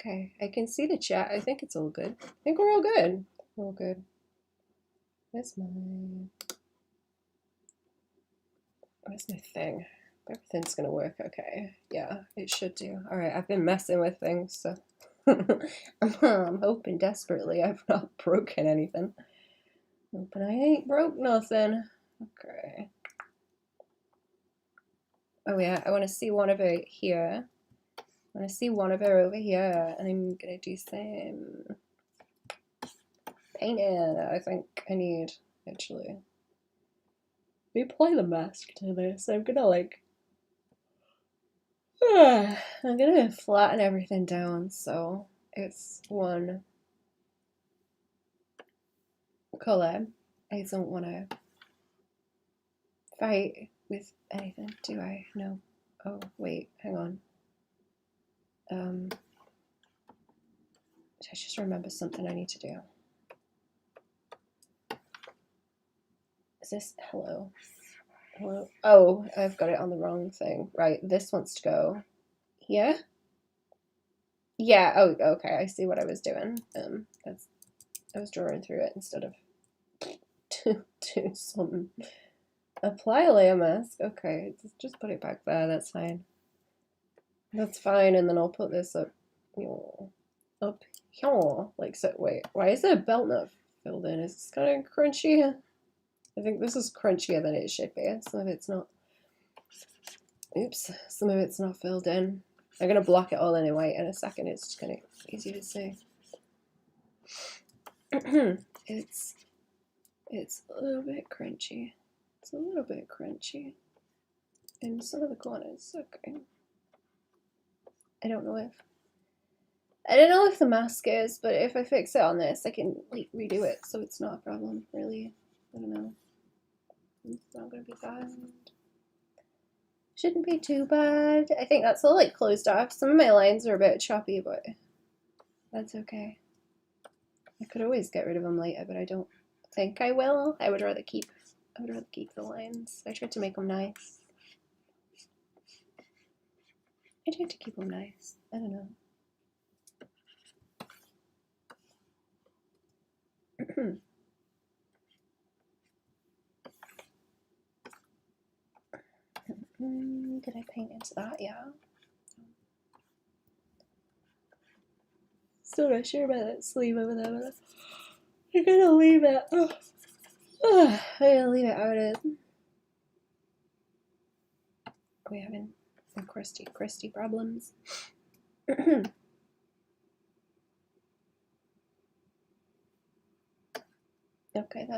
Okay, I can see the chat. I think it's all good. I think we're all good. We're all good. Where's my thing? Everything's gonna work okay. Yeah, it should do. Alright, I've been messing with things, so I'm hoping desperately I've not broken anything. But I ain't broke nothing. Okay. Oh yeah, I want to see one of her here. I want to see one of her over here, and I'm gonna do some painting. I think I need, actually. We apply the mask to this. I'm gonna like, I'm gonna flatten everything down so it's one color. I don't want to fight with anything, do I? No. Oh, wait, hang on. I just remember something I need to do. Is this hello? Hello? Oh, I've got it on the wrong thing. Right, this wants to go here. Yeah, oh, okay, I see what I was doing. I was drawing through it instead of do some apply layer mask. Okay, just put it back there, that's fine. That's fine, and then I'll put this up here, like so. Wait, why is the belt not filled in? Is this kind of crunchy? I think this is crunchier than it should be. Some of it's not. Oops, some of it's not filled in. I'm gonna block it all in white in a second. It's just kind of easy to see. It's a little bit crunchy. It's a little bit crunchy in some of the corners. Okay. I don't know if the mask is, but if I fix it on this, I can like redo it, so it's not a problem, really. I don't know. It's not gonna be bad. Shouldn't be too bad. I think that's all like closed off. Some of my lines are a bit choppy, but that's okay. I could always get rid of them later, but I don't think I will. I would rather keep the lines. I tried to make them nice. I tried to keep them nice. I don't know. Did I paint into that? Yeah. Still not sure about that sleeve over there, but I'm gonna leave it. I'm gonna leave it how it is. We're having some crusty problems. Okay,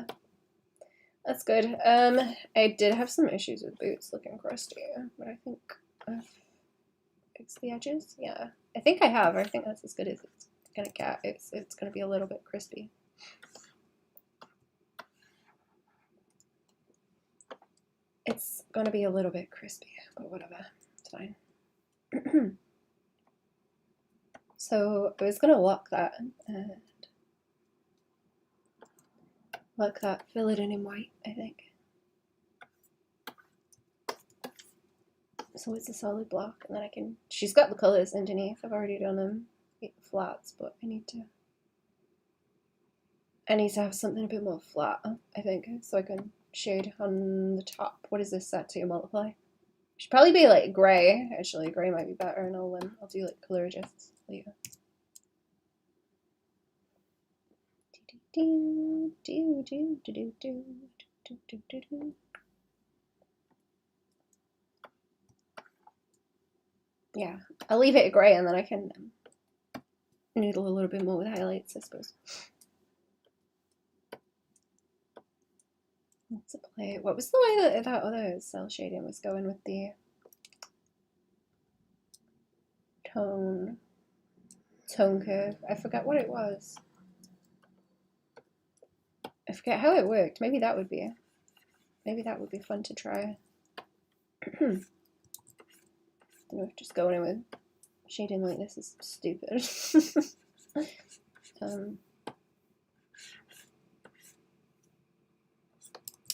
that's good. I did have some issues with boots looking crusty, but I think I've fixed the edges. Yeah, I think I have. I think that's as good as it's gonna get. It's gonna be a little bit crispy. It's gonna be a little bit crispy, but whatever. It's fine. So I was gonna lock that and lock that, fill it in white, I think. So it's a solid block, and then I can. She's got the colors underneath. I've already done them flats, but I need to have something a bit more flat, I think, so I can shade on the top. What is this set to multiply? Should probably be like gray. Actually, gray might be better, and I'll do like color adjusts later. Yeah, I'll leave it gray, and then I can noodle a little bit more with highlights, I suppose. Let's apply. What was the way that other cell shading was going with the tone curve? I forgot what it was. I forget how it worked. Maybe that would be fun to try. I don't know if just going in with shading like this is stupid.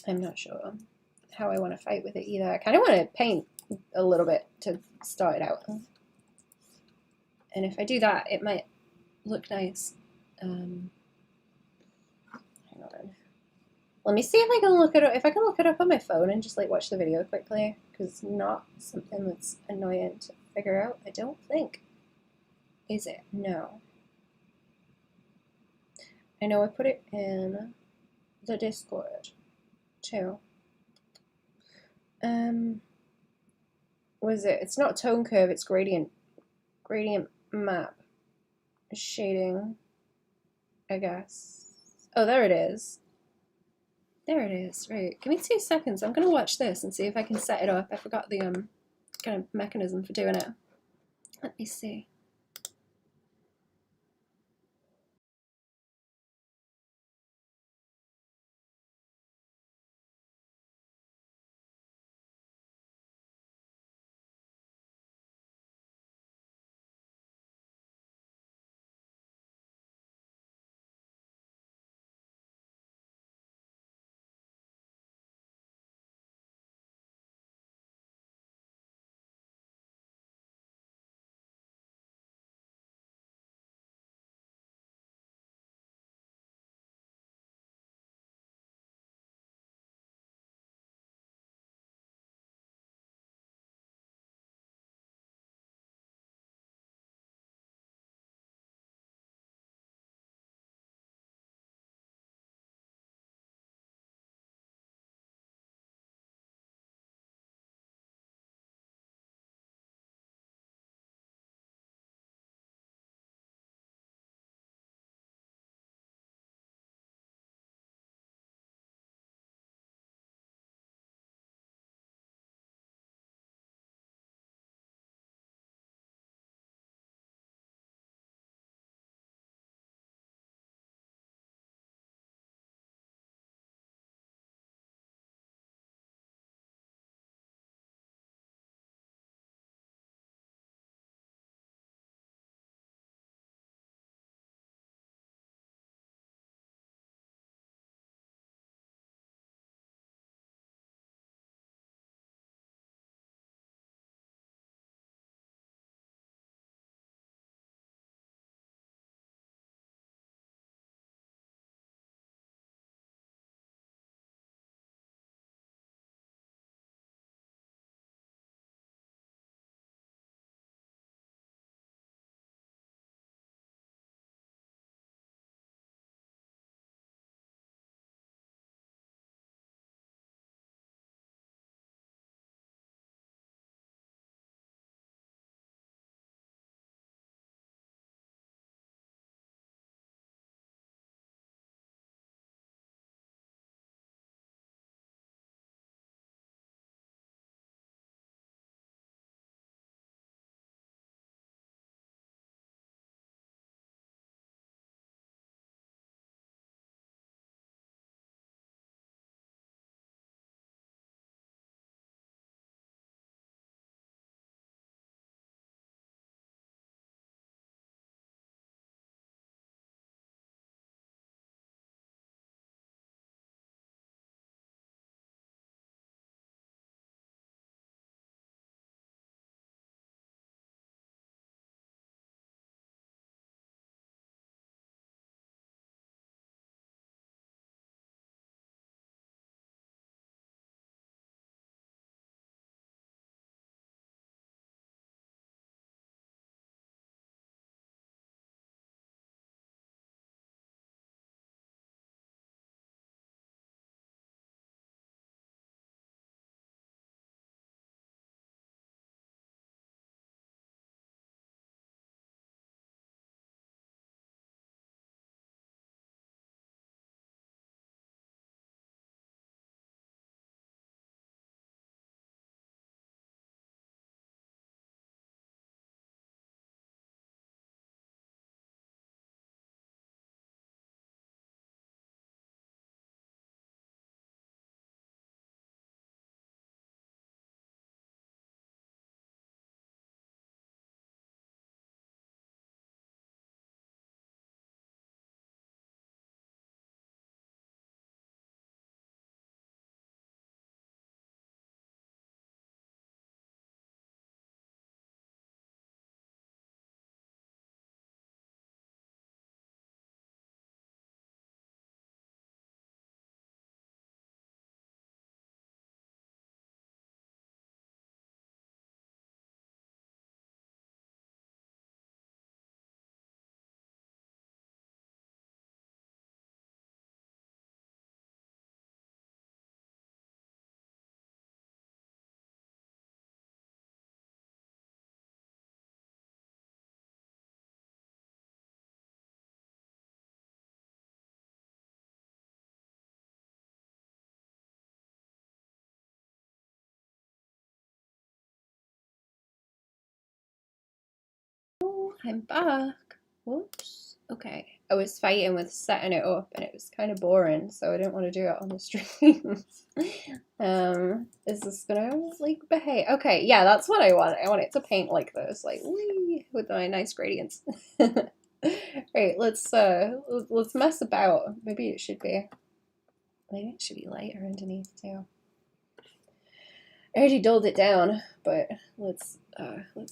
I'm not sure how I want to fight with it either. I kind of want to paint a little bit to start it out. And if I do that, it might look nice. Hang on. Let me see if I can look it up. If I can look it up on my phone and just like watch the video quickly, because it's not something that's annoying to figure out. I don't think. Is it? No. I know I put it in the Discord too. What is it? It's not tone curve. It's gradient map shading. I guess. Oh, there it is. There it is. Right. Give me 2 seconds. I'm gonna watch this and see if I can set it up. I forgot the kind of mechanism for doing it. Let me see. I'm back. Whoops. Okay. I was fighting with setting it up and it was kind of boring, so I didn't want to do it on the stream. Is this gonna like behave? Okay, yeah, that's what I want. I want it to paint like this, like wee, with my nice gradients. Right, let's mess about. Maybe it should be lighter underneath too. I already dulled it down, but let's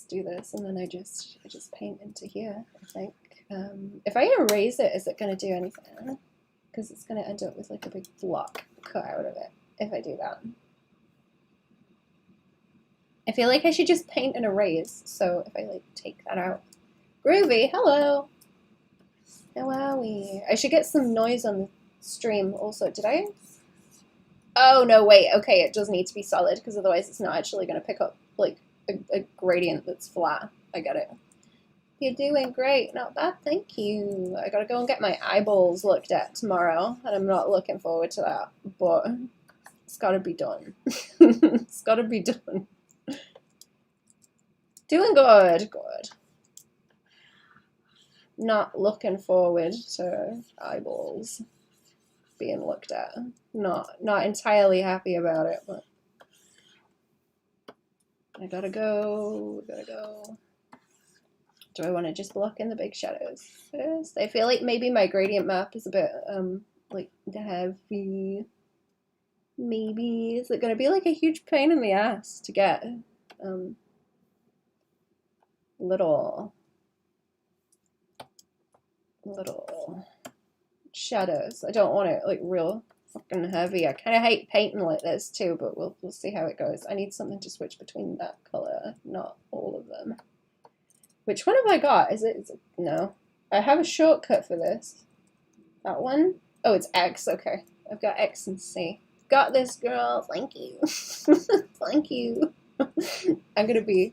do this, and then I just paint into here, I think. If I erase it, is it going to do anything? Because it's going to end up with like a big block cut out of it if I do that. I feel like I should just paint and erase, so if I like take that out. Groovy, hello! How are we? I should get some noise on the stream also. Did I? Oh, no, wait. Okay, it does need to be solid, because otherwise it's not actually going to pick up, like, a gradient that's flat. I get it. You're doing great. Not bad, thank you. I gotta go and get my eyeballs looked at tomorrow, and I'm not looking forward to that, but it's gotta be done. It's gotta be done. Doing good, good. Not looking forward to eyeballs being looked at. Not entirely happy about it, but I gotta go, Do I want to just block in the big shadows first? I feel like maybe my gradient map is a bit, like, heavy. Maybe. Is it going to be, like, a huge pain in the ass to get, little shadows? I don't want it, like, real fucking heavy. I kind of hate painting like this, too, but we'll see how it goes. I need something to switch between that color, not all of them. Which one have I got? Is it no. I have a shortcut for this. That one? Oh, it's X, okay. I've got X and C. Got this, girl. Thank you. Thank you. I'm gonna be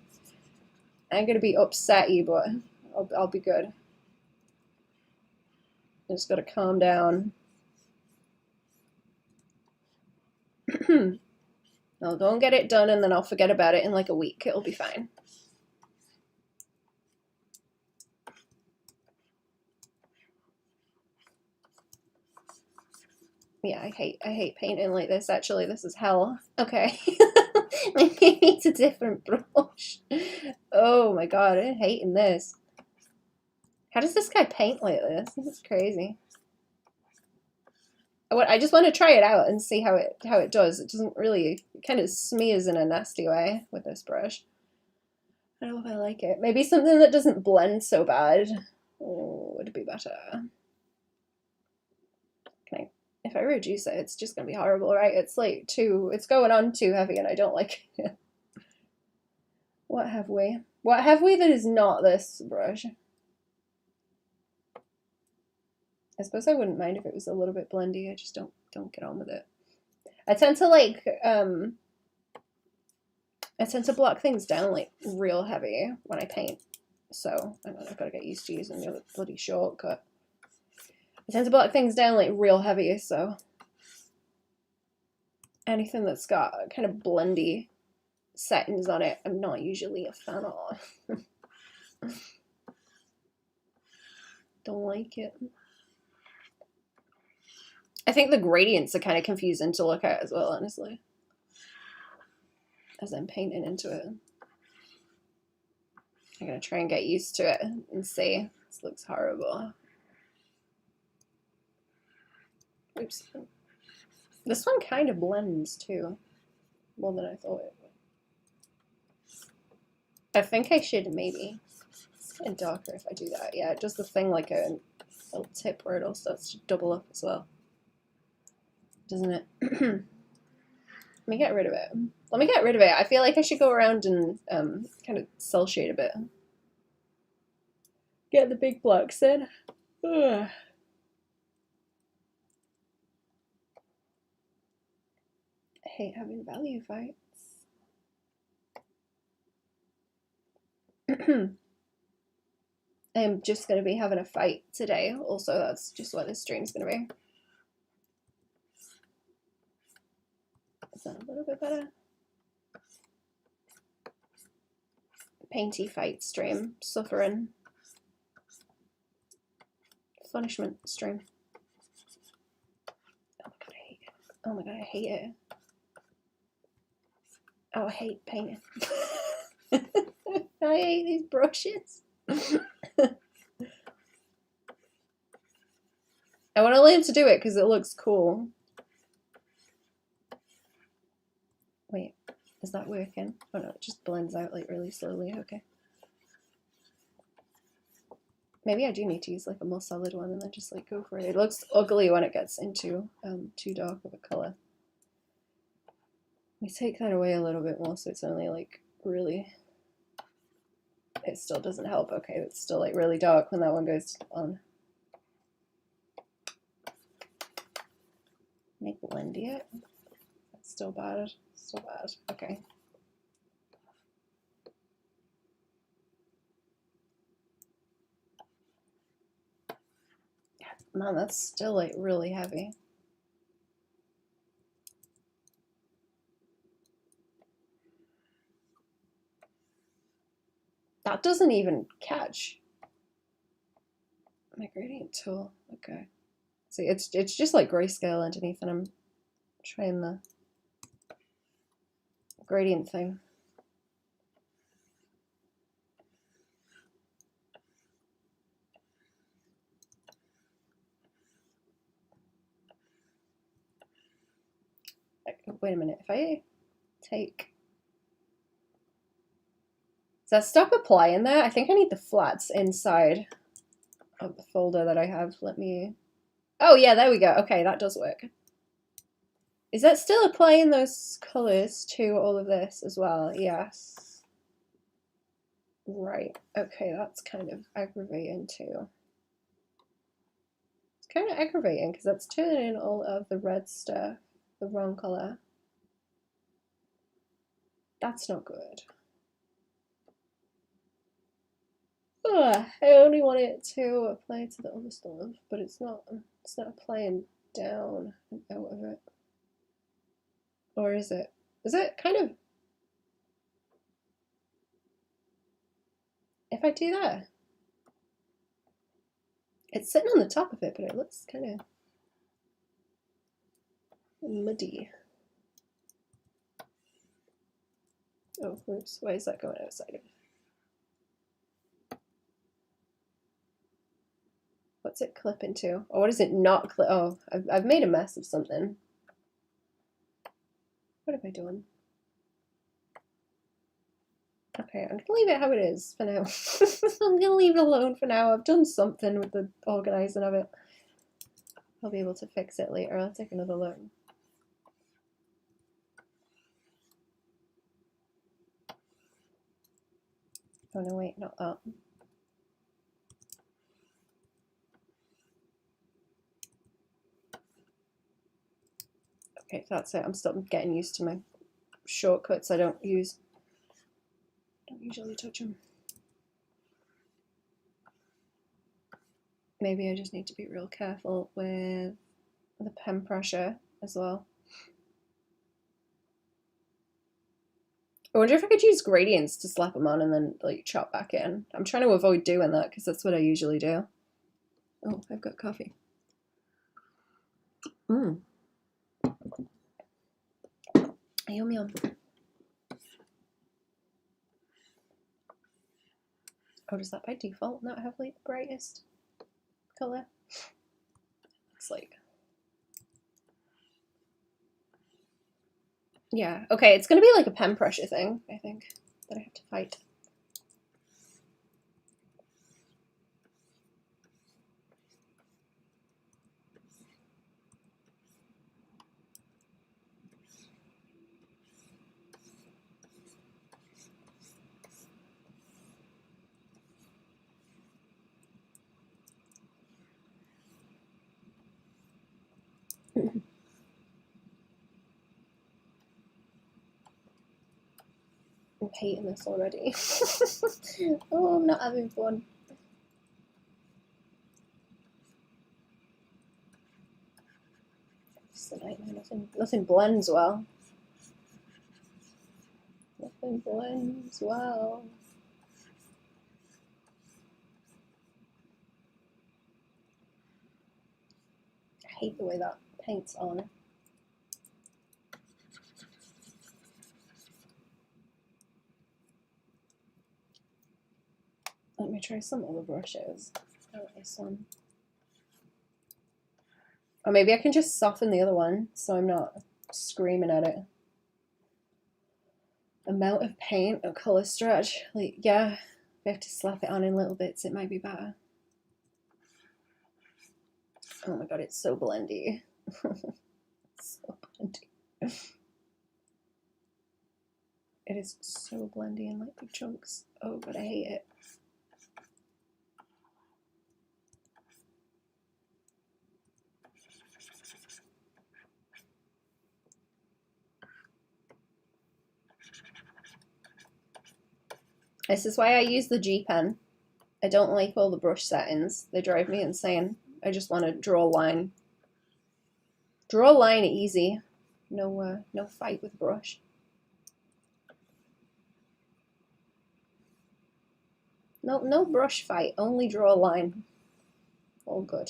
upsetty, but I'll be good. I just gotta calm down. I'll go and get it done and then I'll forget about it in like a week. It'll be fine. Yeah, I hate painting like this, actually. This is hell. Okay. Maybe it's a different brush. Oh my god, I'm hating this. How does this guy paint like this? This is crazy. I just want to try it out and see how it does. It doesn't really, it kind of smears in a nasty way with this brush. I don't know if I like it. Maybe something that doesn't blend so bad would be better. If I reduce it, it's just gonna be horrible, right? It's like it's going on too heavy and I don't like it. What have we? What have we that is not this brush? I suppose I wouldn't mind if it was a little bit blendy. I just don't get on with it. I tend to like I tend to block things down like real heavy when I paint. So I've got to get used to using the bloody shortcut. I tend to block things down like real heavy, so anything that's got kind of blendy settings on it, I'm not usually a fan of. Don't like it. I think the gradients are kind of confusing to look at as well, honestly, as I'm painting into it. I'm going to try and get used to it and see. This looks horrible. Oops. This one kind of blends too, more than I thought it would. I think I should maybe. It's kind of darker if I do that. Yeah, it does the thing like a little tip where it all starts to double up as well. Doesn't it? Let me get rid of it. Let me get rid of it. I feel like I should go around and kind of cell shade a bit. Get the big blocks in. Ugh. I hate having value fights. I'm just going to be having a fight today. Also, that's just what this stream's going to be. Is that a little bit better? Painty fight stream. Suffering. punishment string. Oh my god, I hate it. Oh my god, I hate it. Oh, I hate painting. I hate these brushes. I want to learn to do it because it looks cool. Wait, is that working? Oh no, it just blends out like really slowly. Okay. Maybe I do need to use like a more solid one and then just like go for it. It looks ugly when it gets into too dark of a color. We take that away a little bit more so it's only like really, it still doesn't help. Okay, it's still like really dark when that one goes on. Make blend it. That's still bad. Still bad. Okay. Man, that's still like really heavy. That doesn't even catch. My gradient tool. Okay. See, it's just like grayscale underneath, and I'm trying the gradient thing. Wait a minute. If I take, does that stop applying there? I think I need the flats inside of the folder that I have. Let me. Oh yeah, there we go. Okay, that does work. Is that still applying those colors to all of this as well? Yes. Right. Okay, that's kind of aggravating too. It's kind of aggravating because that's turning all of the red stuff the wrong color. That's not good. Ugh, I only want it to apply to the other stuff, but it's not applying down and out of it. Or is it? Is it kind of, if I do that, it's sitting on the top of it, but it looks kind of muddy. Oh, oops, why is that going outside of it? What's it clip into? Or what is it not clip? Oh, I've made a mess of something. What am I doing? Okay, I'm gonna leave it how it is for now. I'm gonna leave it alone for now. I've done something with the organizing of it. I'll be able to fix it later. I'll take another look. Oh no, wait, not that. Okay, that's it. I'm still getting used to my shortcuts. I don't usually touch them. Maybe I just need to be real careful with the pen pressure as well. I wonder if I could use gradients to slap them on and then like chop back in. I'm trying to avoid doing that because that's what I usually do. Oh, I've got coffee. Yum yum. Oh, does that by default not have like the brightest color? It's like, yeah, okay, it's gonna be like a pen pressure thing, I think, that I have to fight. I'm hating this already. Oh, I'm not having fun. It's a nightmare. Nothing blends well. Nothing blends well. hate the way that paint's on. Let me try some other brushes. I like this one. Or maybe I can just soften the other one so I'm not screaming at it. Amount of paint or color stretch. Like, yeah, if I have to slap it on in little bits, it might be better. Oh my god, it's so blendy. So blendy. It is so blendy in like big chunks. Oh, but I hate it. This is why I use the G pen. I don't like all the brush settings. They drive me insane. I just want to draw a line. Draw a line easy. No fight with brush. No brush fight. Only draw a line. All good.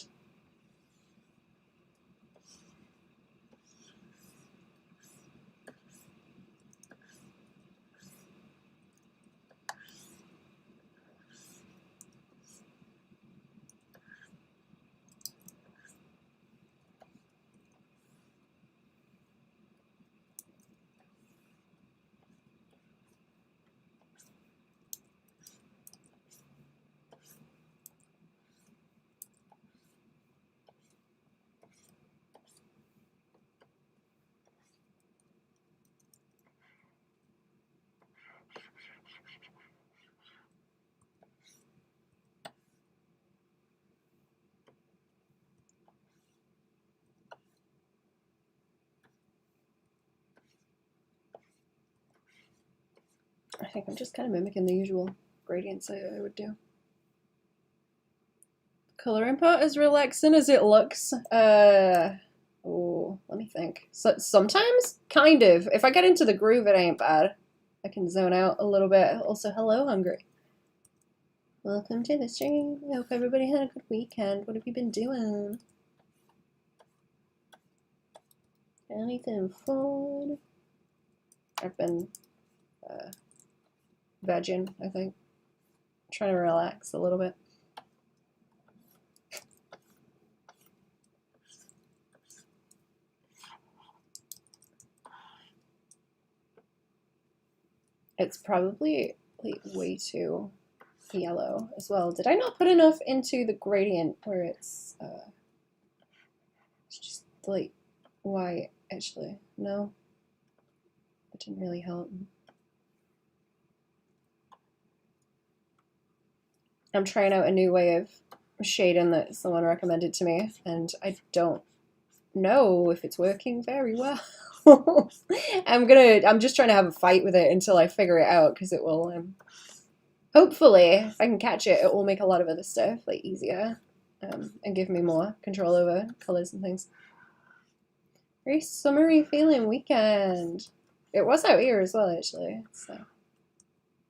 I think I'm just kind of mimicking the usual gradients I would do. Coloring part as relaxing as it looks. Oh, let me think. So sometimes, kind of. If I get into the groove, it ain't bad. I can zone out a little bit. Also, hello, Hungry. Welcome to the stream. I hope everybody had a good weekend. What have you been doing? Anything fun? I've been vegging, I think. Trying to relax a little bit. It's probably like way too yellow as well. Did I not put enough into the gradient where it's just like white actually? No, that didn't really help. I'm trying out a new way of shading that someone recommended to me, and I don't know if it's working very well. I'm just trying to have a fight with it until I figure it out, because it will hopefully, if I can catch it, it will make a lot of other stuff like easier, and give me more control over colors and things. Very summery feeling weekend. It was out here as well, actually, so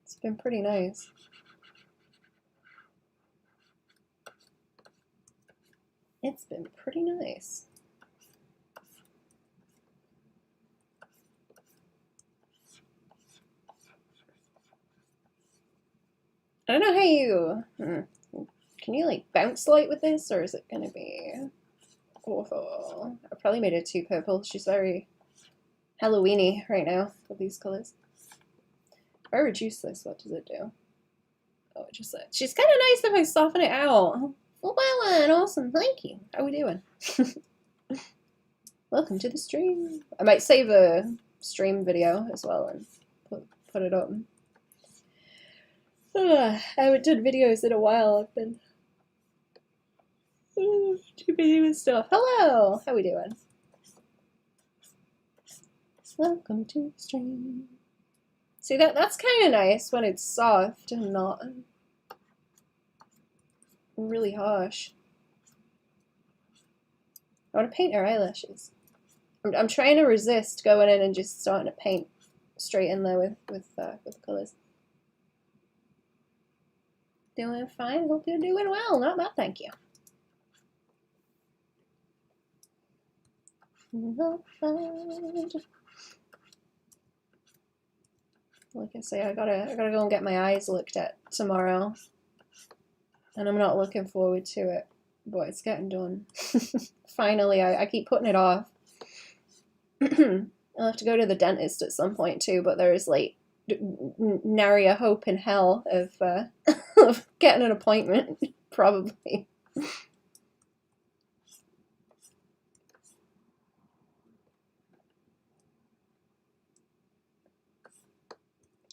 it's been pretty nice. It's been pretty nice. I don't know how you... Can you, like, bounce light with this, or is it going to be awful? I probably made it too purple. She's very Halloween-y right now with these colors. If I reduce this, what does it do? Oh, it just... She's kind of nice if I soften it out. Well, awesome. Thank you. How are we doing? Welcome to the stream. I might save a stream video as well and put it up. I haven't done videos in a while. I've been too busy with stuff. Hello! How we doing? Welcome to the stream. See, that's kind of nice when it's soft and not really harsh. I want to paint her eyelashes. I'm trying to resist going in and just starting to paint straight in there with the colors. Doing fine. Hope you're doing well. Not bad, thank you. Not found. Like I say, I gotta go and get my eyes looked at tomorrow, and I'm not looking forward to it, but it's getting done. Finally, I keep putting it off. I'll have to go to the dentist at some point too, but there is like nary a hope in hell of, of getting an appointment, probably.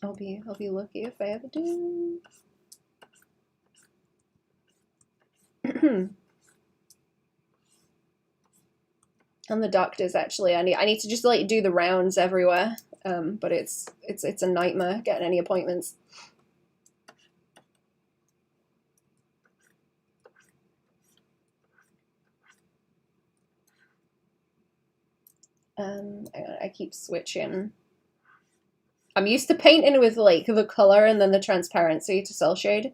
I'll be lucky if I ever do. And the doctors, actually, I need to just like do the rounds everywhere. But it's a nightmare getting any appointments. I keep switching. I'm used to painting with like the color and then the transparency to cell shade,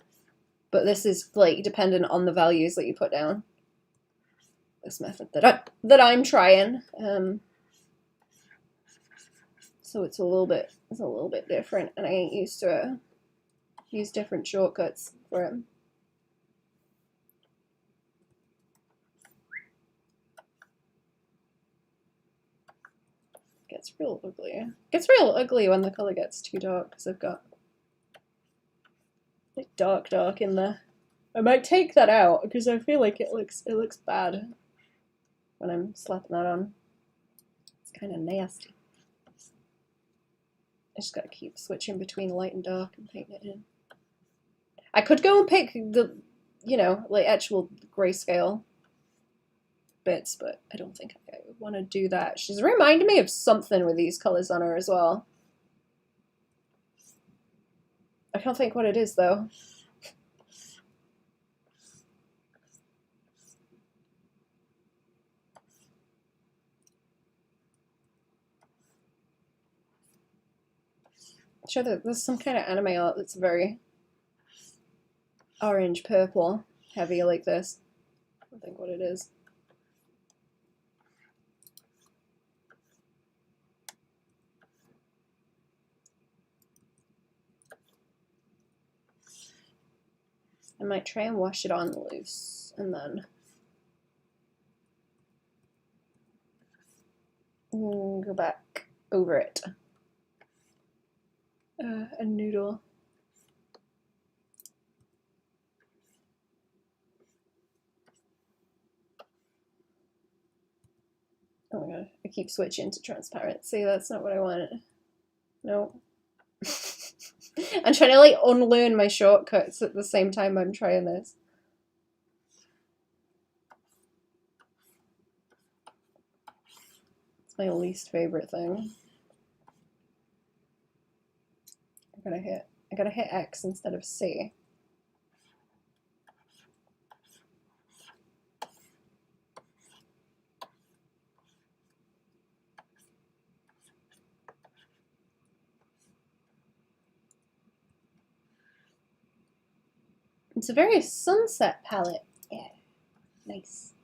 but this is like dependent on the values that you put down. This method that I'm trying, so it's a little bit different, and I ain't used to it. Use different shortcuts for it. Gets real ugly. It gets real ugly when the color gets too dark because I've got like dark in there. I might take that out because I feel like it looks bad when I'm slapping that on. It's kind of nasty. I just gotta keep switching between light and dark and painting it in. I could go and pick the, you know, like actual grayscale bits, but I don't think I want to do that. She's reminding me of something with these colors on her as well. I can't think what it is though. I'm sure that there's some kind of anime art that's very orange purple heavy like this. I don't think what it is. I might try and wash it on loose and then go back over it. A noodle. Oh my god, I keep switching to transparency. That's not what I wanted. No. I'm trying to like unlearn my shortcuts at the same time I'm trying this. It's my least favorite thing. I gotta hit X instead of C. It's a very sunset palette. Yeah, nice.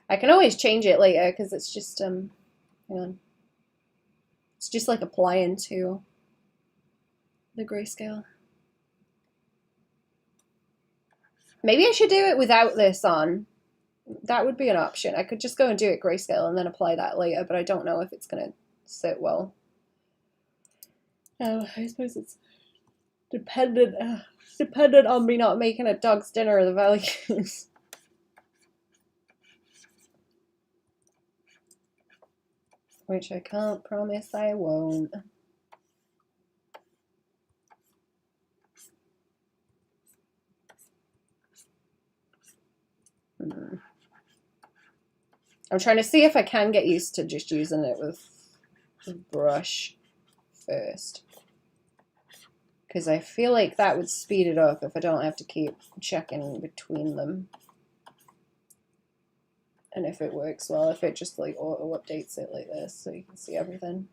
I can always change it later because it's just hang on. It's just like applying to the grayscale. Maybe I should do it without this on. That would be an option. I could just go and do it grayscale and then apply that later, but I don't know if it's gonna sit well. I suppose it's dependent on me not making a dog's dinner of the values. Which I can't promise I won't. I'm trying to see if I can get used to just using it with the brush first. Because I feel like that would speed it up if I don't have to keep checking between them. And if it works well, if it just like auto updates it like this so you can see everything.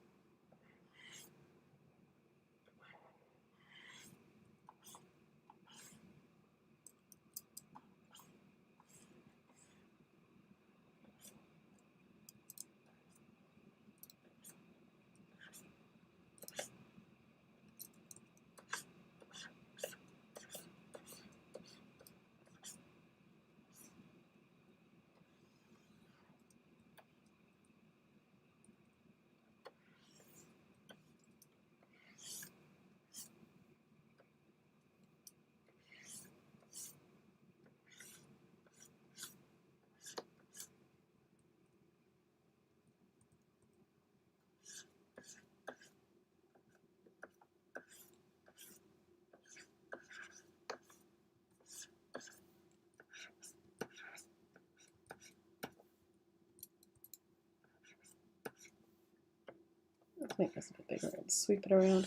make this a bit bigger and sweep it around.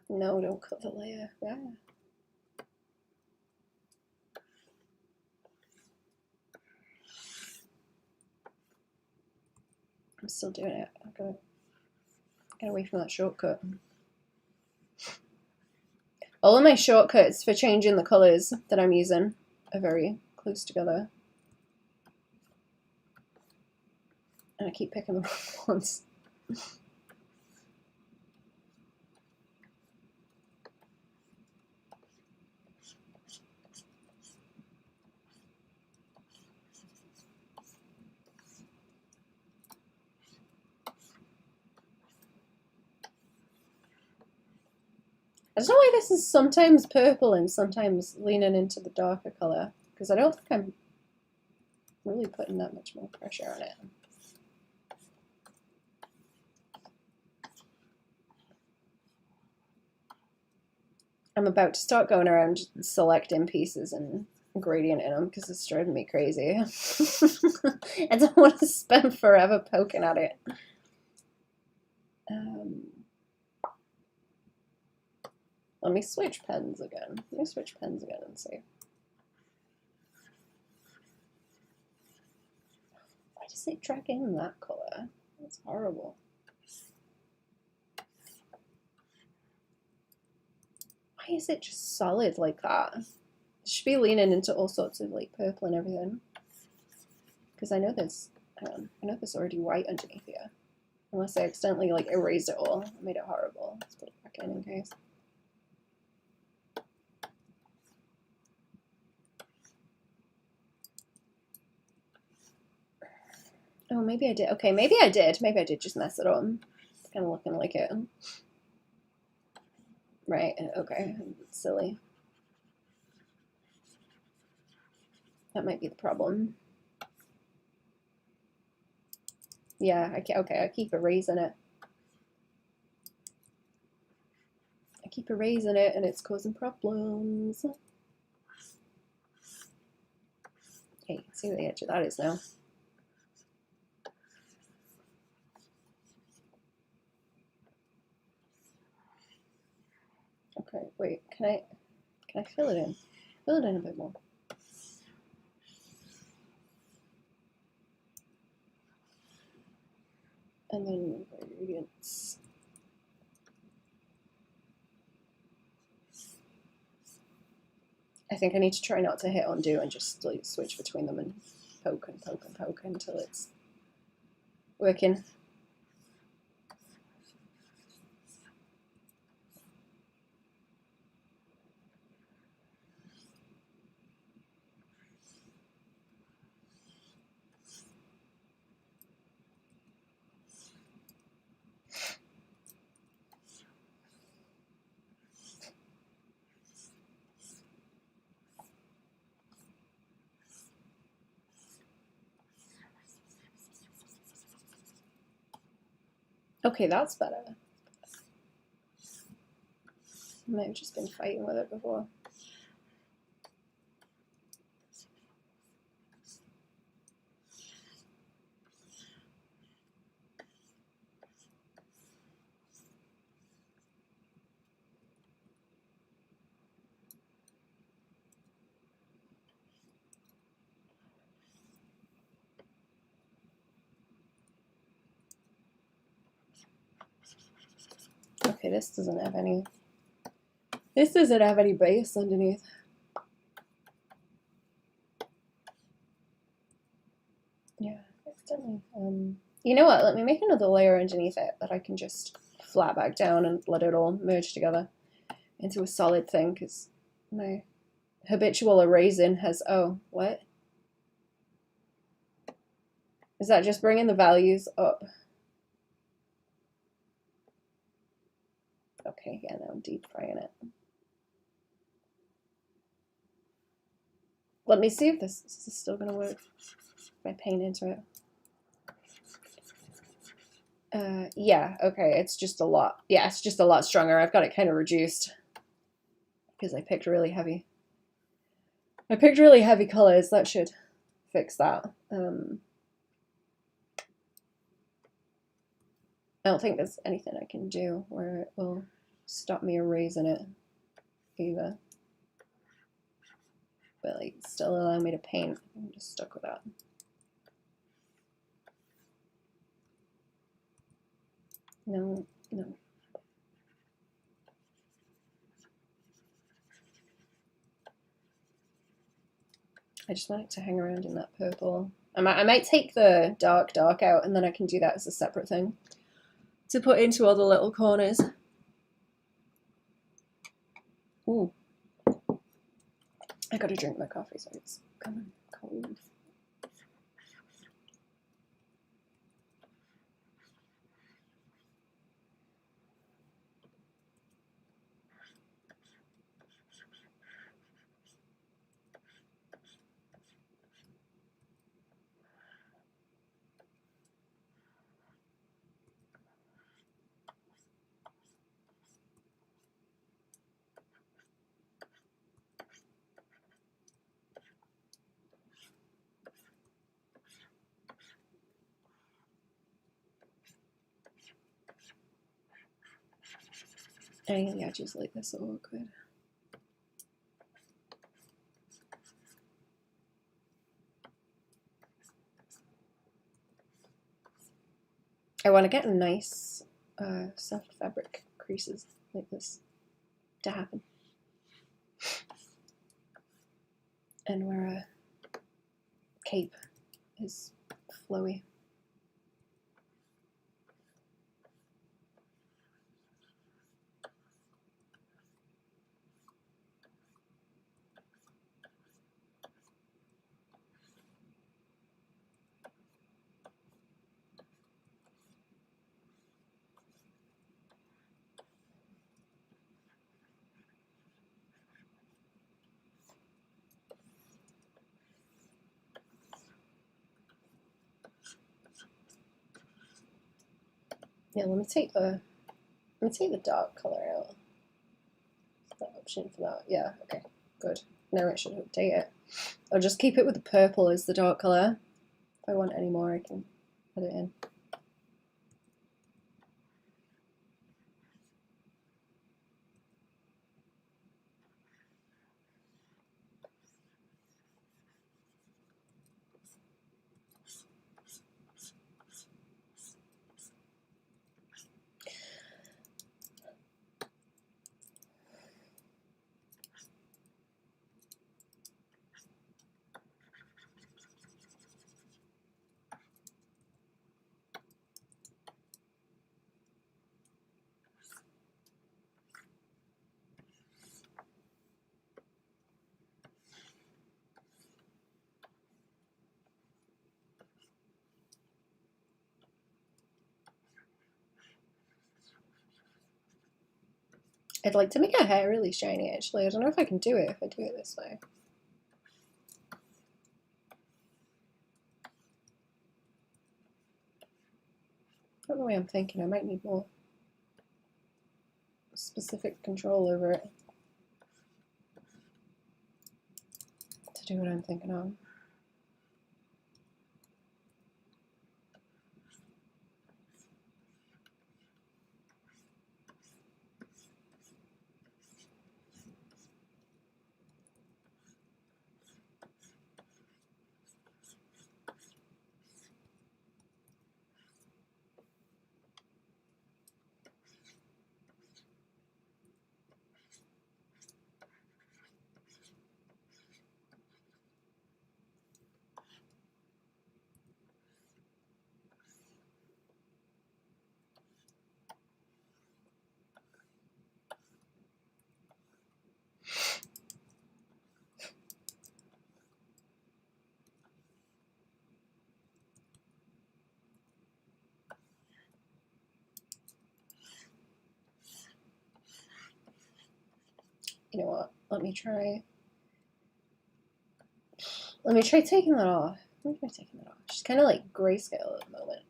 No, don't cut the layer. Yeah. I'm still doing it. I've got to get away from that shortcut. All of my shortcuts for changing the colours that I'm using are very close together. And I keep picking the wrong ones. I don't know why this is sometimes purple and sometimes leaning into the darker colour, because I don't think I'm really putting that much more pressure on it. I'm about to start going around selecting pieces and gradient in them because it's driving me crazy. I don't want to spend forever poking at it. Let me switch pens again. Let me switch pens again and see. Why does it drag in that colour? That's horrible. Why is it just solid like that? It should be leaning into all sorts of like purple and everything. Because I know there's, hang on, I know there's already white underneath here. Unless I accidentally like erased it all. I made it horrible. Let's put it back in case. Oh, maybe I did. Okay, maybe I did. Maybe I did just mess it up. It's kind of looking like it. Right, okay. Silly. That might be the problem. Yeah, okay, I keep erasing it. I keep erasing it and it's causing problems. Okay, you can see where the edge of that is now. Okay, wait, can I fill it in? Fill it in a bit more. And then gradients. I think I need to try not to hit undo and just like switch between them and poke and poke and poke until it's working. Okay, that's better. I might have just been fighting with it before. Okay, this doesn't have any base underneath. Yeah, accidentally. You know what? Let me make another layer underneath it that I can just flat back down and let it all merge together into a solid thing, because my habitual erasing has, oh, what? Is that just bringing the values up? Okay, yeah, now I'm deep frying it. Let me see if this is still gonna work if I paint into it. Yeah, okay, it's just a lot. Yeah, it's just a lot stronger. I've got it kind of reduced because I picked really heavy. I picked really heavy colours, that should fix that. I don't think there's anything I can do where it will stop me erasing it either. But like still allow me to paint. I'm just stuck with that. No, no. I just want it to hang around in that purple. I might take the dark out, and then I can do that as a separate thing to put into all the little corners. Ooh. I gotta drink my coffee, so it's kind of cold. Any of the edges like this are awkward. I want to get nice soft fabric creases like this to happen. And where a cape is flowy. Yeah, let me take the dark color out. Is that option for that? Yeah, okay, good. Now it should update it. I'll just keep it with the purple as the dark color. If I want any more, I can put it in. I'd like to make her hair really shiny, actually. I don't know if I can do it if I do it this way. Not the way I'm thinking. I might need more specific control over it to do what I'm thinking of. You know what? Let me try taking that off. Let me try taking that off. She's kind of like grayscale at the moment.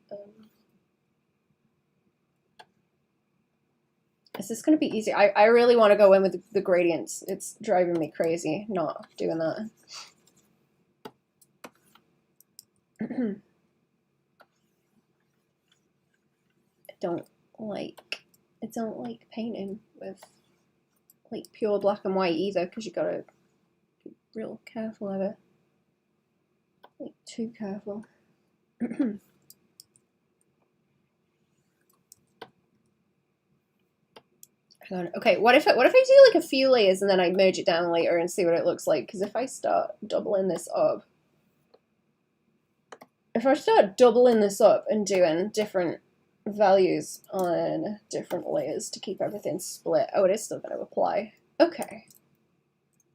Is this going to be easy? I really want to go in with the gradients. It's driving me crazy not doing that. I don't like painting with like pure black and white either, because you gotta be real careful of it. Like too careful. Okay, what if I do like a few layers and then I merge it down later and see what it looks like? Because if I start doubling this up, and doing different values on different layers to keep everything split, oh, it is still going to apply. Okay.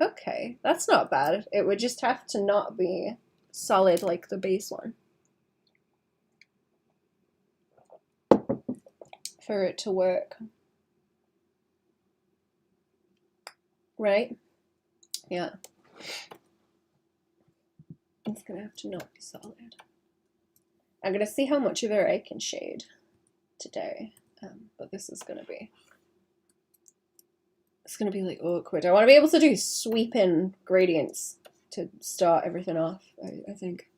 Okay, that's not bad. It would just have to not be solid like the base one for it to work. Right? Yeah. It's gonna have to not be solid. I'm gonna see how much of it I can shade today, but this is gonna be, it's gonna be like awkward. I want to be able to do sweeping gradients to start everything off. I think.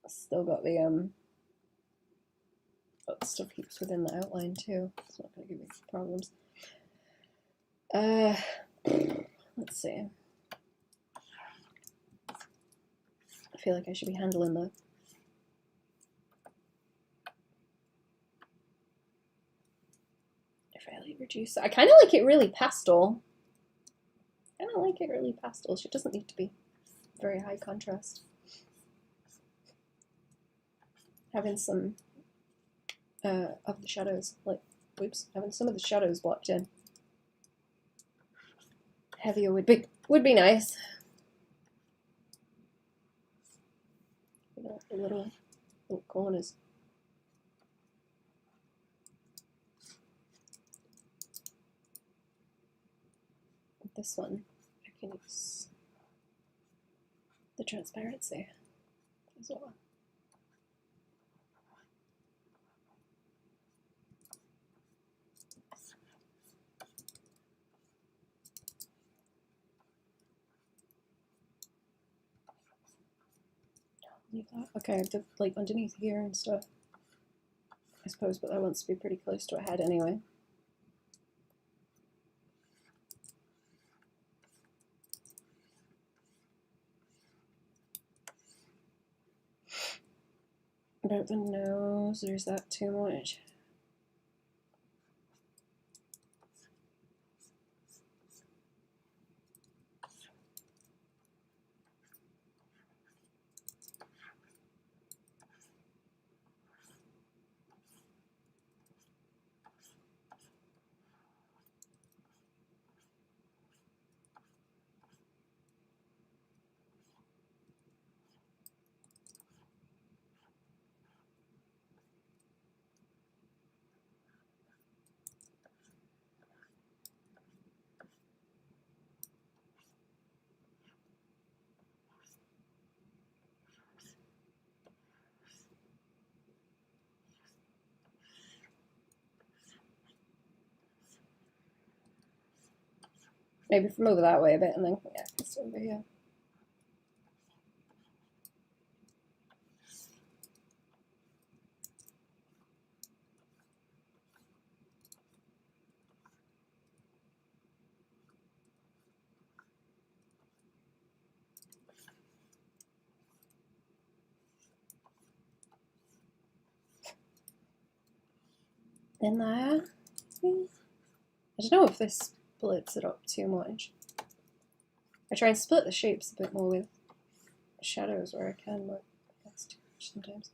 Still got the stuff keeps within the outline too. It's not gonna give me problems. Let's see. I feel like I should be handling the fairly reduce. I kind of like it really pastel. She doesn't need to be very high contrast. Having some of the shadows, like, whoops, having some of the shadows blocked in. Heavier would be nice. The little corners. This one, I can use the transparency as well. Okay, like underneath here and stuff, I suppose, but that wants to be pretty close to a head anyway. About the nose, or is that too much? Maybe from over that way a bit, and then yeah, just over here. In there. I don't know if this splits it up too much. I try and split the shapes a bit more with shadows where I can, but that's too much sometimes.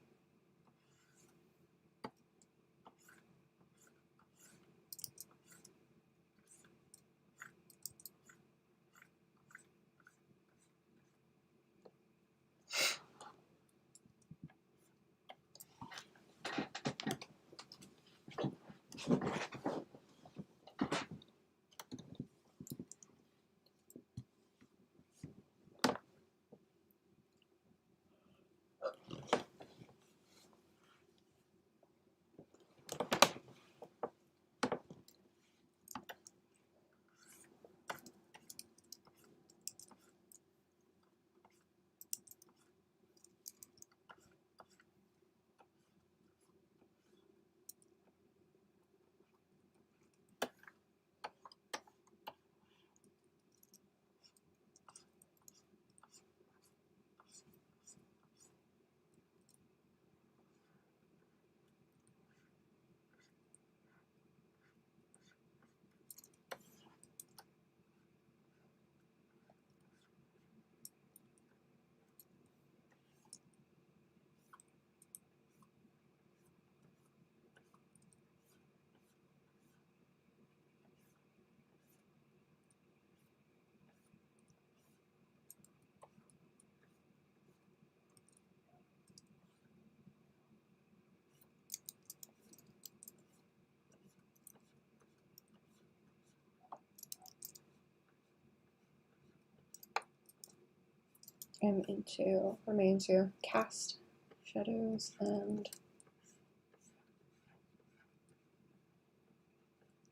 I'm into cast shadows and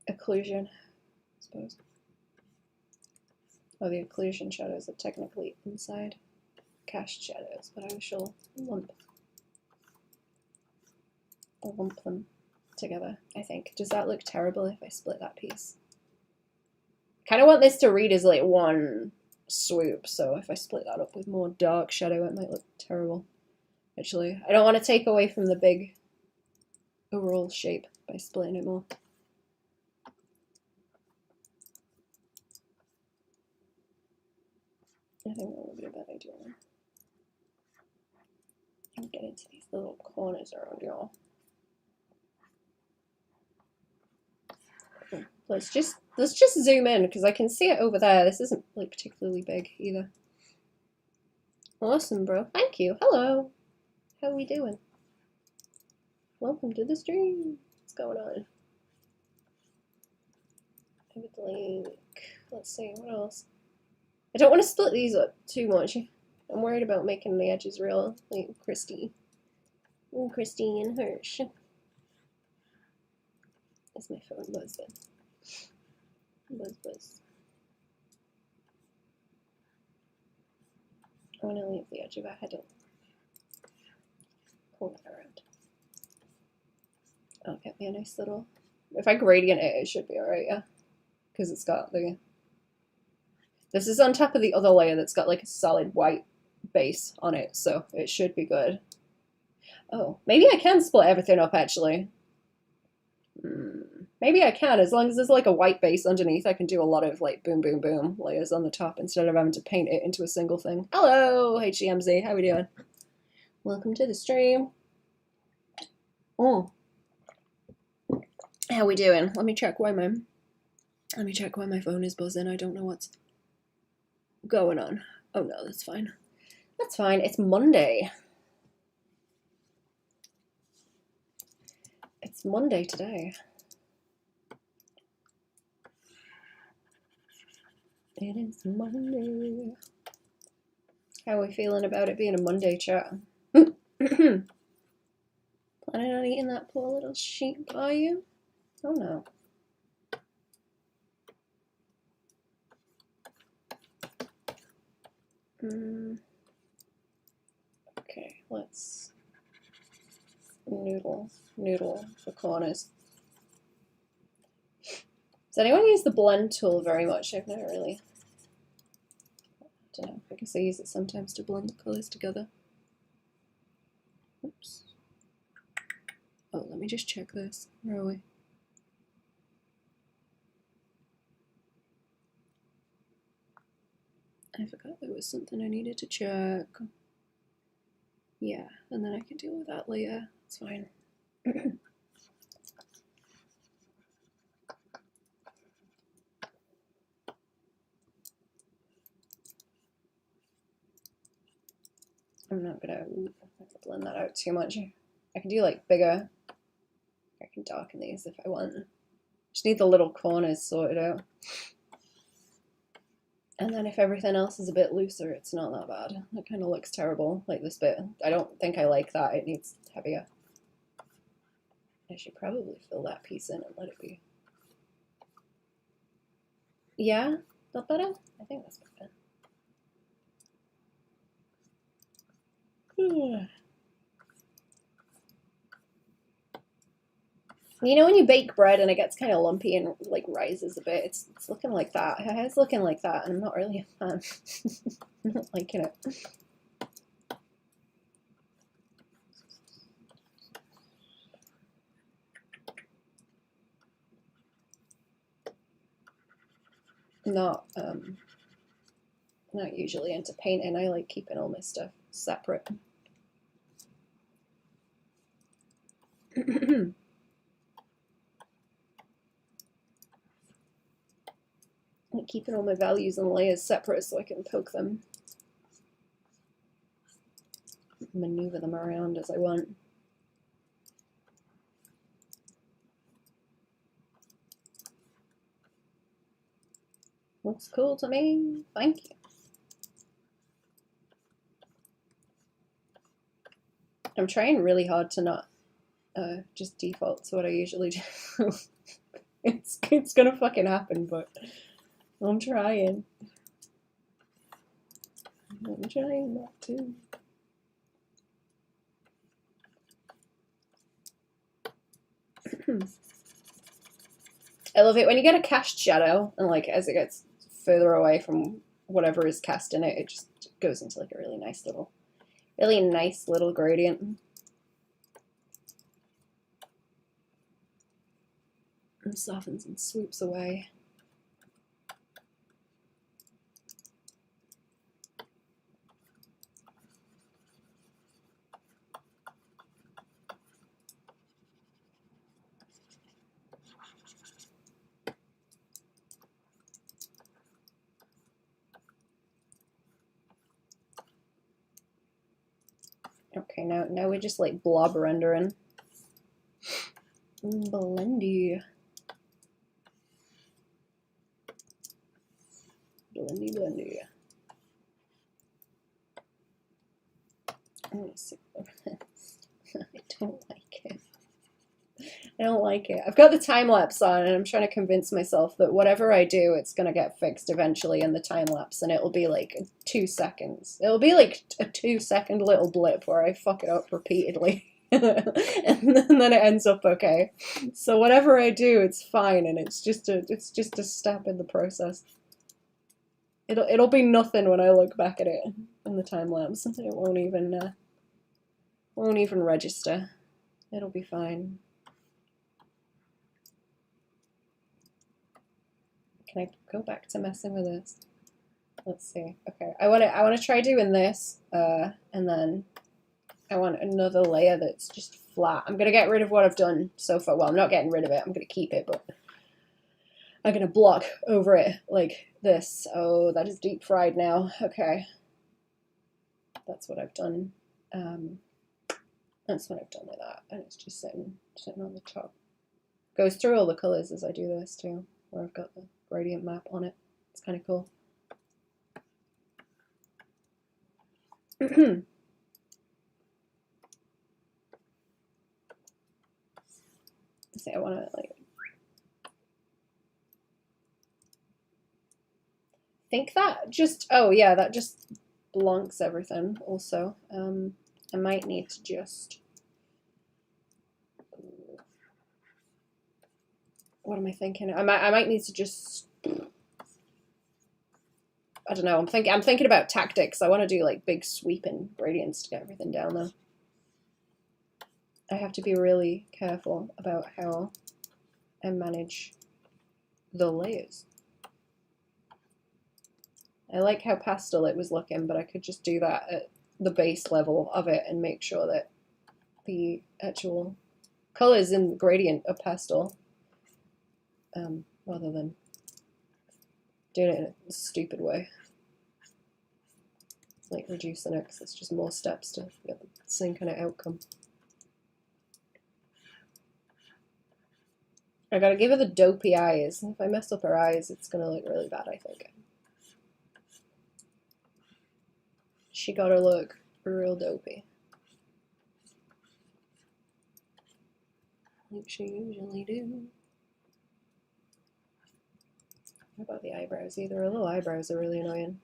occlusion, I suppose. Oh, the occlusion shadows are technically inside cast shadows, but I shall lump them together, I think. Does that look terrible if I split that piece? Kind of want this to read as like one swoop, so if I split that up with more dark shadow, it might look terrible. Actually, I don't want to take away from the big overall shape by splitting it more. I think that would be a bad idea. And get into these little corners around y'all. Let's just zoom in because I can see it over there. This isn't like particularly big either. Awesome, bro. Thank you. Hello. How are we doing? Welcome to the stream. What's going on? Link. Let's see, what else? I don't want to split these up too much. I'm worried about making the edges real, like Christy. Christy and Hirsch. That's my phone buzzing. Buzz. I want to leave the edge of our head up. Pull that around. I'll get me a nice little... If I gradient it, it should be alright, yeah. Because it's got the... This is on top of the other layer that's got like a solid white base on it, so it should be good. Oh, maybe I can split everything up actually. Maybe I can, as long as there's like a white base underneath, I can do a lot of like boom, boom, boom layers on the top instead of having to paint it into a single thing. Hello, HDMZ, how we doing? Welcome to the stream. Oh, how we doing? Let me check why my phone is buzzing. I don't know what's going on. Oh no, that's fine. That's fine. It's Monday. It's Monday today. It is Monday. How are we feeling about it being a Monday, chat? Planning on eating that poor little sheep, are you? Oh no. Okay, let's noodle the corners. Does anyone use the blend tool very much? I've never really. I don't know. I guess I use it sometimes to blend the colors together. Oops. Oh, let me just check this. Where are we? I forgot there was something I needed to check. Yeah, and then I can deal with that later. It's fine. I'm not gonna blend that out too much. I can do like bigger. I can darken these if I want. Just need the little corners sorted out. And then if everything else is a bit looser, it's not that bad. It kind of looks terrible, like this bit. I don't think I like that. It needs heavier. I should probably fill that piece in and let it be. Yeah? That better? I think that's better. You know when you bake bread and it gets kind of lumpy and like rises a bit? It's looking like that. It's looking like that, and I'm not really a fan. I'm not liking it. Not usually into painting. I like keeping all my stuff separate. Like keeping all my values and layers separate so I can poke them, maneuver them around as I want. Looks cool to me. Thank you. I'm trying really hard to not just default to what I usually do. It's gonna fucking happen, but I'm trying. I'm trying not to. I love it when you get a cast shadow, and like as it gets further away from whatever is cast in it, it just goes into like a really nice little gradient. And softens and swoops away. Okay, now we're just like blob rendering. Blendy. Blendy. I want to see. I don't like it. I don't like it. I've got the time lapse on, and I'm trying to convince myself that whatever I do, it's gonna get fixed eventually in the time lapse, and it'll be like 2 seconds. It'll be like a 2-second little blip where I fuck it up repeatedly, and then it ends up okay. So whatever I do, it's fine, and it's just a step in the process. It'll be nothing when I look back at it in the time lapse. It won't even register. It'll be fine. Can I go back to messing with this? Let's see. Okay, I want to try doing this, and then I want another layer that's just flat. I'm gonna get rid of what I've done so far. Well, I'm not getting rid of it. I'm gonna keep it, but I'm gonna block over it like this. Oh, that is deep fried now. Okay, that's what I've done. That's what I've done with that, and it's just sitting on the top. Goes through all the colors as I do this too, where I've got the gradient map on it. It's kind of cool. See, I want to like think that just, oh yeah, that just blunks everything also. I might need to just, what am I thinking? I might need to just, I don't know, I'm thinking about tactics. I want to do like big sweeping gradients to get everything down though. I have to be really careful about how I manage the layers. I like how pastel it was looking, but I could just do that at the base level of it and make sure that the actual colors in the gradient are pastel, rather than doing it in a stupid way. Like reducing it, because it's just more steps to get the same kind of outcome. I gotta give her the dopey eyes. If I mess up her eyes, it's gonna look really bad, I think. She gotta look real dopey. Like she usually do. What about the eyebrows? Either her little eyebrows are really annoying.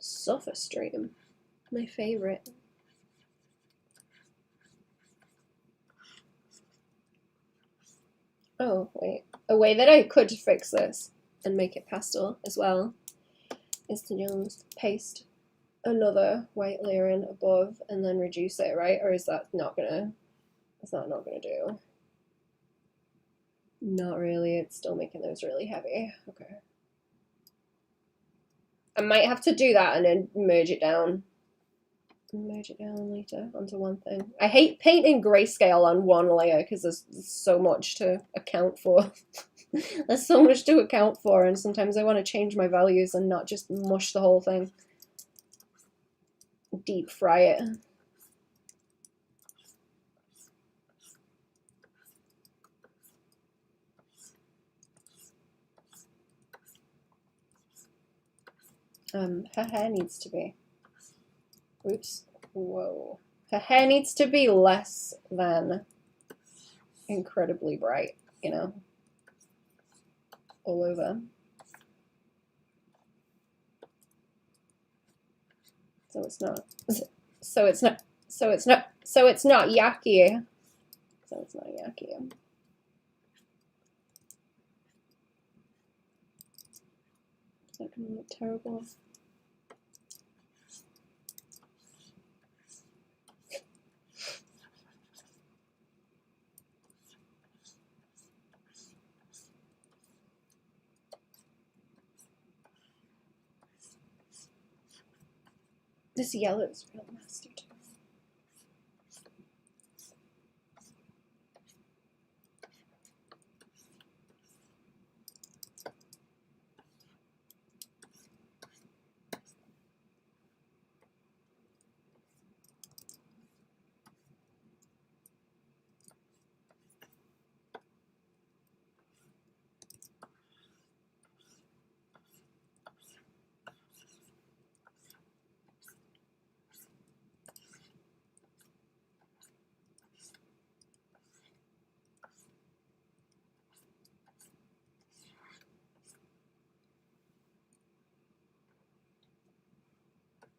SofaStream, my favorite. Oh, wait. A way that I could fix this and make it pastel as well is to just paste another white layer in above and then reduce it, right? Or is that not gonna, is that not gonna do? Not really, it's still making those really heavy. Okay. I might have to do that and then merge it down. Merge it down later onto one thing. I hate painting grayscale on one layer because there's so much to account for. There's so much to account for, and sometimes I want to change my values and not just mush the whole thing. Deep fry it. Her hair needs to be, oops, whoa. Her hair needs to be less than incredibly bright, you know, all over. So it's not yucky. So it's not yucky. It's not gonna look terrible. This yellow is real nasty too.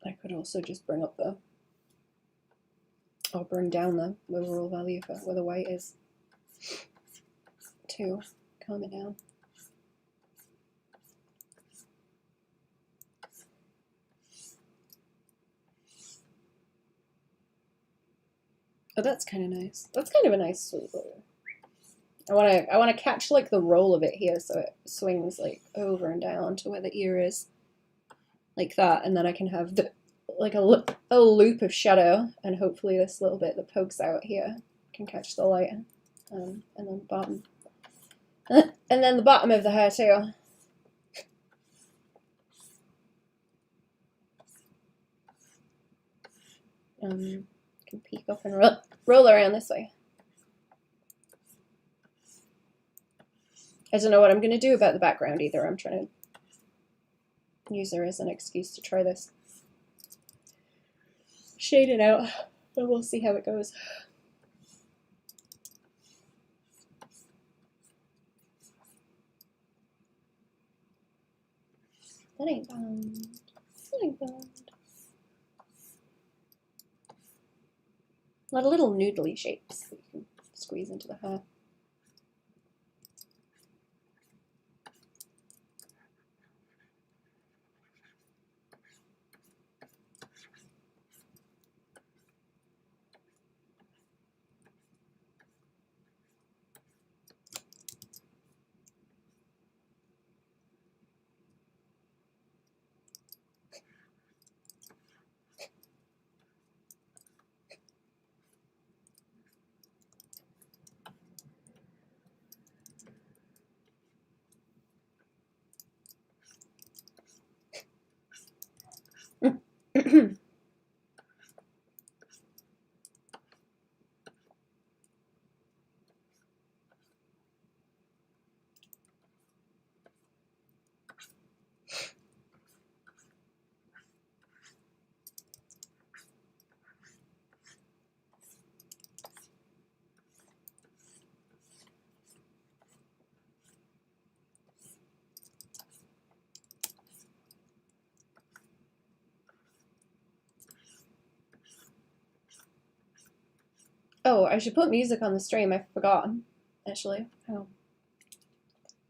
I could also just bring up the, or bring down the overall value for where the white is to calm it down. Oh, that's kind of nice. That's kind of a nice sweet blue. I want to catch like the roll of it here, so it swings like over and down to where the ear is, like that, and then I can have the, like a loop of shadow, and hopefully this little bit that pokes out here can catch the light, and then bottom, and then the bottom of the hair too. Can peek up and roll around this way. I don't know what I'm going to do about the background either. I'm trying to use her as an excuse to try this. Shade it out, but we'll see how it goes. That ain't bad. That ain't bad. A lot of little noodly shapes that you can squeeze into the hair. Oh, I should put music on the stream. I forgot, actually. Oh.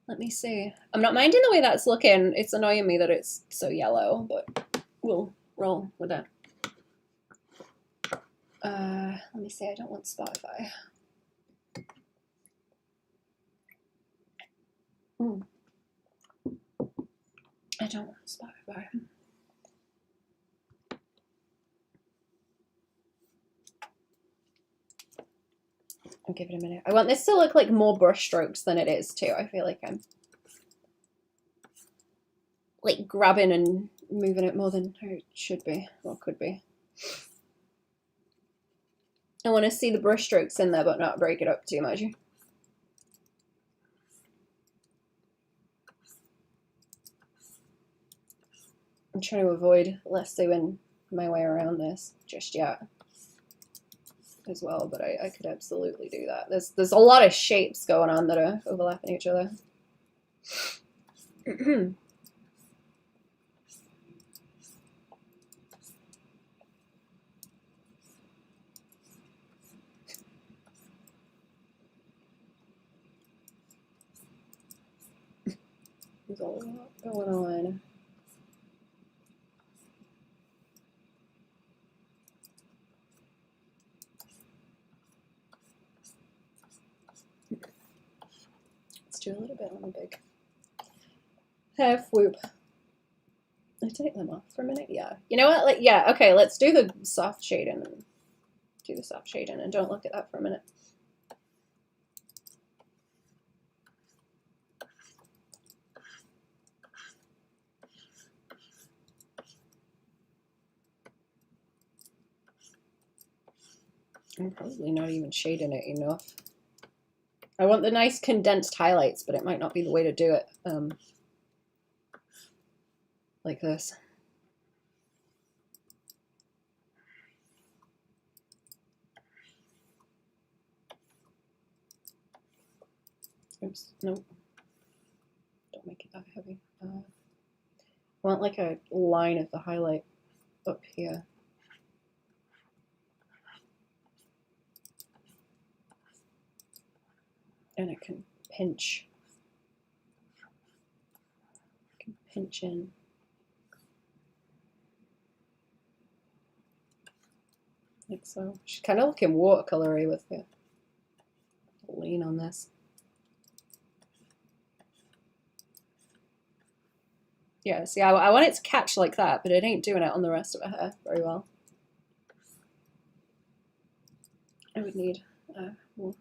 Let me see. I'm not minding the way that's looking. It's annoying me that it's so yellow, but we'll roll with it. Let me see. I don't want Spotify. I don't want Spotify. I'll give it a minute. I want this to look like more brush strokes than it is too. I feel like I'm like grabbing and moving it more than it should be or could be. I want to see the brush strokes in there but not break it up too much. I'm trying to avoid lassoing my way around this just yet as well, but I could absolutely do that. There's a lot of shapes going on that are overlapping each other. There's a lot going on. Let's do a little bit on the big half whoop. I take them off for a minute. Yeah. You know what? Yeah. Okay. Let's do the soft shading. Do the soft shading and don't look at that for a minute. I'm probably not even shading it enough. I want the nice condensed highlights, but it might not be the way to do it. Like this. Oops, nope. Don't make it that heavy. I want like a line of the highlight up here. And it can pinch. In. Like so. She's kind of looking watercolory with the lean on this. Yeah, see, I want it to catch like that, but it ain't doing it on the rest of her hair very well. I would need more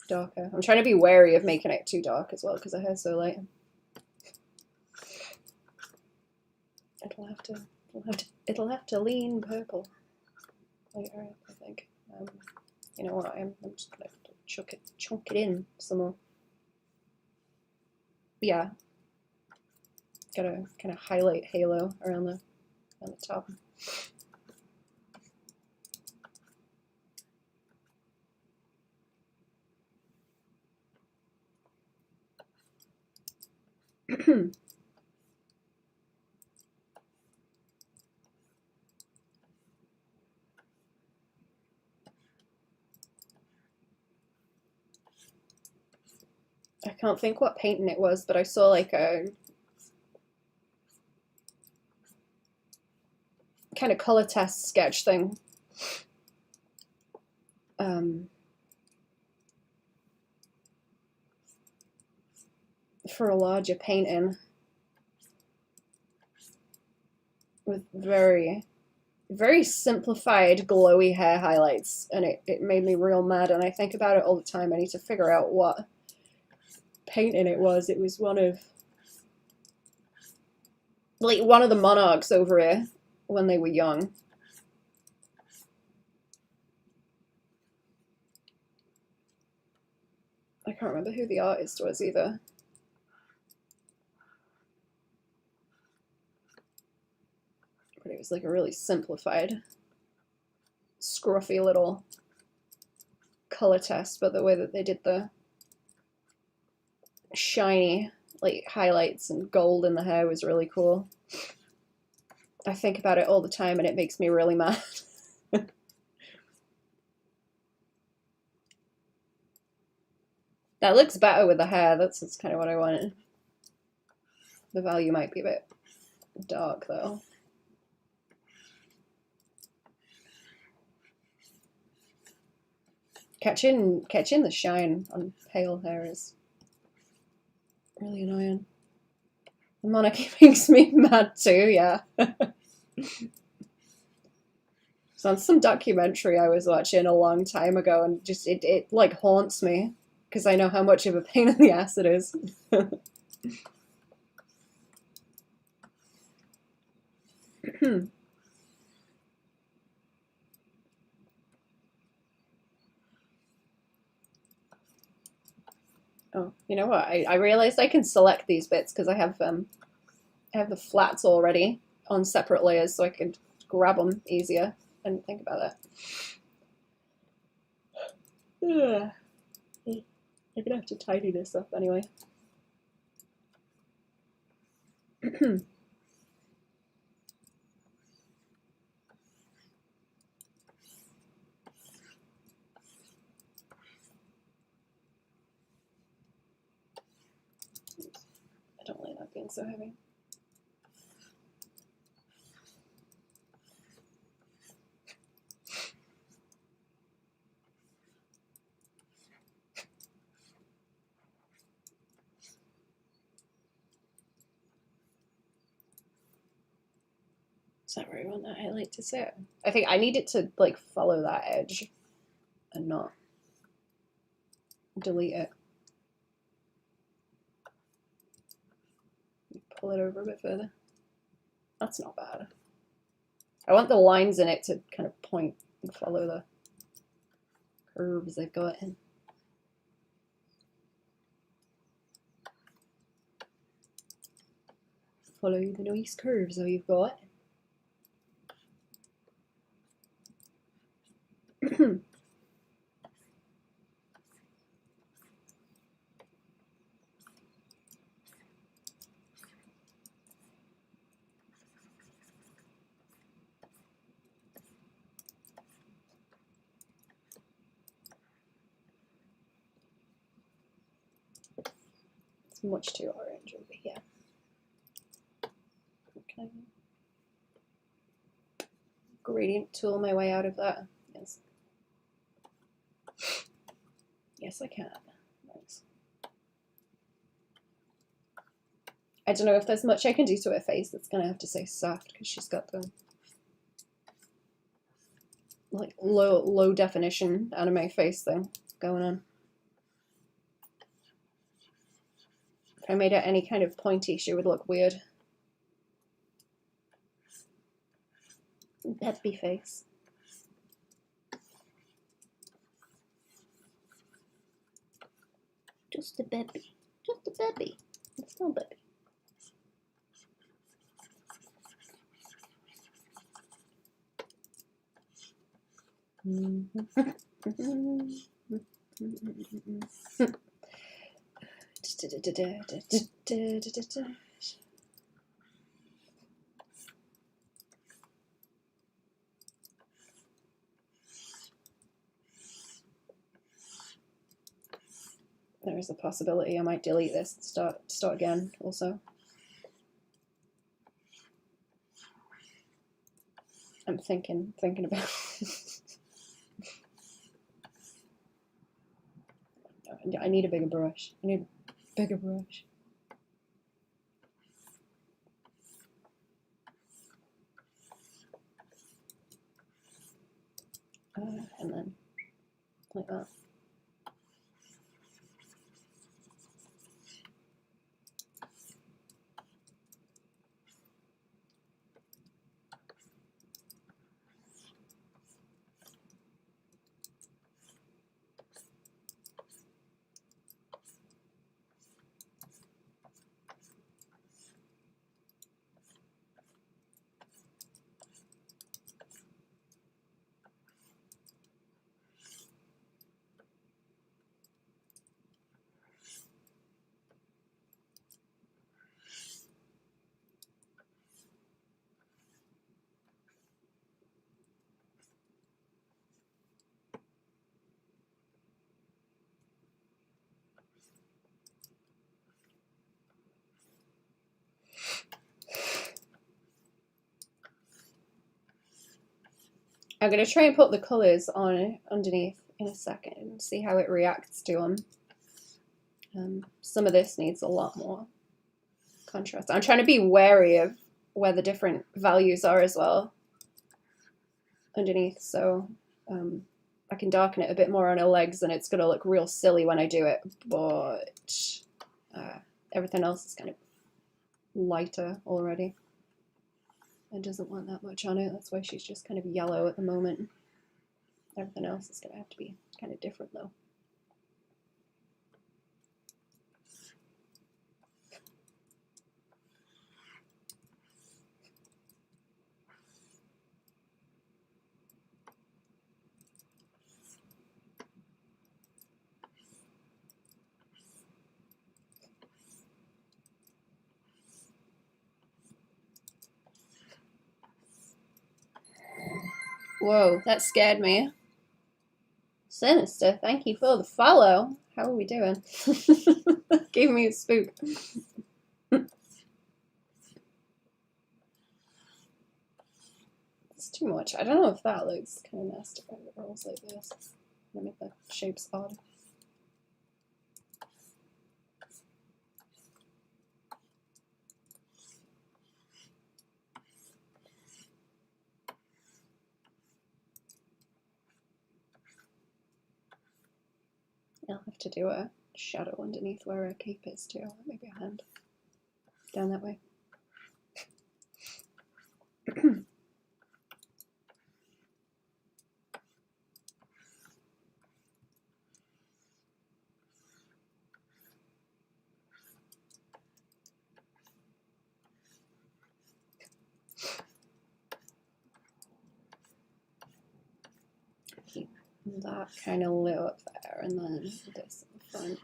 darker. I'm trying to be wary of making it too dark as well because her hair's so light. It'll have to lean purple later, I think. You know what? I'm just gonna chunk it in some more. Yeah. Gotta kind of highlight halo around the top. I can't think what painting it was, but I saw like a kind of color test sketch thing. For a larger painting with very, very simplified glowy hair highlights, and it made me real mad, and I think about it all the time. I need to figure out what painting it was. It was one of the monarchs over here when they were young. I can't remember who the artist was either. But it was like a really simplified, scruffy little color test, but the way that they did the shiny like highlights and gold in the hair was really cool. I think about it all the time and it makes me really mad. That looks better with the hair. That's kind of what I wanted. The value might be a bit dark though. Catching the shine on pale hair is really annoying. The monarchy makes me mad too, yeah. So on some documentary I was watching a long time ago, and just it like haunts me because I know how much of a pain in the ass it is. Oh, you know what? I realized I can select these bits because I have I have the flats already on separate layers so I could grab them easier. I didn't think about that. Yeah. I'm gonna have to tidy this up anyway. I don't like that being so heavy. Is that where I want that highlight to sit? I think I need it to like follow that edge and not delete it. Pull it over a bit further. That's not bad. I want the lines in it to kind of point and follow the curves they've got in. Follow the nice curves that you've got. It's much too orange over here. Okay. Gradient tool my way out of that. Yes. Yes, I can. Nice. I don't know if there's much I can do to her face. That's gonna have to say soft because she's got the like low definition anime face thing going on. If I made it any kind of pointy, she would look weird. Peppy face. Just a baby. Just a baby. It's no baby. There is a possibility I might delete this and start again also. I'm thinking about I need a bigger brush. I need a bigger brush. And then like that. I'm going to try and put the colours on underneath in a second and see how it reacts to them. Some of this needs a lot more contrast. I'm trying to be wary of where the different values are as well underneath, so I can darken it a bit more on her legs and it's going to look real silly when I do it, but everything else is kind of lighter already. It doesn't want that much on it. That's why she's just kind of yellow at the moment. Everything else is going to have to be kind of different though. Whoa, that scared me. Sinister, thank you for the follow. How are we doing? Gave me a spook. It's too much. I don't know if that looks kind of nasty when it rolls like this. Let me make the shapes odd. I'll have to do a shadow underneath where our cape is too. Maybe a hand down that way. Keep that kind of lit up there, and then this in front.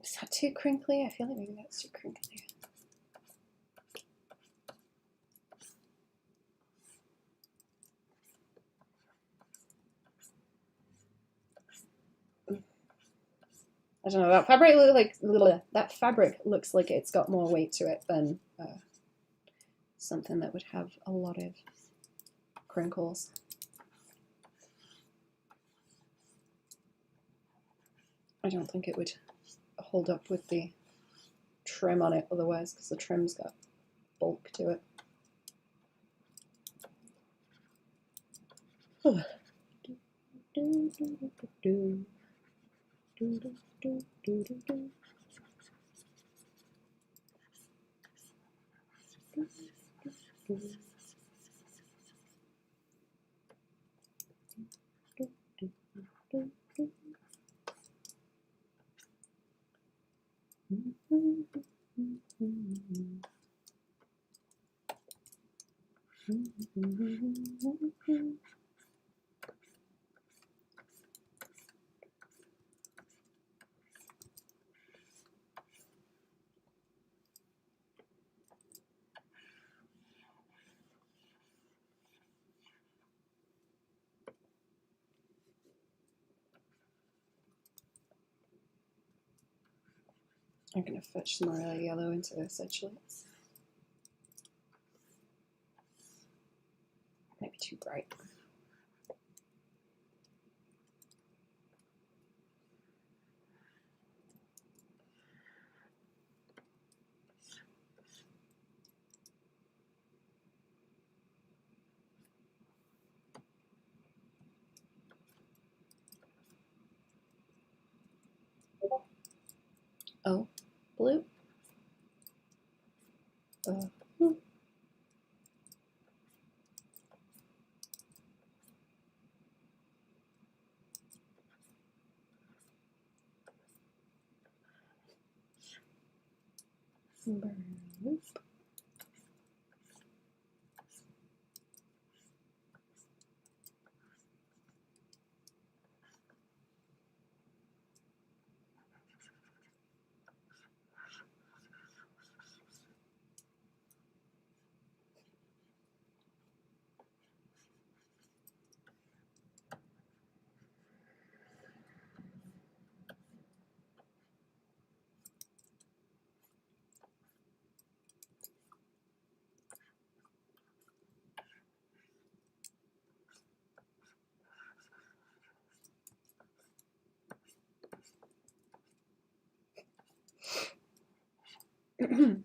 Is that too crinkly? I feel like maybe that's too crinkly. I don't know. That fabric looks like it's got more weight to it than something that would have a lot of crinkles. I don't think it would hold up with the trim on it otherwise, because the trim's got bulk to it. I'm going to fetch some more yellow into this actually. It's maybe too bright. Oh, blue. Nope. Carve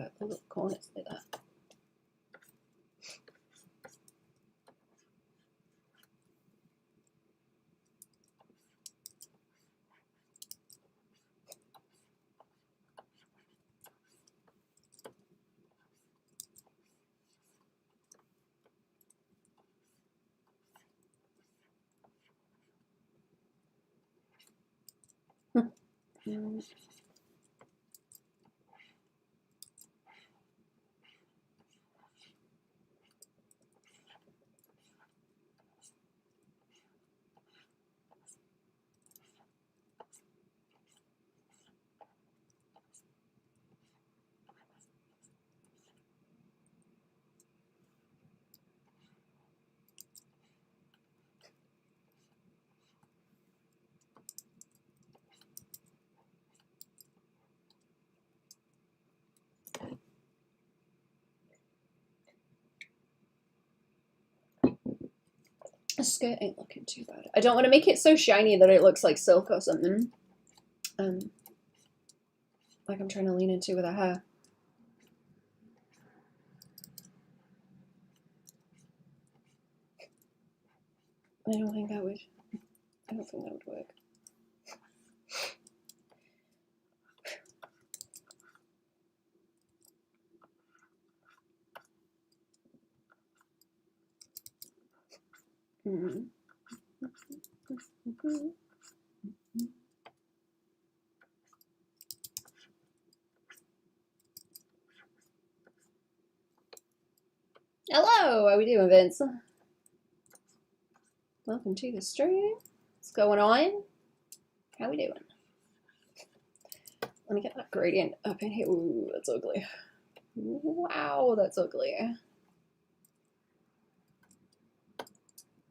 out the little corners like that. The skirt ain't looking too bad. I don't want to make it so shiny that it looks like silk or something. Like I'm trying to lean into with her hair. I don't think that would work. Hello, how we doing, Vince? Welcome to the stream. What's going on? How we doing? Let me get that gradient up in here. Ooh, that's ugly. Wow, that's ugly.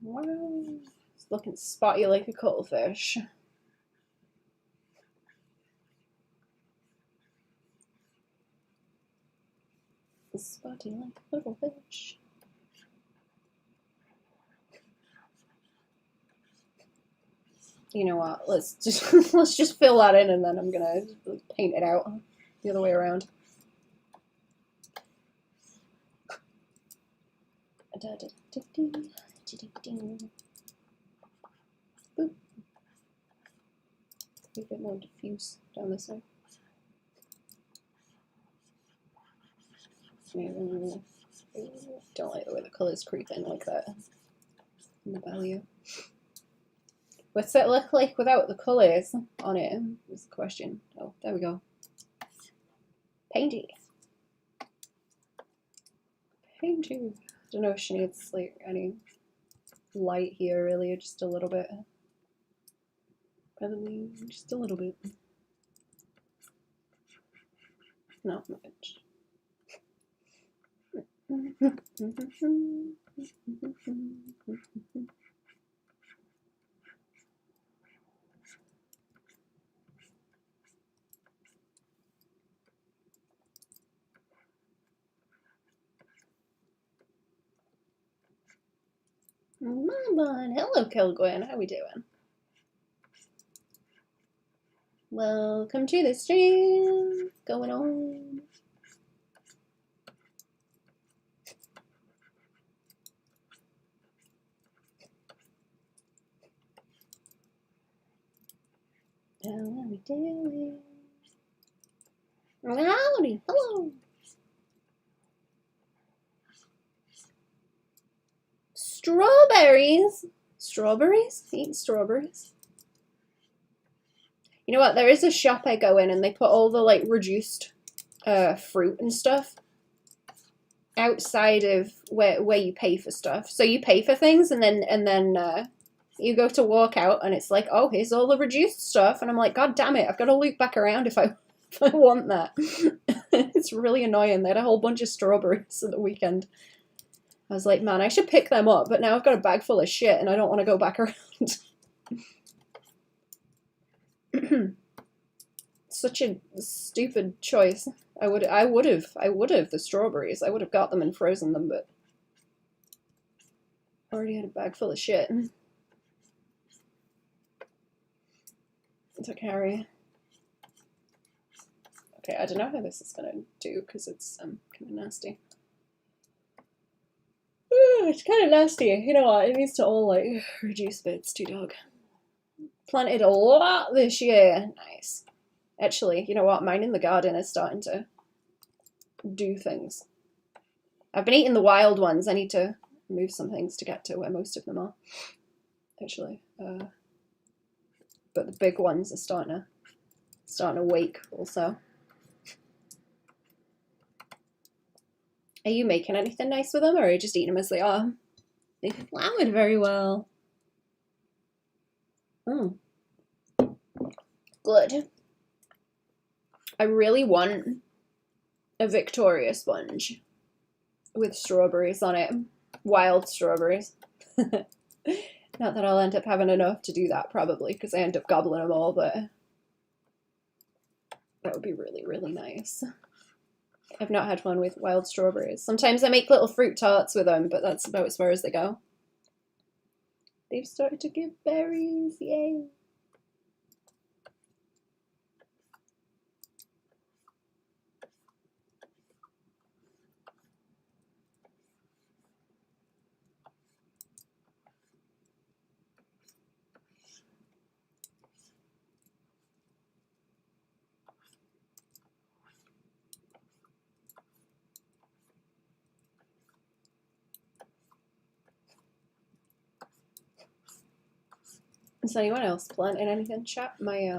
Wow, it's looking spotty like a cuttlefish. Spotty like a cuttlefish. You know what? Let's just fill that in, and then I'm gonna paint it out the other way around. Boop. A bit more diffuse down this side. Don't like the way the colours creep in like that in the value. What's it look like without the colours on it? Is the question. Oh, there we go. Painty. Painty. I don't know if she needs like any light here really, just a little bit. Probably just a little bit. Not much. Baban, hello Kilgwen, how we doing? Welcome to the stream. Going on. Howdy, hello. Strawberries. Strawberries? Eat strawberries. You know what? There is a shop I go in and they put all the like reduced fruit and stuff outside of where you pay for stuff. So you pay for things and then you go to walk out and it's like, oh, here's all the reduced stuff, and I'm like, God damn it, I've got to loop back around if I want that. It's really annoying. They had a whole bunch of strawberries at the weekend. I was like, man, I should pick them up, but now I've got a bag full of shit and I don't want to go back around. Such a stupid choice. I would have the strawberries. I would have got them and frozen them, but I already had a bag full of shit to carry. Okay, I don't know how this is gonna do because it's kind of nasty. Ooh, it's kind of nasty. You know what? It needs to all like reduce bits too, dog. Planted a lot this year. Nice. Actually, you know what? Mine in the garden is starting to do things. I've been eating the wild ones. I need to move some things to get to where most of them are. Actually, but the big ones are starting to wake also. Are you making anything nice with them, or are you just eating them as they are? They flowered very well. Good. I really want a Victoria sponge with strawberries on it. Wild strawberries. Not that I'll end up having enough to do that, probably, because I end up gobbling them all, but that would be really, really nice. I've not had one with wild strawberries. Sometimes I make little fruit tarts with them, but that's about as far as they go. They've started to give berries, yay! Is anyone else planting anything, chat? My,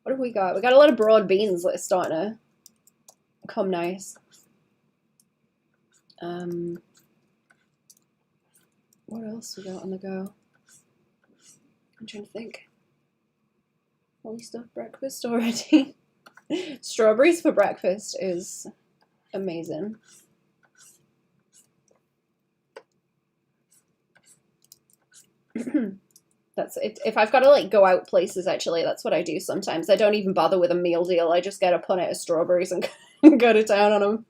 what have we got? We got a lot of broad beans that are starting to come nice. What else we got on the go? I'm trying to think. All these stuff breakfast already. Strawberries for breakfast is amazing. That's it. If I've got to like go out places, actually, that's what I do sometimes. I don't even bother with a meal deal. I just get a punnet of strawberries and go to town on them.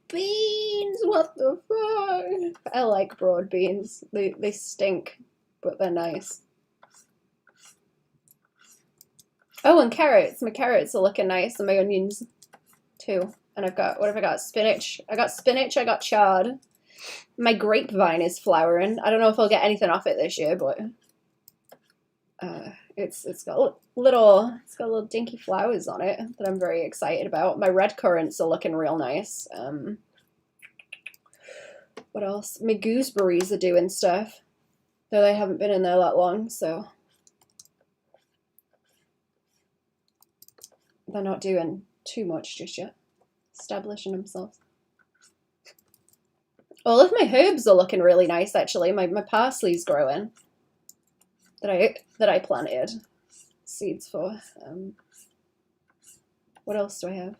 Beans, what the fuck? I like broad beans. They stink, but they're nice. Oh, and carrots. My carrots are looking nice, and my onions too. And I've got, what have I got? Spinach. I got spinach, I got chard. My grapevine is flowering. I don't know if I'll get anything off it this year, but it's got little dinky flowers on it that I'm very excited about. My red currants are looking real nice. What else? My gooseberries are doing stuff, though they haven't been in there that long, so they're not doing too much just yet. Establishing themselves. All of my herbs are looking really nice, actually. My parsley's growing that I planted seeds for. What else do I have?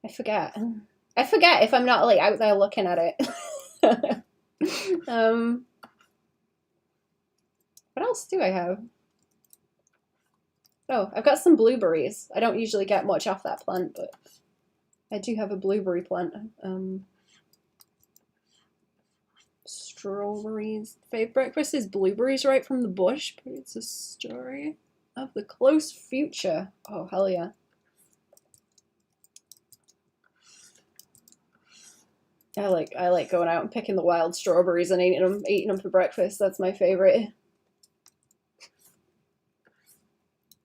I forget if I'm not like out there looking at it. What else do I have? Oh, I've got some blueberries. I don't usually get much off that plant, but I do have a blueberry plant. Strawberries. Fave breakfast is blueberries right from the bush, but it's a story of the close future. Oh, hell yeah. I like going out and picking the wild strawberries and eating them for breakfast. That's my favorite.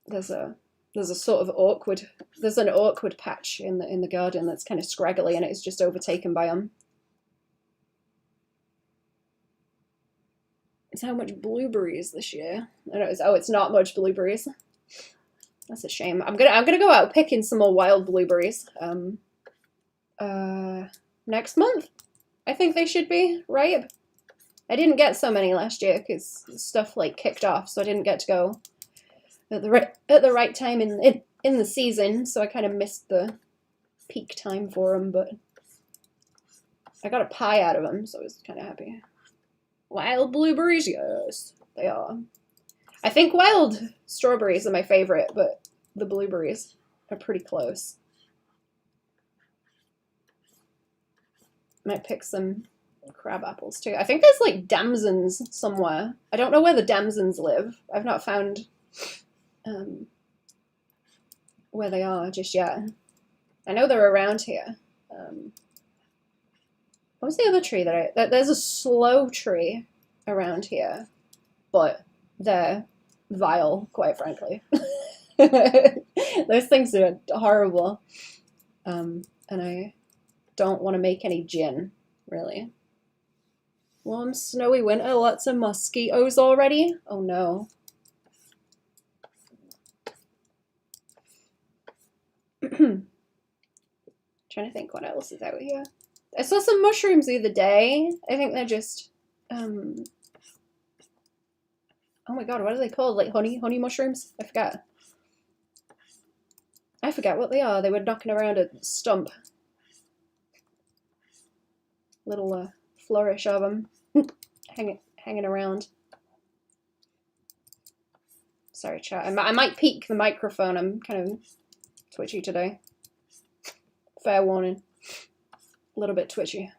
There's a sort of there's an awkward patch in the garden that's kind of scraggly and it's just overtaken by them. It's how much blueberries this year. I know it's not much blueberries. That's a shame. I'm gonna go out picking some more wild blueberries. Next month, I think they should be, right? I didn't get so many last year because stuff like kicked off, so I didn't get to go at the right time in the season, so I kind of missed the peak time for them. But I got a pie out of them, so I was kind of happy. Wild blueberries, yes, they are. I think wild strawberries are my favorite, but the blueberries are pretty close. Might pick some crab apples too. I think there's like damsons somewhere. I don't know where the damsons live. I've not found where they are just yet. I know they're around here. What was the other tree there's a slow tree around here, but they're vile, quite frankly. Those things are horrible. And I don't want to make any gin, really. Warm, snowy winter, lots of mosquitoes already? Oh no. Trying to think what else is out here. I saw some mushrooms the other day. I think they're just, oh my god, what are they called? Like honey mushrooms? I forget what they are. They were knocking around a stump. Little flourish of them hanging around. Sorry, chat. I might peek the microphone. I'm kind of twitchy today. Fair warning. A little bit twitchy.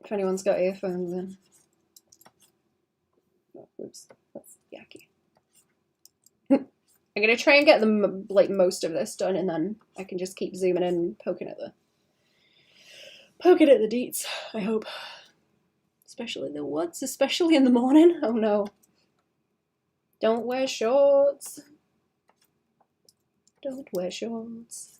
If anyone's got earphones in. Oh, oops, that's yucky. I'm gonna try and get them like most of this done, and then I can just keep zooming in and poking at the deets, I hope. Especially the woods, especially in the morning. Oh no. Don't wear shorts. Don't wear shorts.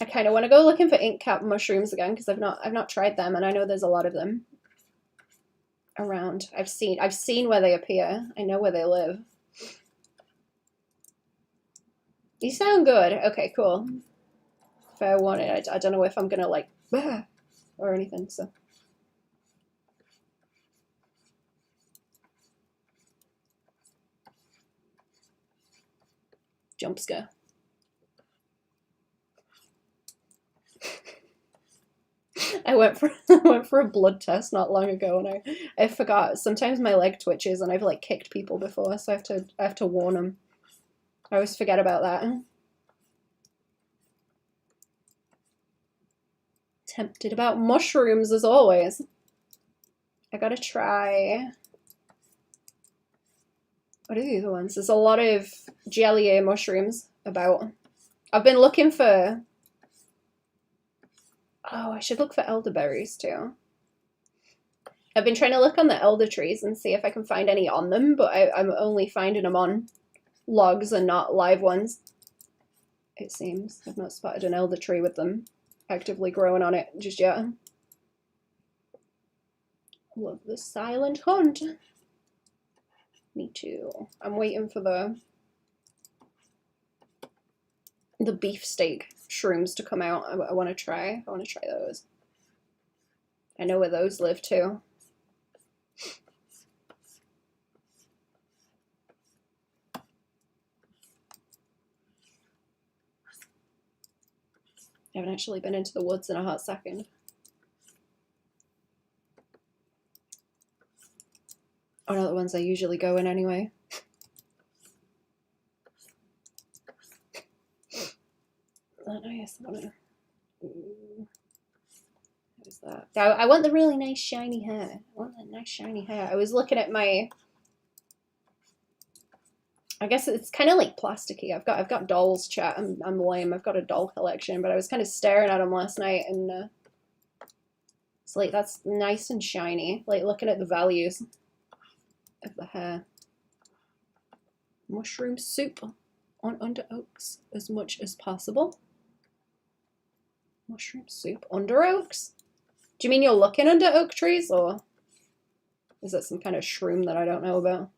I kind of want to go looking for ink cap mushrooms again because I've not tried them, and I know there's a lot of them around. I've seen where they appear. I know where they live. You sound good. Okay, cool. Fair warning. I don't know if I'm gonna like or anything. So jump scare. I went for a blood test not long ago, and I forgot. Sometimes my leg twitches, and I've like kicked people before, so I have to warn them. I always forget about that. Tempted about mushrooms as always. I gotta try. What are the other ones? There's a lot of jelly mushrooms about. I've been looking for. Oh, I should look for elderberries too. I've been trying to look on the elder trees and see if I can find any on them, but I'm only finding them on logs and not live ones. It seems. I've not spotted an elder tree with them actively growing on it just yet. Love the silent hunt. Me too. I'm waiting for the beefsteak shrooms to come out. I want to try. I want to try those. I know where those live too. I haven't actually been into the woods in a hot second. Oh, not the ones I usually go in anyway. Oh, nice. What is that? I want the really nice shiny hair. I want that nice shiny hair. I was looking at my... I guess it's kind of like plasticky. I've got dolls, chat. I'm lame. I've got a doll collection, but I was kind of staring at them last night, and it's like that's nice and shiny. Like looking at the values of the hair. Mushroom soup on under oaks as much as possible. Mushroom soup under oaks? Do you mean you're looking under oak trees, or is that some kind of shroom that I don't know about?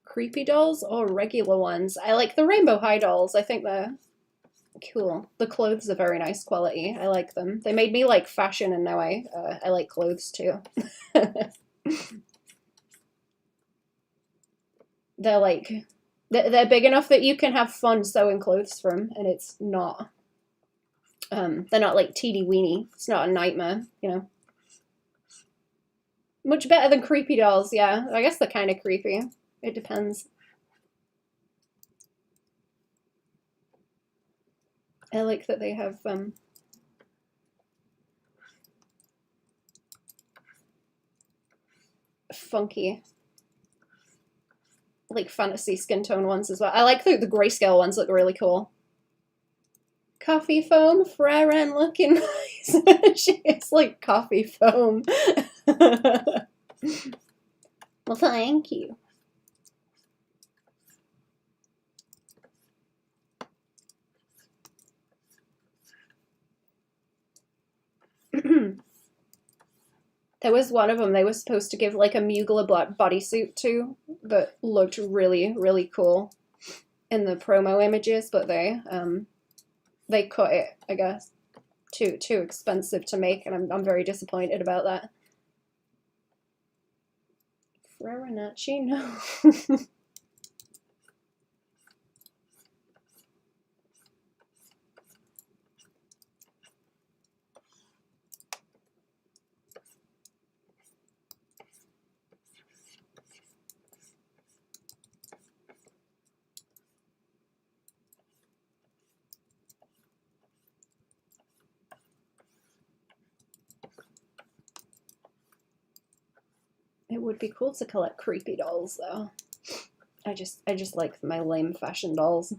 Creepy dolls or regular ones? I like the rainbow high dolls. I think they're cool. The clothes are very nice quality. I like them. They made me like fashion, and now I like clothes too. They're like, they're big enough that you can have fun sewing clothes from, and it's not, they're not like teeny weeny. It's not a nightmare, you know. Much better than creepy dolls, yeah. I guess they're kind of creepy. It depends. I like that they have funky, like fantasy skin tone ones as well. I like the grayscale ones, look really cool. Coffee foam, Freiren looking nice. It's like coffee foam. Well, thank you. There was one of them they were supposed to give like a Mugler bodysuit to that looked really, really cool in the promo images, but they cut it, I guess. Too expensive to make, and I'm very disappointed about that. Freirenachi, no. It would be cool to collect creepy dolls, though. I just like my lame fashion dolls.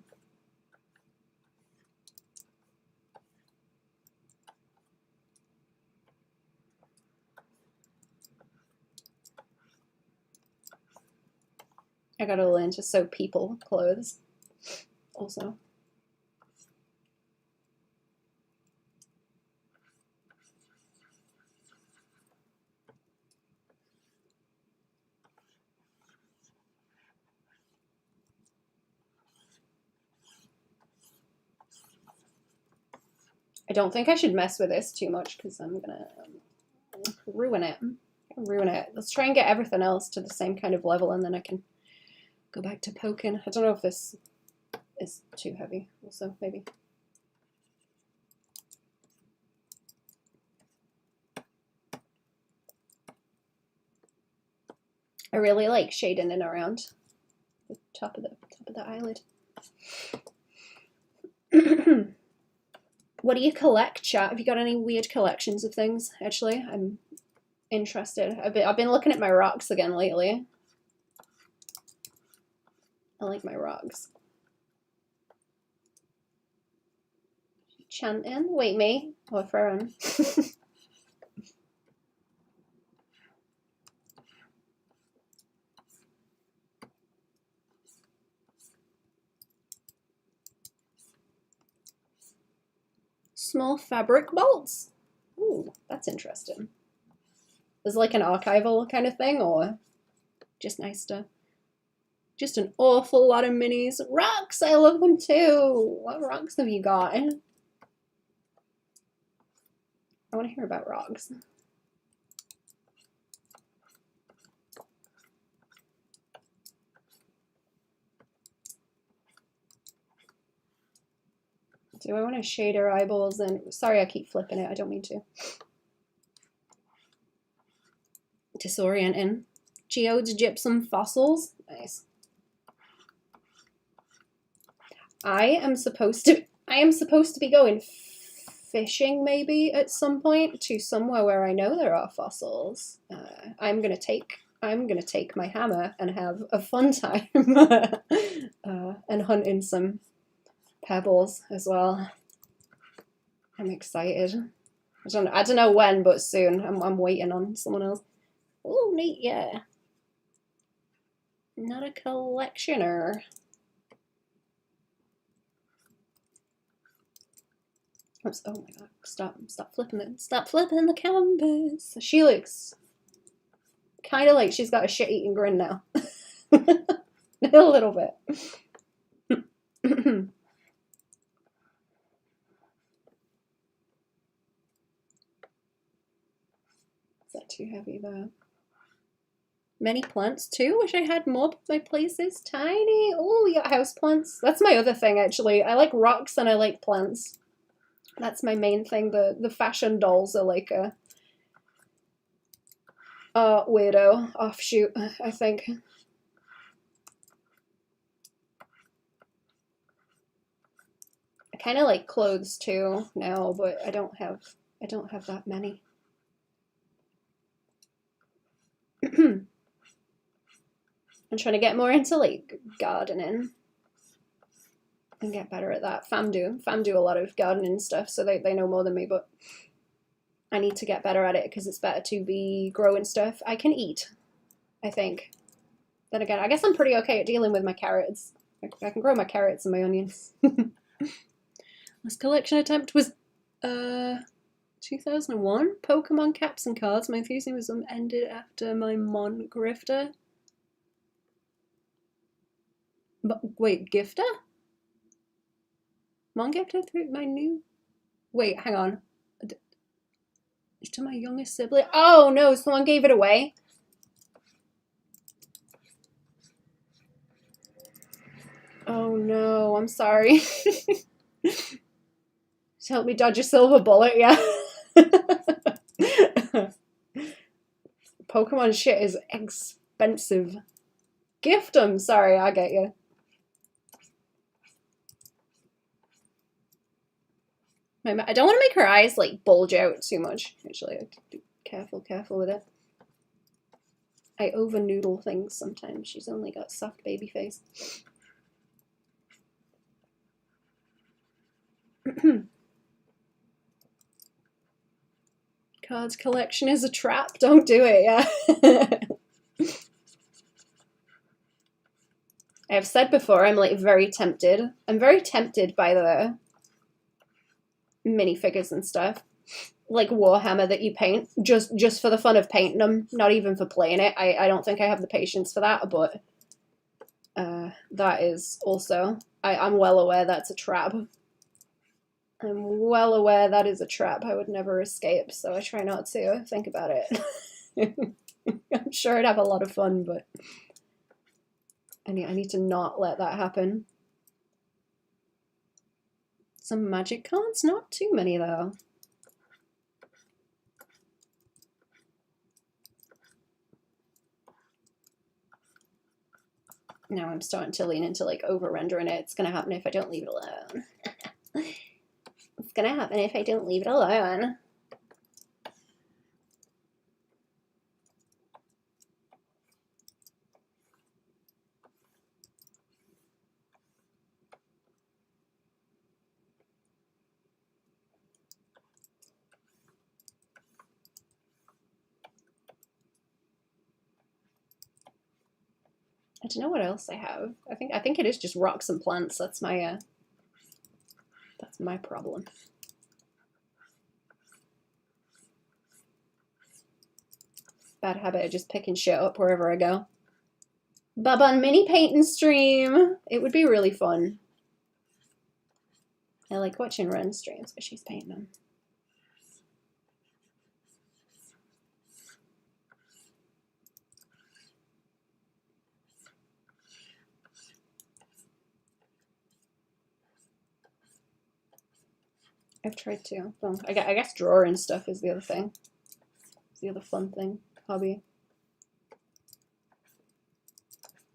I gotta learn to sew people clothes, also. I don't think I should mess with this too much because I'm gonna ruin it. Let's try and get everything else to the same kind of level, and then I can go back to poking. I don't know if this is too heavy also, maybe. I really like shading in around the top of the eyelid. What do you collect, chat? Have you got any weird collections of things? Actually, I'm interested. I've been looking at my rocks again lately. I like my rocks. Chanting? Wait, me? Or Freiren? Small fabric bolts. Ooh, that's interesting. Is it like an archival kind of thing, or just nice to... Just an awful lot of minis. Rocks! I love them too! What rocks have you got? I want to hear about rocks. Do I want to shade her eyeballs in? Sorry, I keep flipping it. I don't mean to. Disorienting. Geodes, gypsum, fossils. Nice. I am supposed to be going fishing maybe at some point to somewhere where I know there are fossils. I'm gonna take my hammer and have a fun time and hunt in some pebbles as well. I'm excited. I don't know when, but soon. I'm waiting on someone else. Oh, neat, yeah. Not a collectioner. Oops, oh my god, stop flipping it. Stop flipping the canvas. She looks kind of like she's got a shit-eating grin now. A little bit. Is that too heavy though? Many plants too. Wish I had more, but my place is tiny. Oh, you got house plants. That's my other thing actually. I like rocks and I like plants. That's my main thing. The fashion dolls are like a weirdo offshoot, I think. I kind of like clothes too now, but I don't have that many. I'm trying to get more into like gardening and get better at that. Fam do a lot of gardening stuff, so they know more than me, but I need to get better at it because it's better to be growing stuff I can eat, I think. Then again, I guess I'm pretty okay at dealing with my carrots. I can grow my carrots and my onions. Last collection attempt was 2001. Pokemon caps and cards. My enthusiasm ended after my Mon grifter. But wait, gifter? Mon gifter through my new. Wait, hang on. To my youngest sibling. Oh no, someone gave it away. Oh no, I'm sorry. Just help me dodge a silver bullet, yeah. Pokemon shit is expensive. Gift them, sorry, I get you. I don't want to make her eyes like bulge out too much. Actually, I have to be careful with it. I over noodle things sometimes. She's only got soft baby face. Cards collection is a trap. Don't do it, yeah. I have said before, I'm like very tempted. I'm very tempted by the minifigures and stuff. Like Warhammer that you paint just for the fun of painting them, not even for playing it. I don't think I have the patience for that, but that is also, I'm well aware that's a trap. I'm well aware that is a trap I would never escape, so I try not to think about it. I'm sure I'd have a lot of fun, but I need to not let that happen. Some magic cards, not too many though. Now I'm starting to lean into like over-rendering it. It's gonna happen if I don't leave it alone. It's gonna happen if I don't leave it alone. I don't know what else I have. I think it is just rocks and plants. That's my problem. Bad habit of just picking shit up wherever I go. Baban mini painting stream. It would be really fun. I like watching Ren streams, but she's painting them. I've tried to. Well, I guess drawing stuff is the other thing. It's the other fun thing, hobby.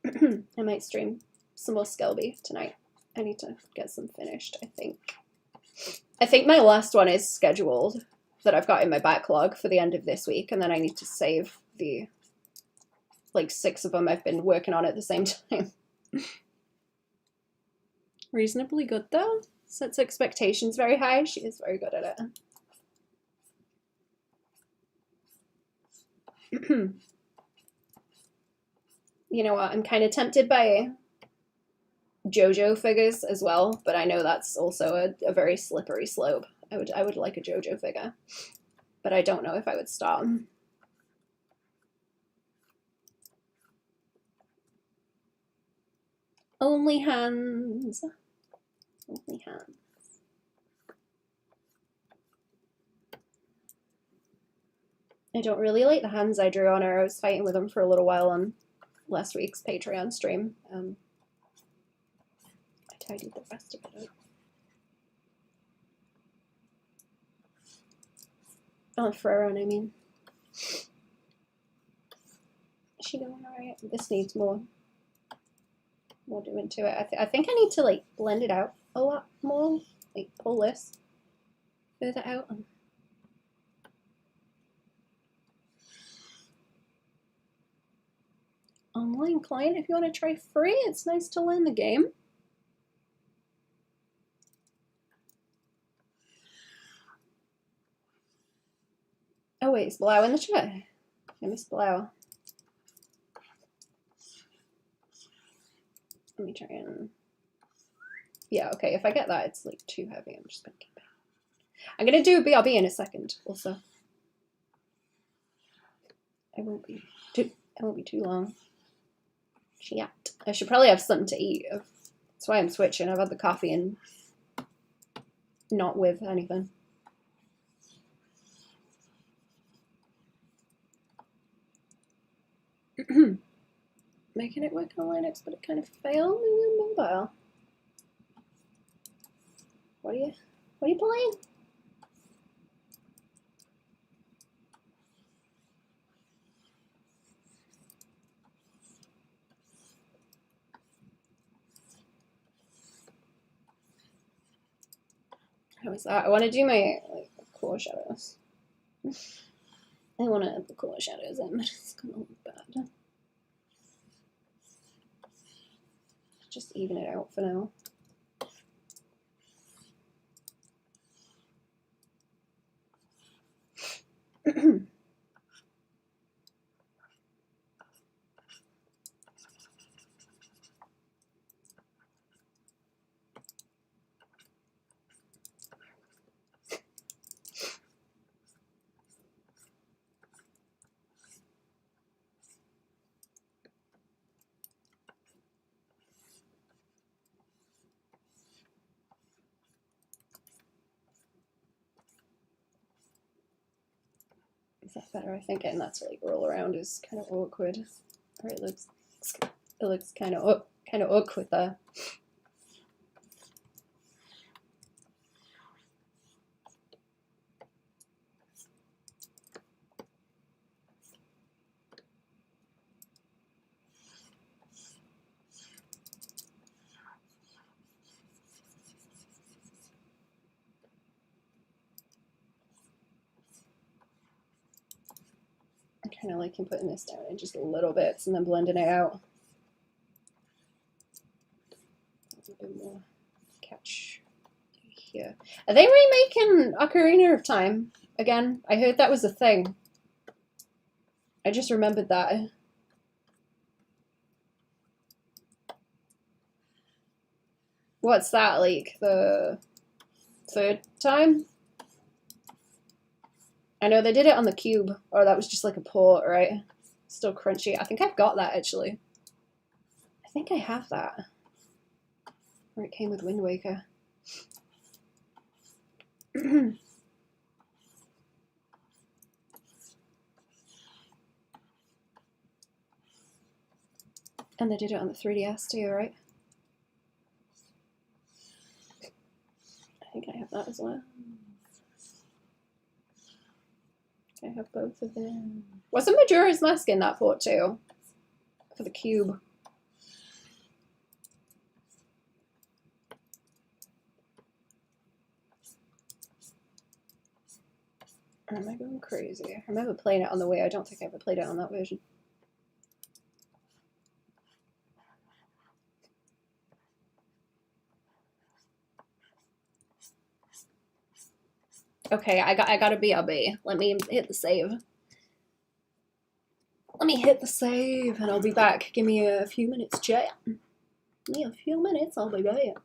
I might stream some more Skelby tonight. I need to get some finished, I think. I think my last one is scheduled that I've got in my backlog for the end of this week, and then I need to save the like 6 of them I've been working on at the same time. Reasonably good though. Sets expectations very high. She is very good at it. You know what? I'm kind of tempted by JoJo figures as well, but I know that's also a very slippery slope. I would like a JoJo figure, but I don't know if I would start. Only hands. Only hands. I don't really like the hands I drew on her. I was fighting with them for a little while on last week's Patreon stream. I tidied the rest of it up. Oh, Freiren, I mean. Is she going alright? This needs more doing to it. I think I need to like blend it out a lot more. Like pull this further out. Online client, if you want to try free, it's nice to learn the game. Oh wait, is Blau in the chat? I miss Blau. Let me try and... Yeah, okay, if I get that, it's like too heavy. I'm just gonna keep it. I'm gonna do a BRB in a second, also. It won't be too long. Shit. I should probably have something to eat. That's why I'm switching. I've had the coffee and not with anything. Making it work on Linux, but it kind of failed on mobile. What are you playing? How is that? I want to do my like core shadows. I want to add the core shadows in, but it's gonna look bad. Just even it out for now. Is that better? I think getting that to like roll around is kind of awkward. Or it looks kind of awkward there. I kind of like him putting this down in just little bits and then blending it out. A bit more catch here. Are they remaking Ocarina of Time again? I heard that was a thing. I just remembered that. What's that, like the 3rd time? I know they did it on the Cube, or that was just like a port, right? Still crunchy. I think I've got that actually. I think I have that. Where it came with Wind Waker. And they did it on the 3DS too, right? I think I have that as well. I have both of them. Wasn't Majora's Mask in that port too? For the Cube. Or am I going crazy? I remember playing it on the Wii. I don't think I ever played it on that version. Okay, I got a BRB. Let me hit the save. Let me hit the save and I'll be back. Give me a few minutes, chat. Give me a few minutes, I'll be back.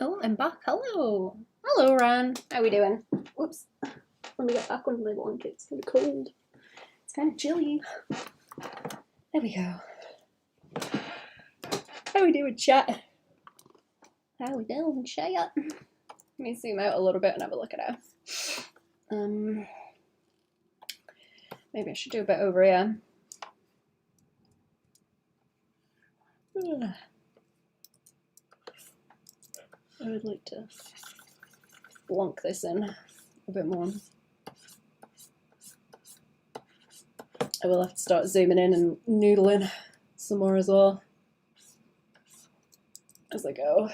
Oh, I'm back. Hello. Hello, Ran. How we doing? Whoops. Let me get back under my blanket. It's kind of cold. It's kind of chilly. There we go. How we doing, chat? How we doing, chat? Let me zoom out a little bit and have a look at it. Maybe I should do a bit over here. I would like to blonk this in a bit more. I will have to start zooming in and noodling some more as well as I go.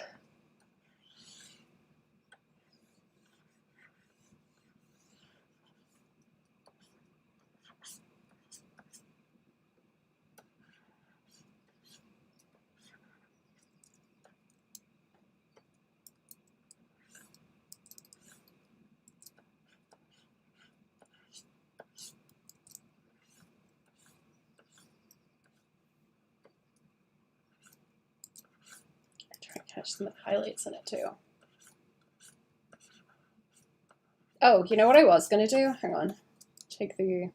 Catch some highlights in it too. Oh, you know what I was gonna do? Hang on. Take the.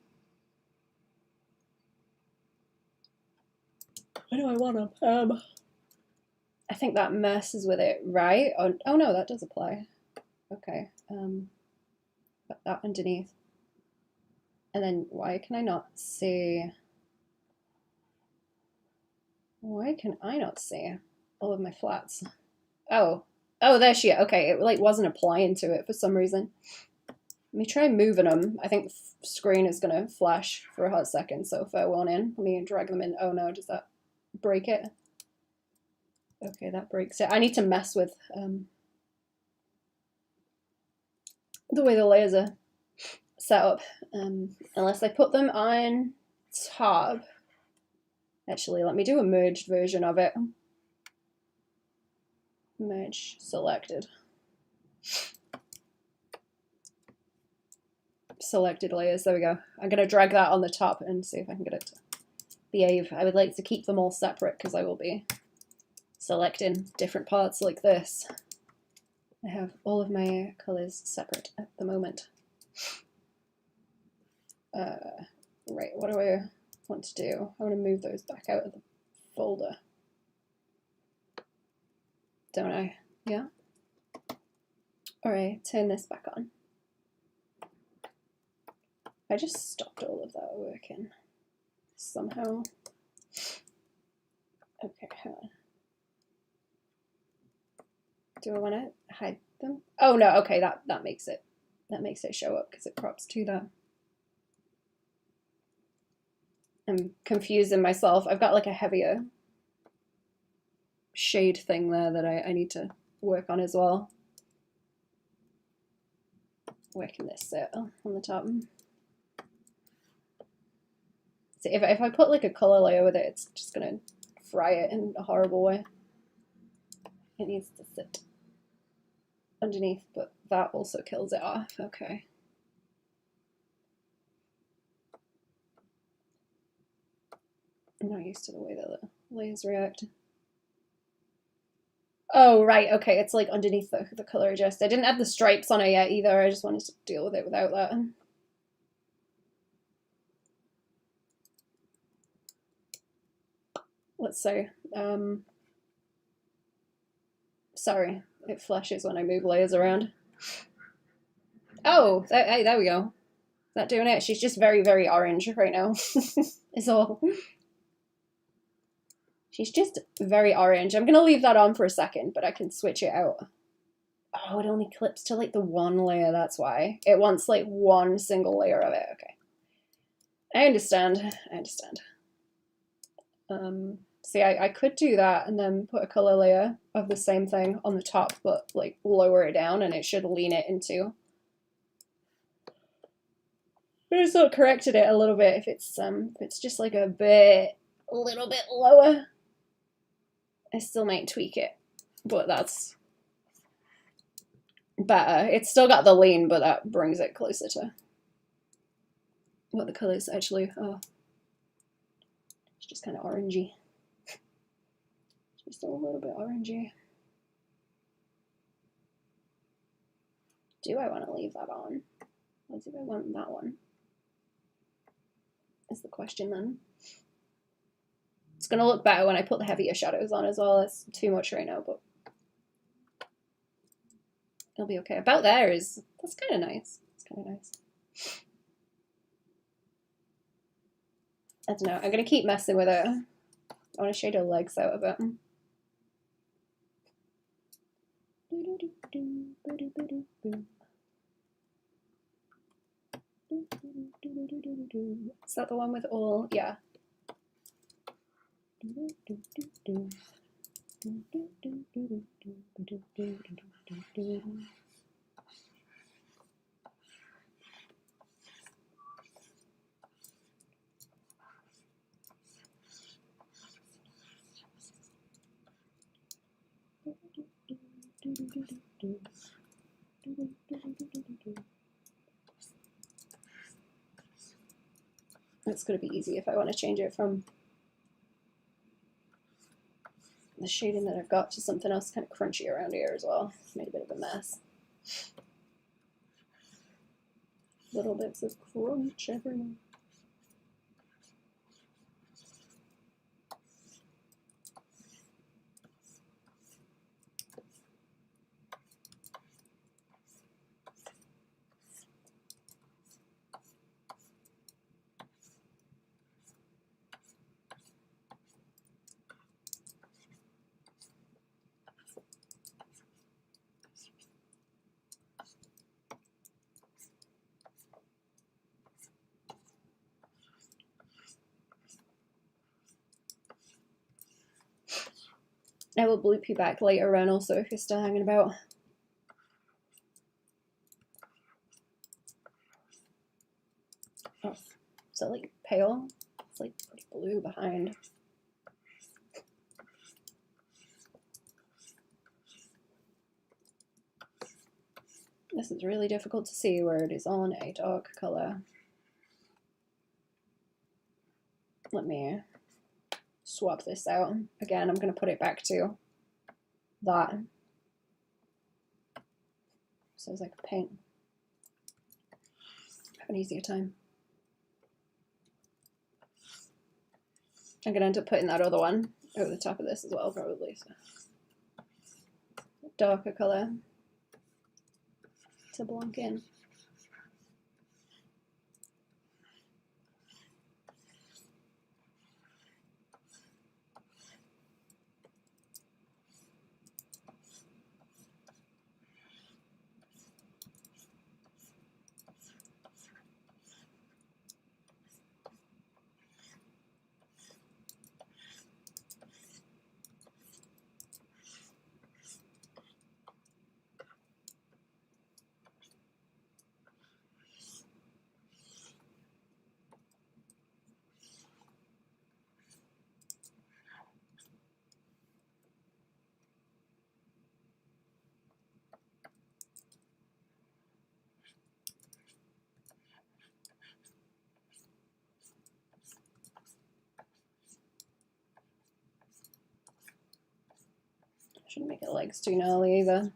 What do I want to? I think that messes with it, right? Oh no, that does apply. Okay. Put that underneath. And then why can I not see? Why can I not see all of my flats? Oh, there she is. Okay, it like wasn't applying to it for some reason. Let me try moving them. I think the screen is gonna flash for a hot second, so fair warning. Let me drag them in. Oh no, does that break it? Okay, that breaks it. I need to mess with the way the layers are set up, unless I put them on top. Actually, let me do a merged version of it. Merge selected. Selected layers, there we go. I'm gonna drag that on the top and see if I can get it to behave. I would like to keep them all separate because I will be selecting different parts like this. I have all of my colors separate at the moment. Right, what do I want to do? I want to move those back out of the folder. Don't I? Yeah? Alright, turn this back on. I just stopped all of that working somehow. Okay, hang on. Do I want to hide them? Oh no, okay, that makes it show up because it crops to that. I'm confusing myself. I've got like a heavier shade thing there that I need to work on as well. Where can this sit? Oh, on the top. So if I put like a color layer with it, it's just gonna fry it in a horrible way. It needs to sit underneath, but that also kills it off. Okay. I'm not used to the way that the layers react. Oh, right, okay, it's like underneath the color adjust. I didn't have the stripes on it yet either. I just wanted to deal with it without that. Let's say, sorry, it flashes when I move layers around. Oh, hey, there we go. Is that doing it? She's just very, very orange right now. Is all. She's just very orange. I'm gonna leave that on for a second, but I can switch it out. Oh, it only clips to like the one layer, that's why. It wants like one single layer of it, okay. I understand, see, I could do that and then put a color layer of the same thing on the top, but like lower it down and it should lean it into. I just sort of corrected it a little bit if it's just like a little bit lower. I still might tweak it, but that's better. It's still got the lean, but that brings it closer to what the colors actually are. It's just kind of orangey. Just a little bit orangey. Do I want to leave that on? Or do I want that one? Is the question then. It's going to look better when I put the heavier shadows on as well. It's too much right now, but it'll be okay. About there is, that's kind of nice. It's kind of nice. I don't know. I'm going to keep messing with it. I want to shade her legs out a bit. Is that the one with all? Yeah. It's going to be easy if I want to change it from the shading that I've got to something else kind of crunchy around here as well. Made a bit of a mess. Little bits of crunch everywhere. I will bloop you back later on also if you're still hanging about. Oh, is that like pale? It's like pretty blue behind. This is really difficult to see where it is on a dark color. Let me swap this out. Again, I'm going to put it back to that. So it's like a paint. Have an easier time. I'm going to end up putting that other one over the top of this as well, probably. So darker color to block in. Shouldn't make it legs too gnarly either.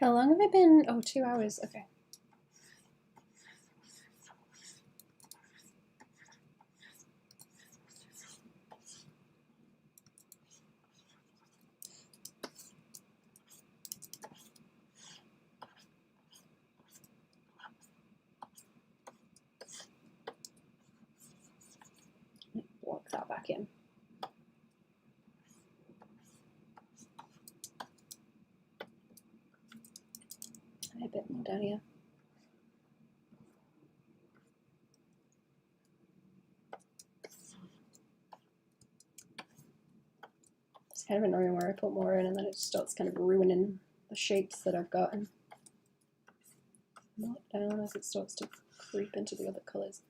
How long have I been? Oh, 2 hours. Okay. Lock that back in. A bit more down here. It's kind of annoying where I put more in and then it starts kind of ruining the shapes that I've got and knock down as it starts to creep into the other colours.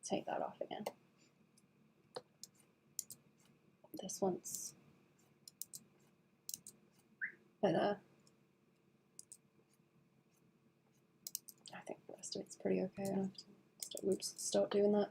Take that off again. This one's better. I think the rest of it's pretty okay. I have to start doing that.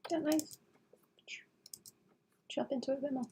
Yeah, nice. Jump into it a bit more.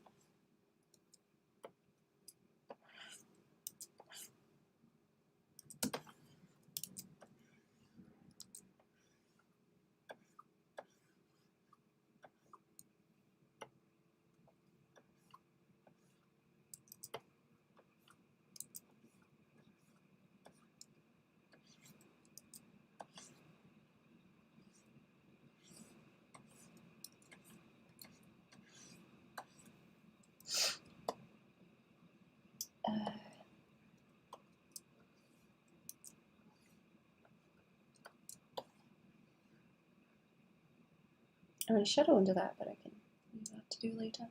I'm going to shadow under that, but I can leave that to do later.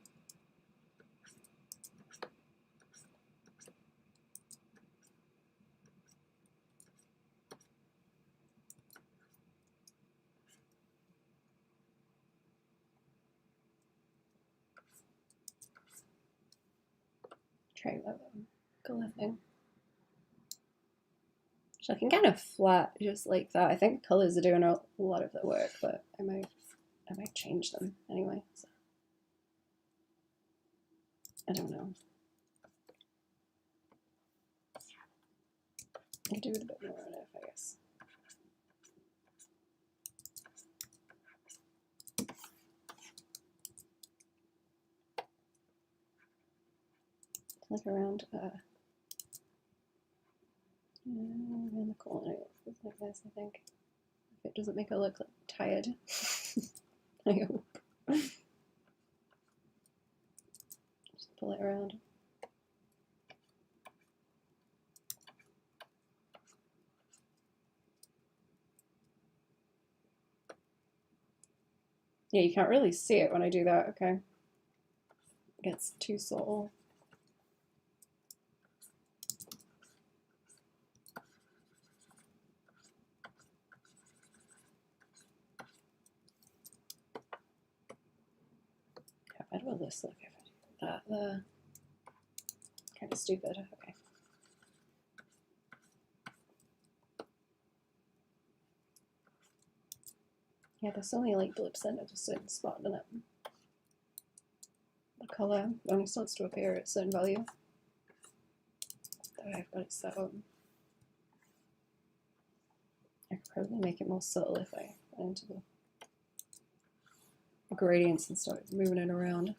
Try that colour thing. So I can kind of flat just like that. I think colours are doing a lot of the work, but I might change them anyway. So. I don't know. I could do with a bit more on it, I guess. Look around. Around the corner. It's like this, I think. If it doesn't make her look like tired. I hope. Just pull it around. Yeah, you can't really see it when I do that, okay. It gets too subtle. How bad will this look if I do that there? Kind of stupid, okay. Yeah, there's only like blips in at a certain spot, doesn't it? The colour only starts to appear at a certain value. The way I've got it set up. I could probably make it more subtle if I went into the gradients and start moving it around.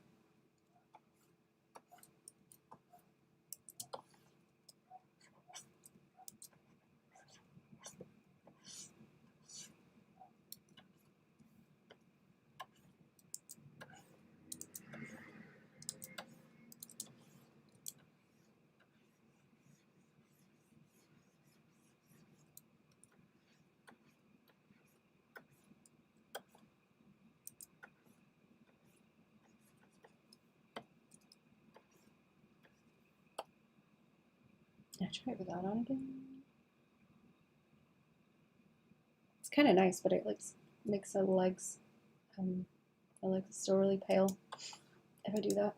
Yeah, try it with that on again. It's kind of nice, but it like makes her legs still really pale if I do that.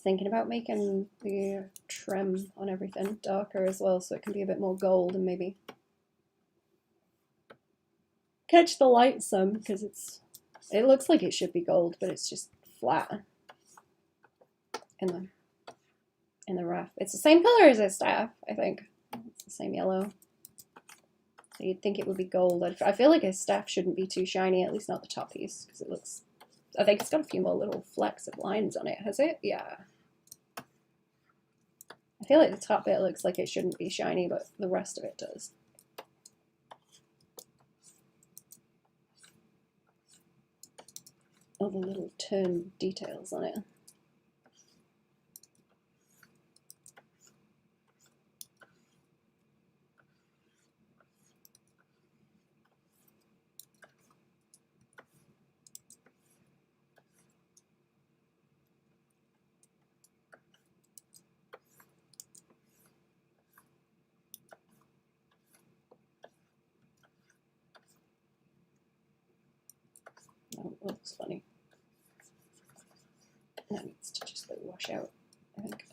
Thinking about making the trim on everything darker as well, so it can be a bit more gold and maybe catch the light some, because it looks like it should be gold, but it's just flat in the rough. It's the same color as his staff, I think. It's the same yellow. So you'd think it would be gold. I feel like his staff shouldn't be too shiny, at least not the top piece, because it looks, I think it's got a few more little flecks of lines on it, has it? Yeah. I feel like the top bit looks like it shouldn't be shiny, but the rest of it does. All the little turn details on it. Oh, that looks funny. That needs to just like wash out, I think.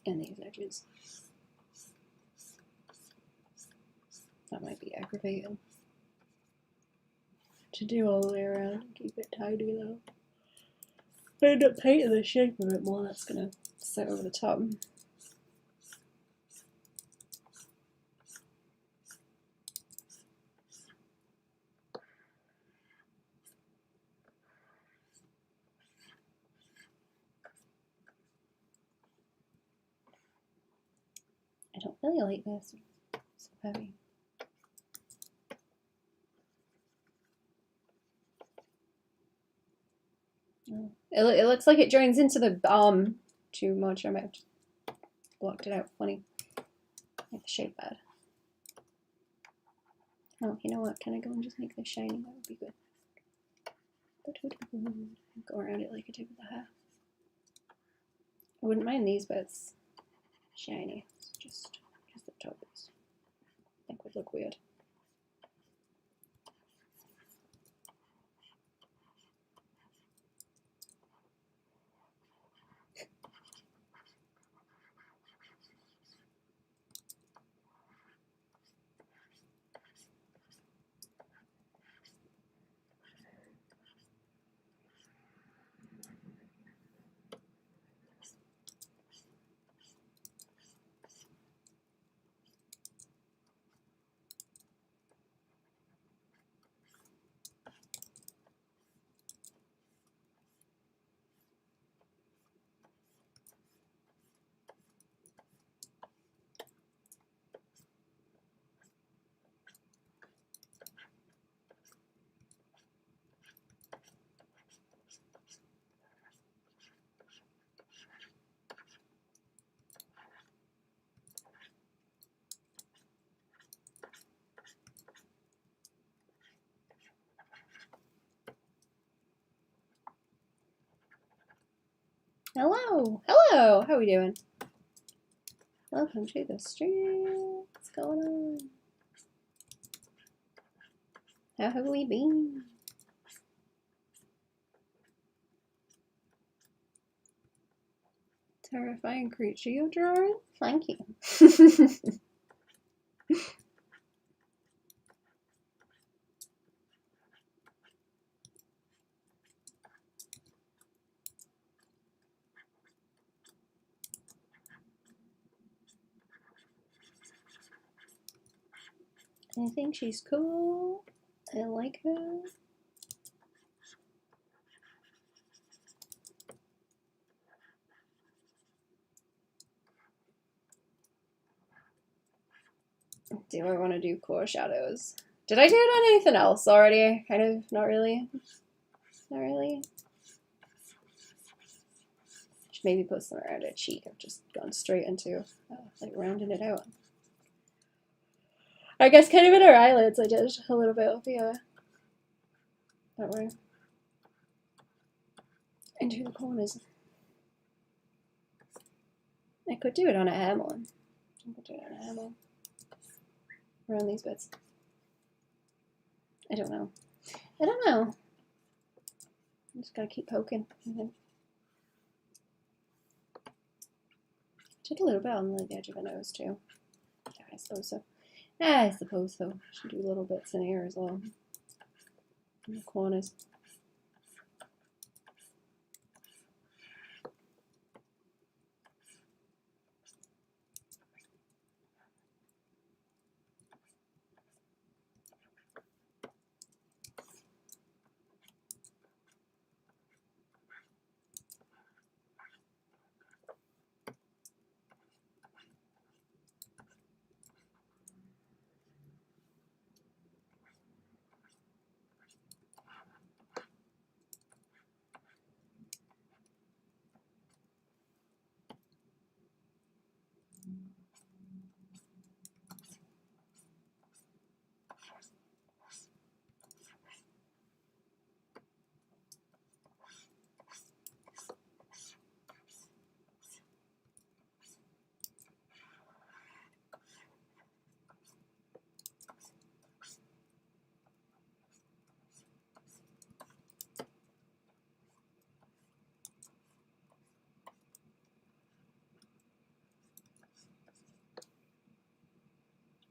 And these edges. That might be aggravating to do all the way around and keep it tidy though. If I end up painting the shape a bit more, that's gonna set over the top. I don't really like this. It's so heavy. Oh. It looks like it joins into the arm too much. I might have just blocked it out. Funny. Make the shape bad. Oh, you know what? Can I go and just make this shiny? That would be good. Go around it like I did with the hair. I wouldn't mind these bits shiny. It's just the top bits. I think would look weird. Hello, hello, how are we doing? Welcome to the stream. What's going on? How have we been? Terrifying creature you're drawing? Thank you. I think she's cool. I like her. Do I want to do core shadows? Did I do it on anything else already? Kind of, not really. Not really. Should maybe put some around her cheek. I've just gone straight into like rounding it out. I guess kind of in her eyelids I did a little bit of that way. Into the corners. I could do it on a hammer. I could do it on a hammer. Around these bits. I don't know. I don't know. I just gotta keep poking. Did a little bit on the edge of the nose too. Yeah, I suppose so. I suppose so. Should do little bits in here as well. In the corners.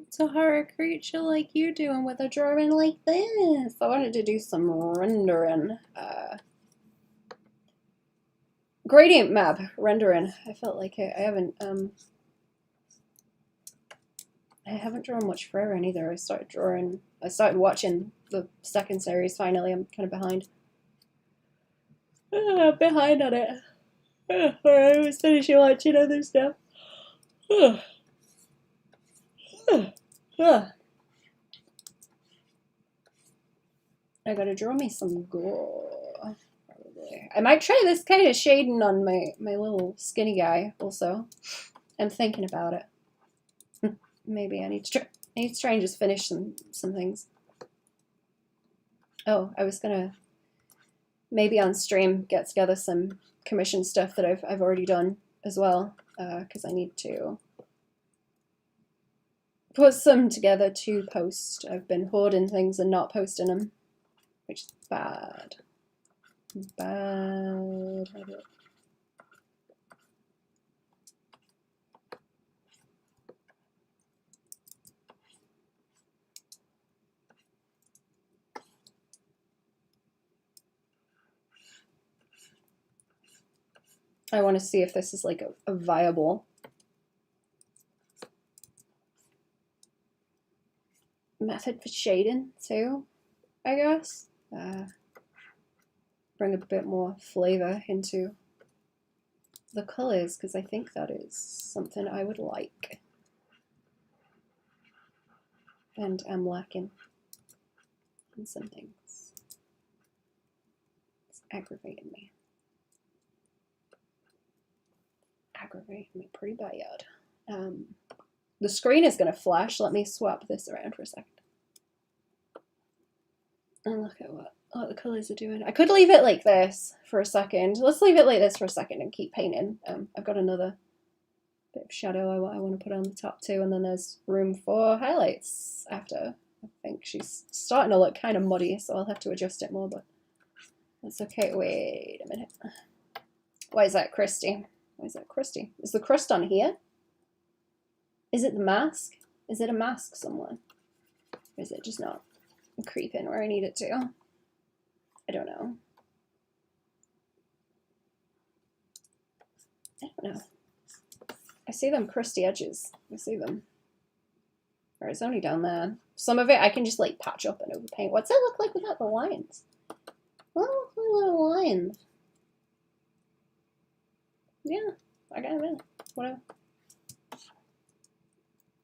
What's a horror creature like you doing with a drawing like this? I wanted to do some rendering. Gradient map rendering. I felt like it. I haven't drawn much Freiren either. I started watching the second series finally. I'm kind of behind. Behind on it. I was finishing watching other stuff. I gotta draw me some gore. Probably. I might try this kind of shading on my little skinny guy also. I'm thinking about it. Maybe I need to try and just finish some things. Oh, I was gonna maybe on stream get together some commission stuff that I've already done as well, because I need to put some together to post. I've been hoarding things and not posting them, which is bad. Bad habit. I want to see if this is like a viable method for shading too, I guess. Bring a bit more flavor into the colors, because I think that is something I would like. And I'm lacking in some things. It's aggravating me. Aggravating me pretty bad. The screen is going to flash. Let me swap this around for a second. And look at what what the colours are doing. I could leave it like this for a second. Let's leave it like this for a second and keep painting. I've got another bit of shadow I want to put on the top too, and then there's room for highlights after. I think she's starting to look kind of muddy, so I'll have to adjust it more, but that's okay. Wait a minute. Why is that crusty? Why is that crusty? Is the crust on here? Is it the mask? Is it a mask somewhere? Or is it just not creeping where I need it to? I don't know. I don't know. I see them crusty edges. I see them. Or it's only down there. Some of it I can just like patch up and overpaint. What's it look like without the lines? Oh, little lines. Yeah, I got it. Whatever.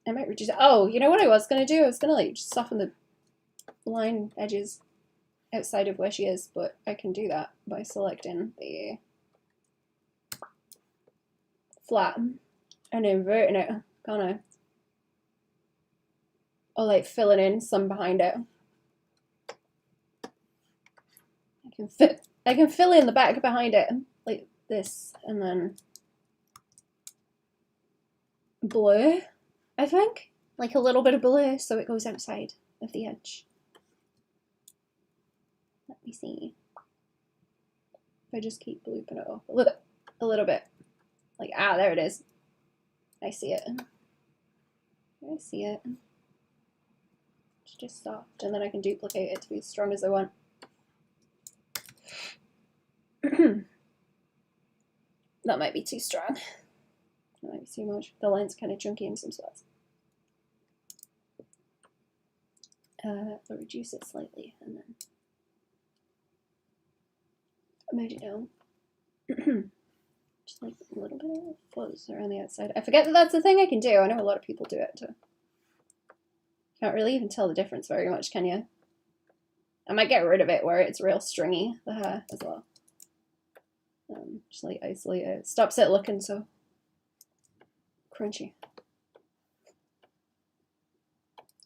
I might reduce it. Oh, you know what I was gonna do? I was gonna like just soften the line edges outside of where she is, but I can do that by selecting the flat and inverting it, can't I? Or like filling in some behind it. I can fill in the back behind it like this, and then blur, I think, like a little bit of blur so it goes outside of the edge. Let me see. If I just keep blooping it off a little bit. Like, ah, there it is. I see it. I see it. It's just soft, and then I can duplicate it to be as strong as I want. That might be too strong. That might be too much. The line's kind of chunky in some spots. I'll reduce it slightly, and then move it down. Just like a little bit of fuzz around the outside. I forget that that's a thing I can do. I know a lot of people do it too. Can't really even tell the difference very much, can you? I might get rid of it where it's real stringy, the hair as well. Just like isolate it. It stops it looking so crunchy,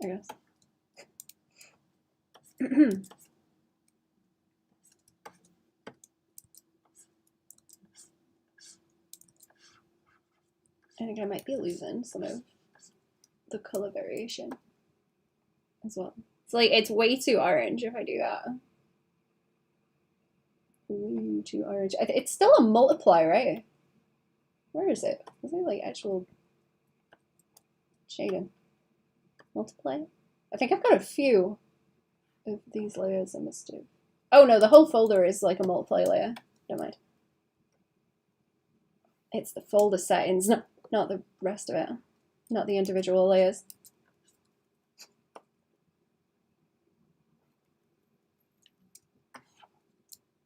I guess. I think I might be losing some of the color variation as well. It's like, it's way too orange if I do that. Way too orange. It's still a multiply, right? Where is it? Is it like actual shading? Multiply? I think I've got a few of these layers I must have. Oh no, the whole folder is like a multiply layer. Never mind. It's the folder settings, not the rest of it. Not the individual layers.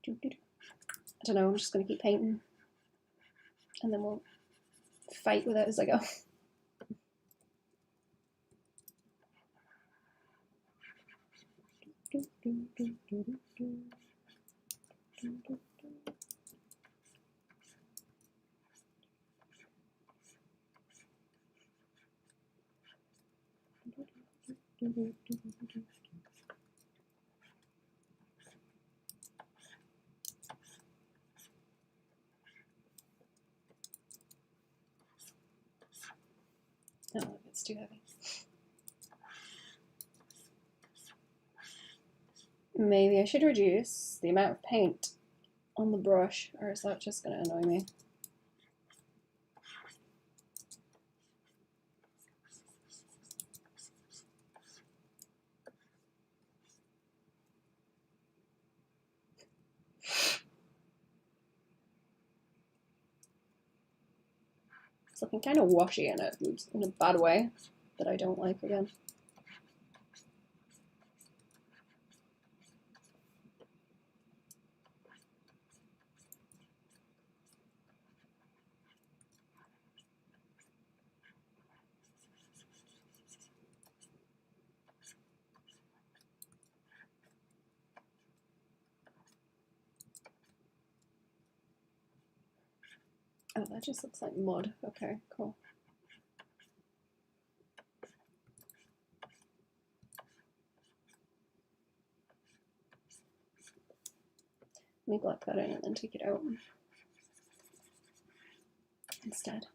I don't know, I'm just going to keep painting. And then we'll fight with it as I go. No, it's too heavy. Maybe I should reduce the amount of paint on the brush, or is that just going to annoy me? It's looking kind of washy in a bad way that I don't like again. Oh, that just looks like mud. Okay, cool. Let me black that in and then take it out instead.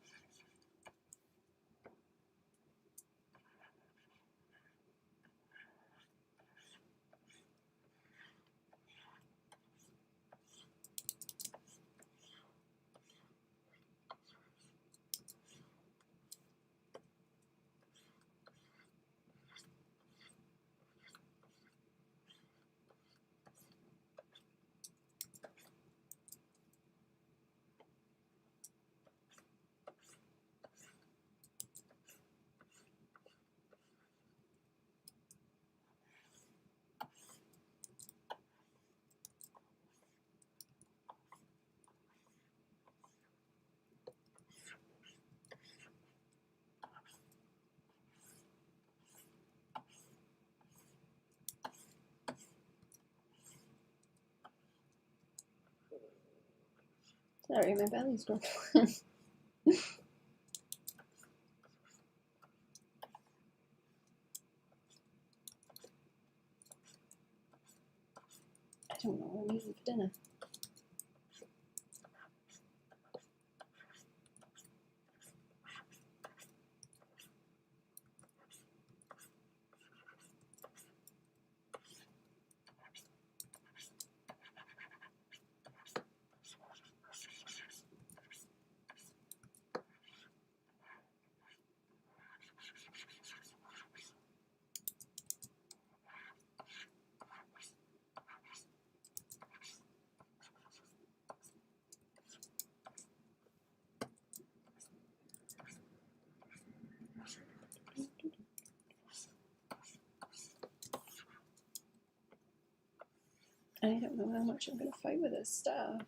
Sorry, my belly's growing. I don't know what I'm eating for dinner. I don't know how much I'm going to fight with this stuff.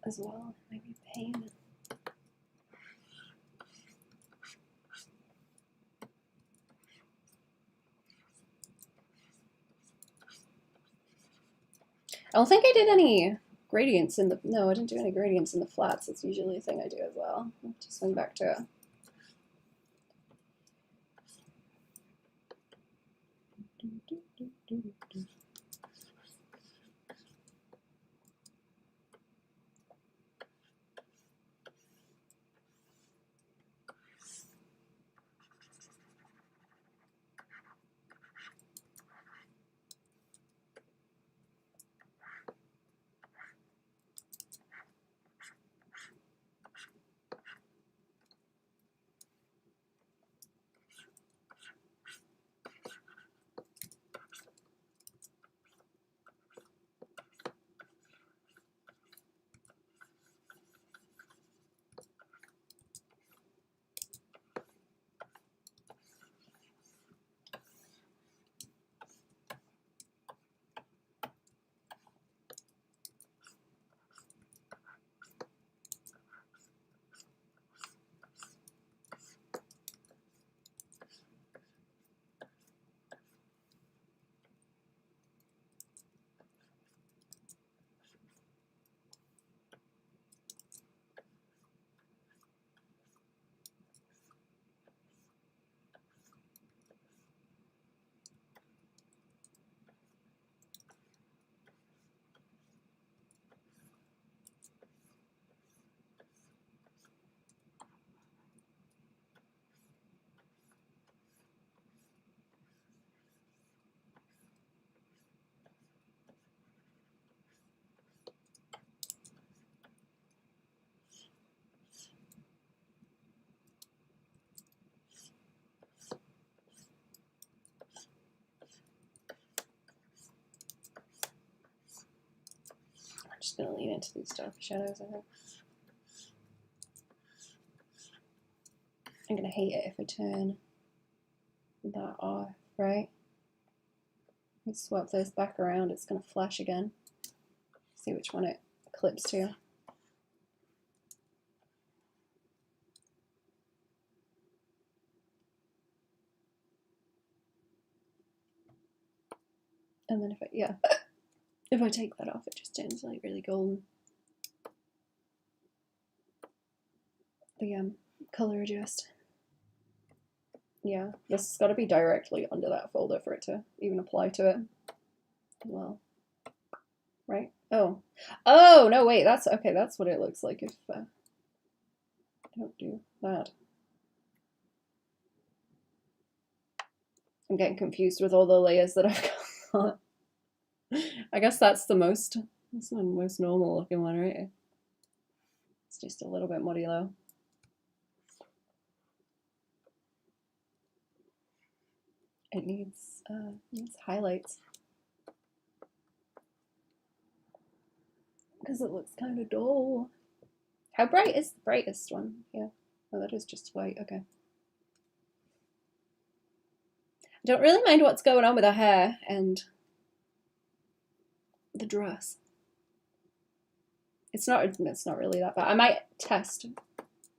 As well, maybe pain. I don't think I did any gradients in the, no, I didn't do any gradients in the flats. It's usually a thing I do as well. I'll have to swing back to it. Just gonna lean into these dark shadows, I think. I'm gonna hate it if I turn that off, right? Let's swap those back around, it's gonna flash again. See which one it clips to. And then if I, yeah, if I take that off, it just turns like really golden. The color adjust. Yeah, this has got to be directly under that folder for it to even apply to it. Well, right? Oh, oh no, wait, that's okay. That's what it looks like if I don't do that. I'm getting confused with all the layers that I've got. I guess that's the most normal looking one, right? It's just a little bit muddy though. It needs highlights because it looks kind of dull. How bright is the brightest one? Yeah. Oh, that is just white. Okay. I don't really mind what's going on with her hair and the dress. It's not really that bad. I might test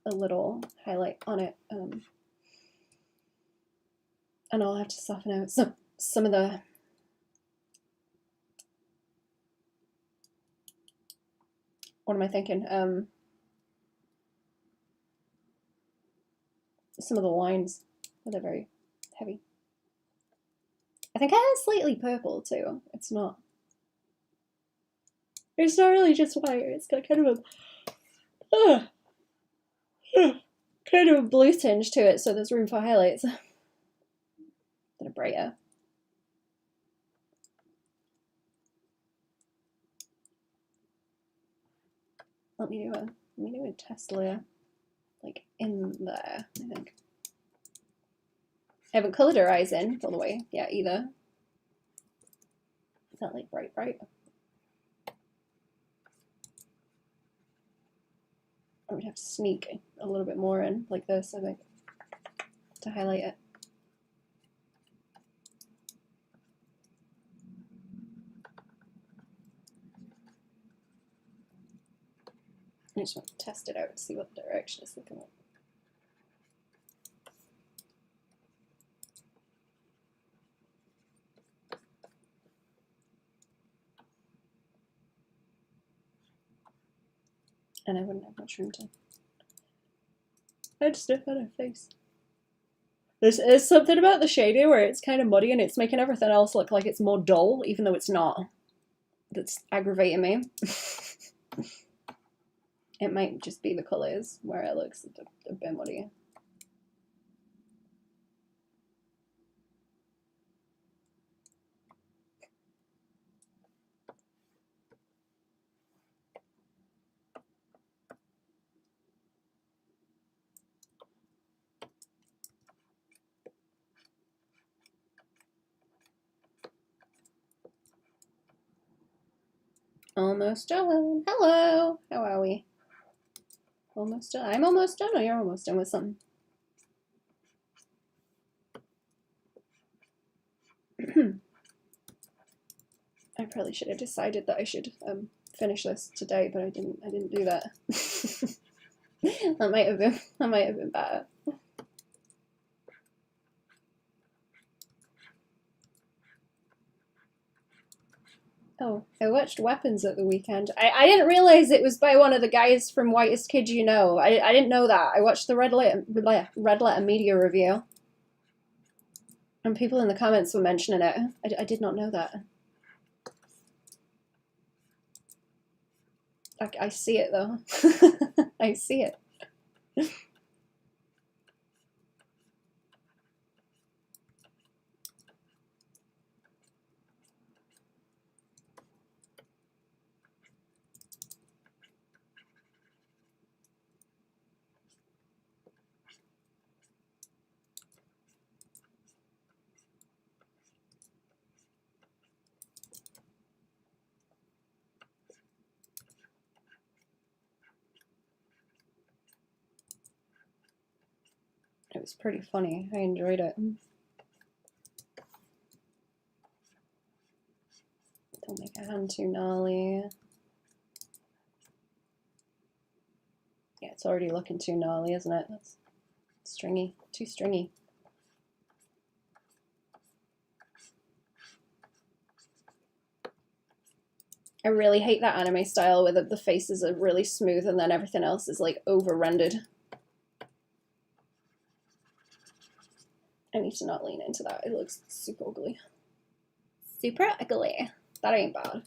a little highlight on it, and I'll have to soften out some of the what am I thinking? Some of the lines, they're very heavy. I think I have slightly purple too. It's not really just white. It's got kind of a blue tinge to it, so there's room for highlights that are brighter. Let me do a test layer, like in there. I think I haven't colored her eyes in all the way yet either. Is that like bright? I would have to sneak a little bit more in like this, I think, to highlight it. I just want to test it out and see what the direction is looking like. And I wouldn't have much room to. I'd stick on her face. There's something about the shading where it's kind of muddy and it's making everything else look like it's more dull, even though it's not. That's aggravating me. It might just be the colours where it looks a bit muddy. Almost done. Hello. How are we? Almost done. I'm almost done, or you're almost done with something? I probably should have decided that I should finish this today, but I didn't do that. that might have been better. Oh, I watched Weapons at the weekend. I didn't realize it was by one of the guys from Whitest Kid You Know. I didn't know that. I watched the Red Letter Media review. And people in the comments were mentioning it. I did not know that. I see it though. I see it. It was pretty funny. I enjoyed it. Don't make a hand too gnarly. Yeah, it's already looking too gnarly, isn't it? That's stringy. Too stringy. I really hate that anime style where the faces are really smooth and then everything else is like over-rendered. I need to not lean into that. It looks super ugly. Super ugly. That ain't bad.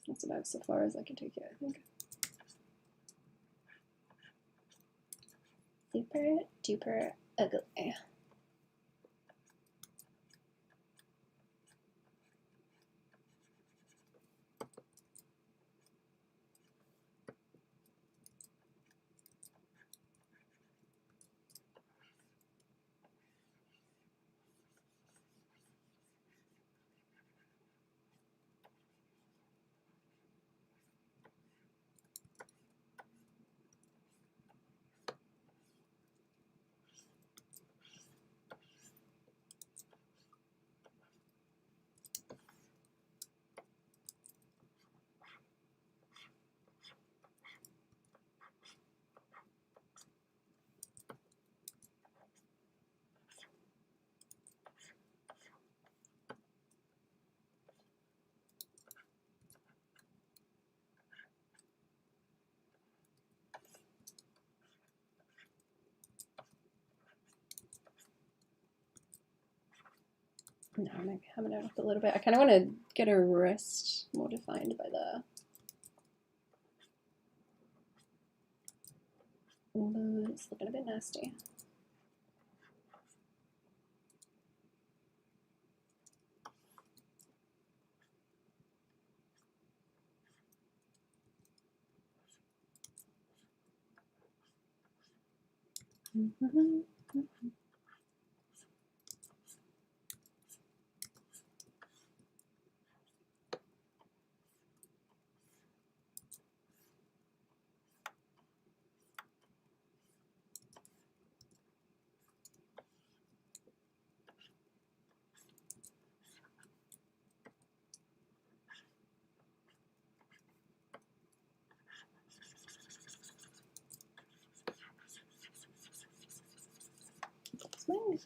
That's about so far as I can take it, I think. Super duper ugly. No, maybe hammer it up a little bit. I kind of want to get her wrist more defined by the. But it's looking a bit nasty. Does my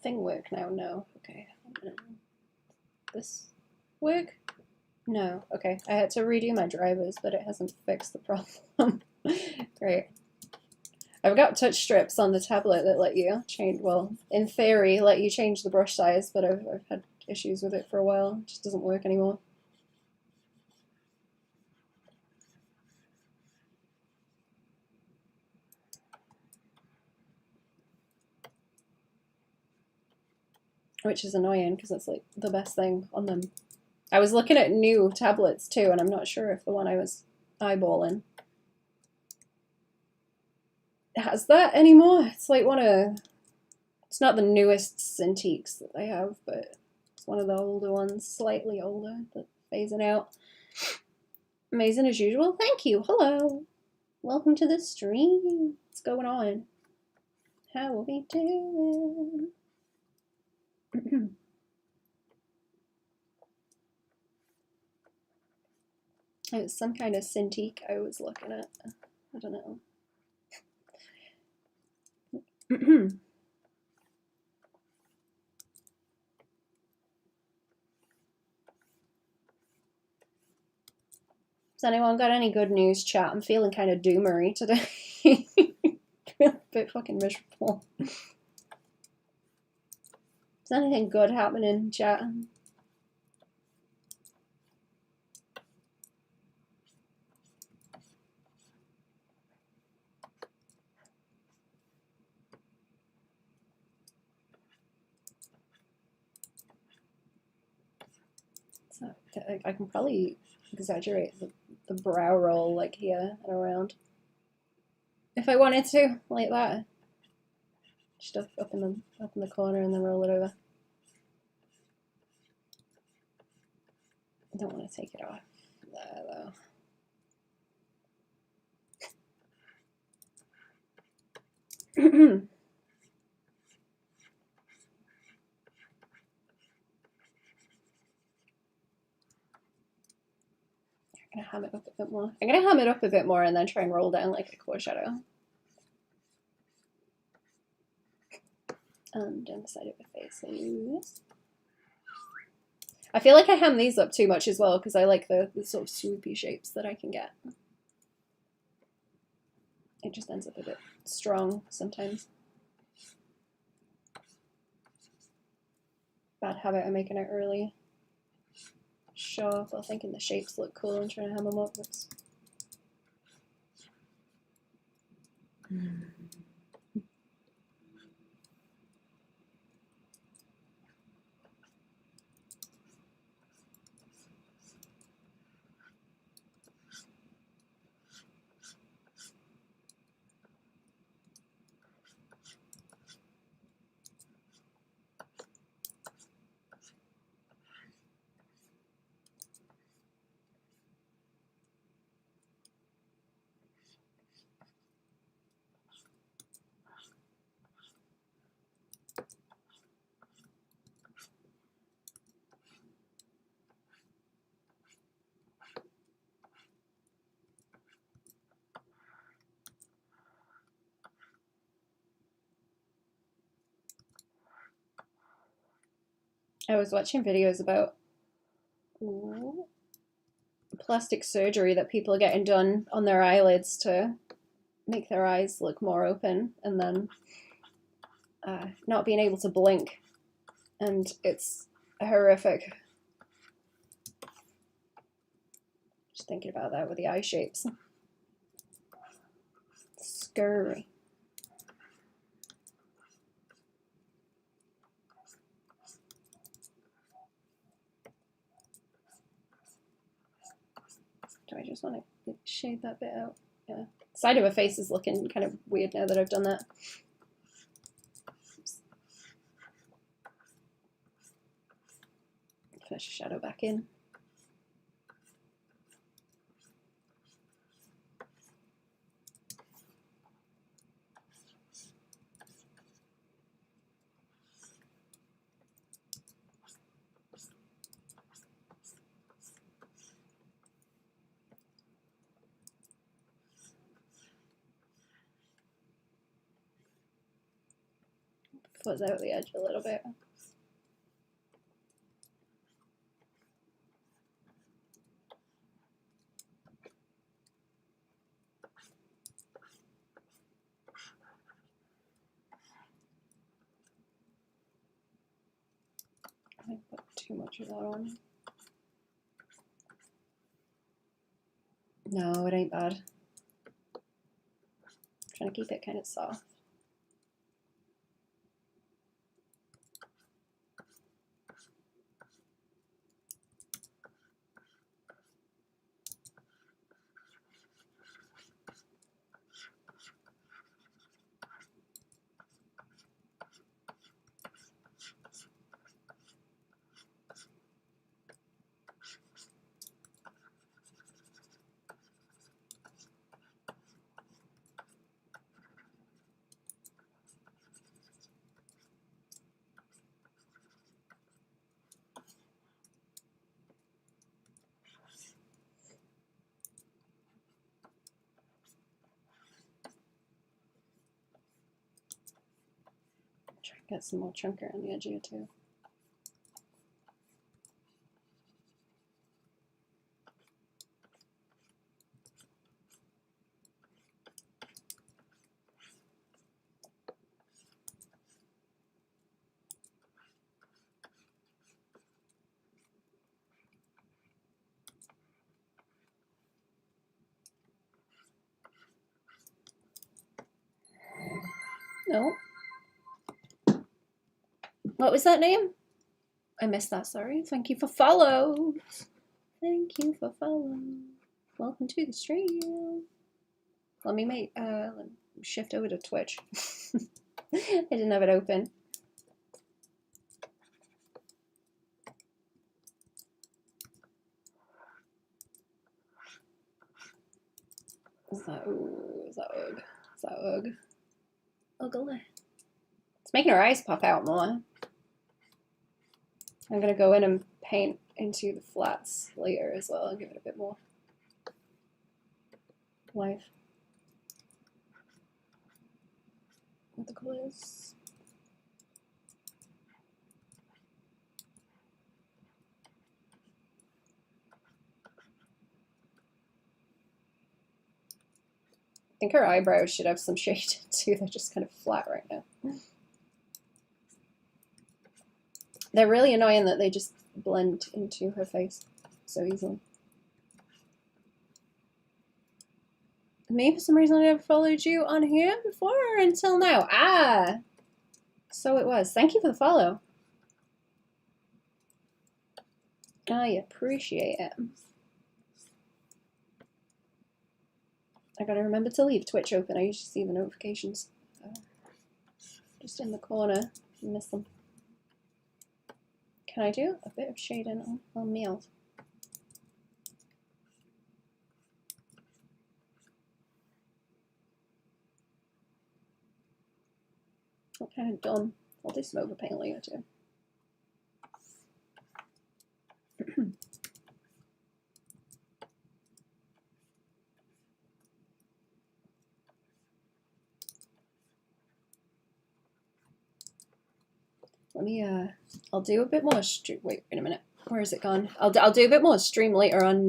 thing work now? No. Okay. This work? No. Okay. I had to redo my drivers, but it hasn't fixed the problem. Great. I've got touch strips on the tablet that let you change, well, in theory, let you change the brush size, but I've had issues with it for a while. It just doesn't work anymore. Which is annoying because it's like the best thing on them. I was looking at new tablets too, and I'm not sure if the one I was eyeballing has that anymore. It's like it's not the newest Cintiqs that they have, but it's one of the older ones, slightly older, but phasing out. Amazing as usual. Thank you. Hello. Welcome to the stream. What's going on? How are we doing? It was some kind of Cintiq I was looking at. I don't know. Has anyone got any good news, chat? I'm feeling kind of doomery today. A bit fucking miserable. Is anything good happening, chat? So, I can probably exaggerate the brow roll like here and around if I wanted to, like that. Just up in the corner and then roll it over. I don't want to take it off there though. I'm gonna ham it up a bit more. I'm gonna ham it up a bit more and then try and roll down like a core shadow. And down the side of the face. I feel like I ham these up too much as well because I like the sort of swoopy shapes that I can get. It just ends up a bit strong sometimes. Bad habit of making it really sharp or thinking the shapes look cool and trying to hammer them upwards. I was watching videos about plastic surgery that people are getting done on their eyelids to make their eyes look more open, and then not being able to blink, and it's horrific. Just thinking about that with the eye shapes. Scary. Do I just want to shade that bit out? Yeah. Side of her face is looking kind of weird now that I've done that. Finish the shadow back in. Fuzz out the edge a little bit. I put too much of that on. No, it ain't bad. I'm trying to keep it kind of soft. Try and get some more chunker on the edge here too. No. What was that name? I missed that, sorry. Thank you for follow. Thank you for follow. Welcome to the stream. Let me shift over to Twitch. I didn't have it open. Is that ugh? Is that ugh? Ugly. It's making her eyes pop out more. I'm gonna go in and paint into the flats later as well and give it a bit more life with the colors. I think her eyebrows should have some shade too. They're just kind of flat right now. They're really annoying that they just blend into her face so easily. Me, for some reason, I never followed you on here before until now. Ah! So it was. Thank you for the follow. I appreciate it. I gotta remember to leave Twitch open. I usually see the notifications just in the corner. I miss them. Can I do a bit of shading on meals? What kind of done? I'll do some overpaint later too. Let me I'll do a bit more wait a minute. Where is it gone? I'll do a bit more stream later on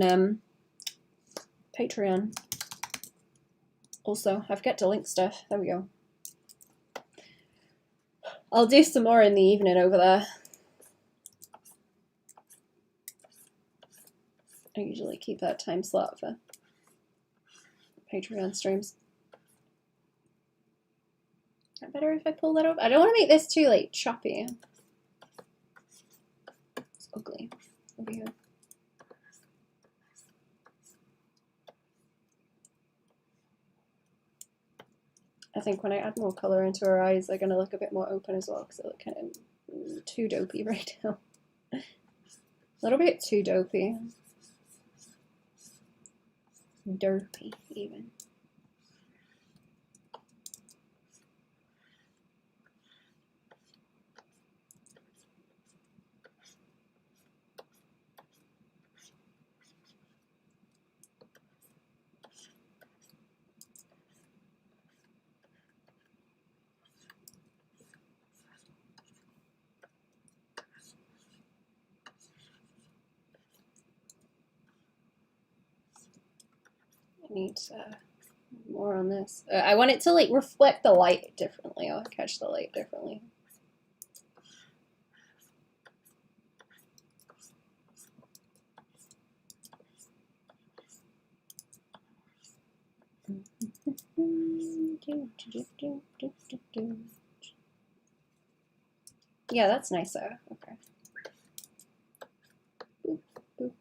Patreon. Also, I forget to link stuff. There we go. I'll do some more in the evening over there. I usually keep that time slot for Patreon streams. Is that better if I pull that over? I don't want to make this too like choppy. It's ugly over here. I think when I add more color into her eyes, they're going to look a bit more open as well, because they look kind of too dopey right now. A little bit too dopey. Derpy, even. I need more on this. I want it to like reflect the light differently. I'll catch the light differently. Yeah, that's nicer. Okay. Boop, boop.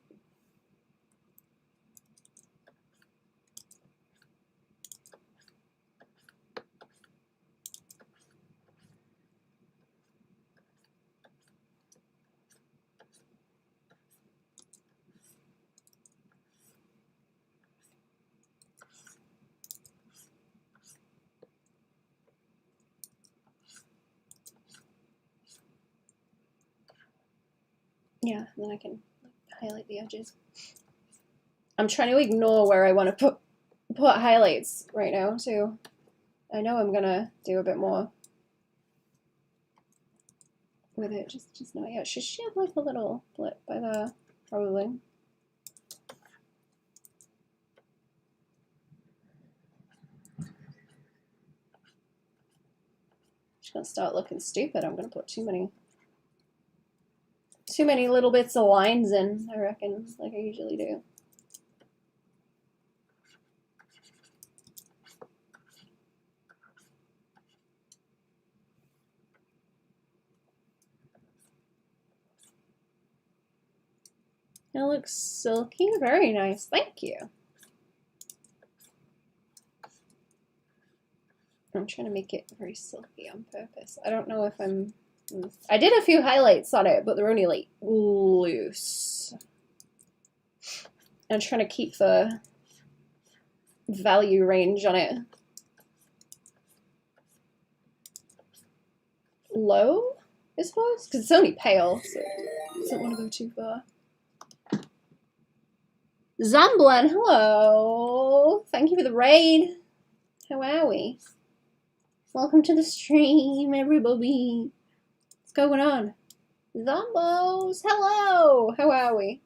Yeah, then I can highlight the edges. I'm trying to ignore where I want to put highlights right now too. I know I'm gonna do a bit more with it, just not yet. Should she have like a little blip by there? Probably. She's gonna start looking stupid. I'm gonna put too many little bits of lines in, I reckon, like I usually do. It looks silky, very nice, thank you. I'm trying to make it very silky on purpose. I don't know if I did a few highlights on it, but they're only like loose. I'm trying to keep the value range on it low, I suppose, because it's only pale, so I don't want to go too far. Zamblan, hello! Thank you for the raid. How are we? Welcome to the stream, everybody. What's going on? Zombos, hello! How are we?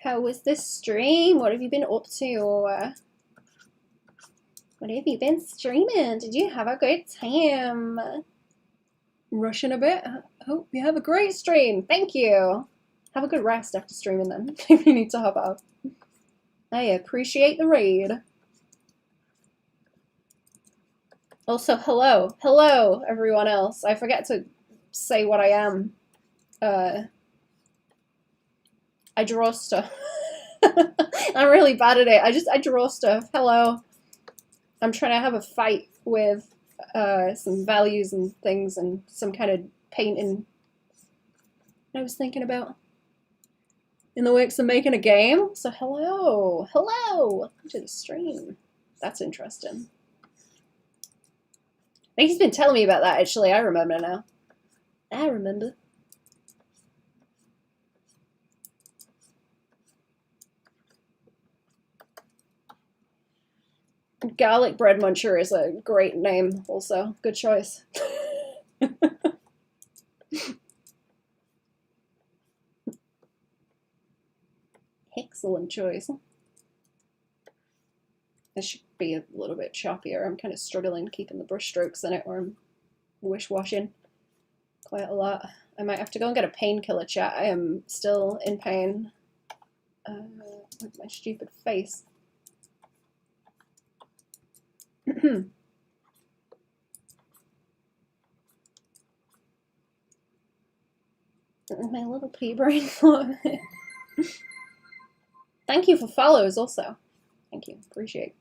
How was the stream? What have you been up to? What have you been streaming? Did you have a good time? rushing a bit. Hope you have a great stream. Thank you. Have a good rest after streaming then, if you need to hop out. I appreciate the raid. Also, hello. Hello, everyone else. I forget to say what I am. I draw stuff. I'm really bad at it. I draw stuff. Hello. I'm trying to have a fight with some values and things and some kind of painting I was thinking about in the works of making a game. So hello. Hello. Welcome to the stream. That's interesting. I think he's been telling me about that, actually. I remember now. I remember. Garlic bread muncher is a great name, also. Good choice. Excellent choice. This should be a little bit choppier. I'm kind of struggling keeping the brush strokes in it, or I'm wish-washing quite a lot. I might have to go and get a painkiller, chat. I am still in pain with my stupid face. My little pea brain. Thank you for follows also. Thank you. Appreciate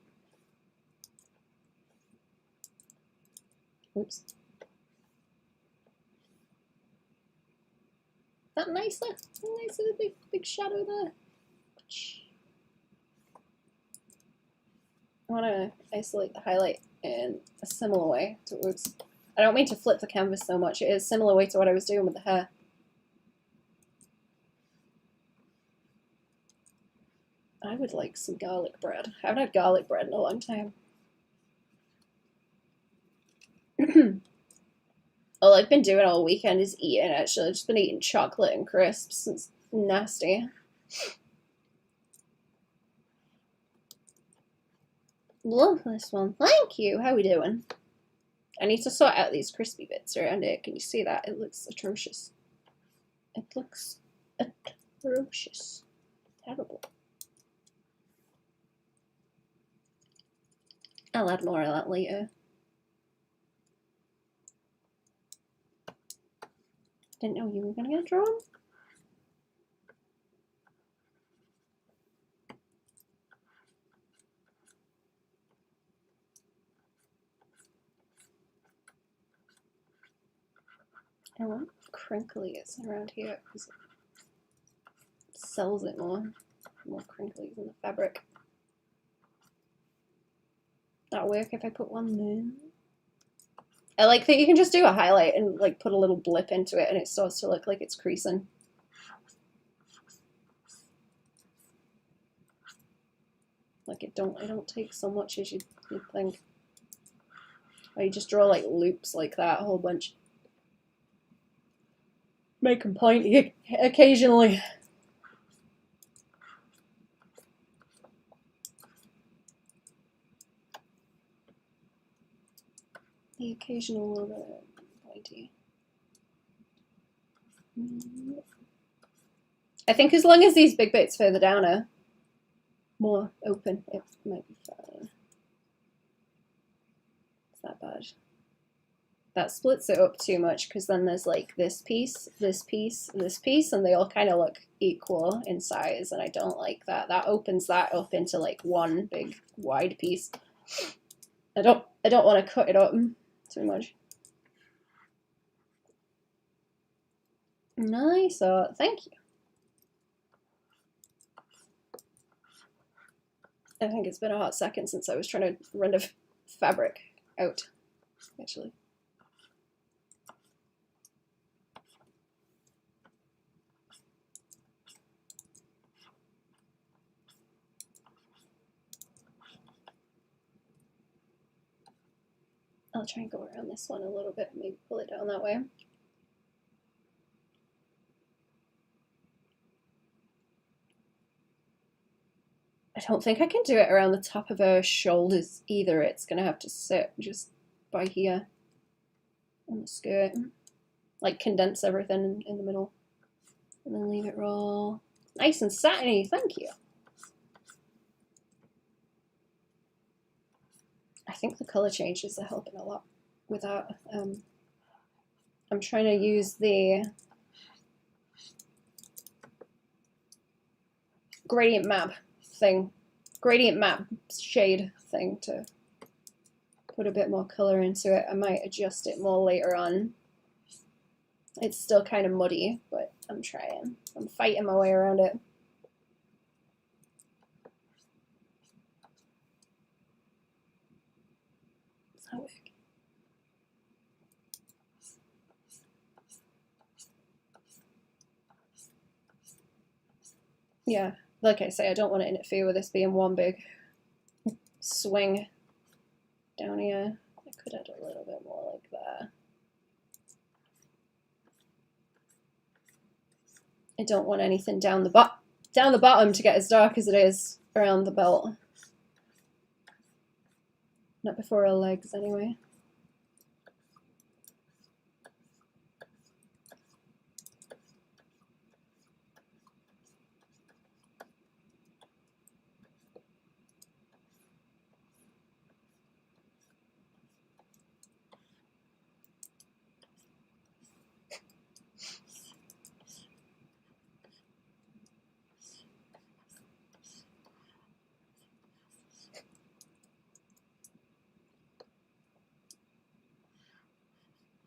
it. Oops. That nice there? Nice little big shadow there. I want to isolate the highlight in a similar way to Oops. I don't mean to flip the canvas so much. It is a similar way to what I was doing with the hair. I would like some garlic bread. I haven't had garlic bread in a long time. All I've been doing all weekend is eating, actually. I've just been eating chocolate and crisps. It's nasty. Love this one. Thank you. How are we doing? I need to sort out these crispy bits around it. Can you see that? It looks atrocious. It looks atrocious. Terrible. I'll add more of that later. Didn't know you were gonna get drawn. I want crinklies around here because it sells it more. More crinklies in the fabric. That'll work if I put one there. I like that you can just do a highlight and like put a little blip into it and it starts to look like it's creasing. Like it don't take so much as you'd think. Or you just draw like loops like that, a whole bunch. Make them pointy occasionally. The occasional little bit pointy. I think as long as these big bits further down are more open, it might be fine. It's that bad. That splits it up too much because then there's like this piece, this piece, this piece, and they all kind of look equal in size, and I don't like that. That opens that up into like one big wide piece. I don't want to cut it up too much. Nice, thank you. I think it's been a hot second since I was trying to render fabric out, actually. I'll try and go around this one a little bit, maybe pull it down that way. I don't think I can do it around the top of her shoulders either. It's going to have to sit just by here on the skirt. like condense everything in the middle. And then leave it roll. Nice and satiny, thank you. I think the color changes are helping a lot with that. I'm trying to use the gradient map shade thing to put a bit more color into it. I might adjust it more later on. It's still kind of muddy, but I'm trying. I'm fighting my way around it. Oh, yeah, like I say, I don't want to interfere with this being one big swing down here. I could add a little bit more like that. I don't want anything down the bottom to get as dark as it is around the belt. Not before her legs, anyway.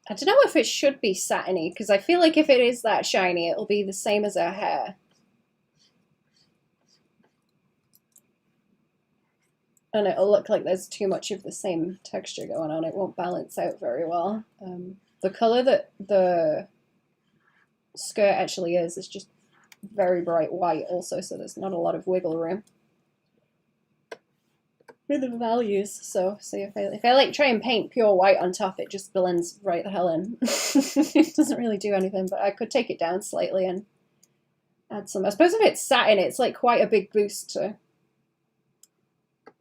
I don't know if it should be satiny, because I feel like if it is that shiny, it'll be the same as her hair. And it'll look like there's too much of the same texture going on. It won't balance out very well. The color that the skirt actually is just very bright white also, so there's not a lot of wiggle room with the values. So see, if I like try and paint pure white on top, it just blends right the hell in. It doesn't really do anything, but I could take it down slightly and add some. I suppose if it's satin, it's like quite a big boost to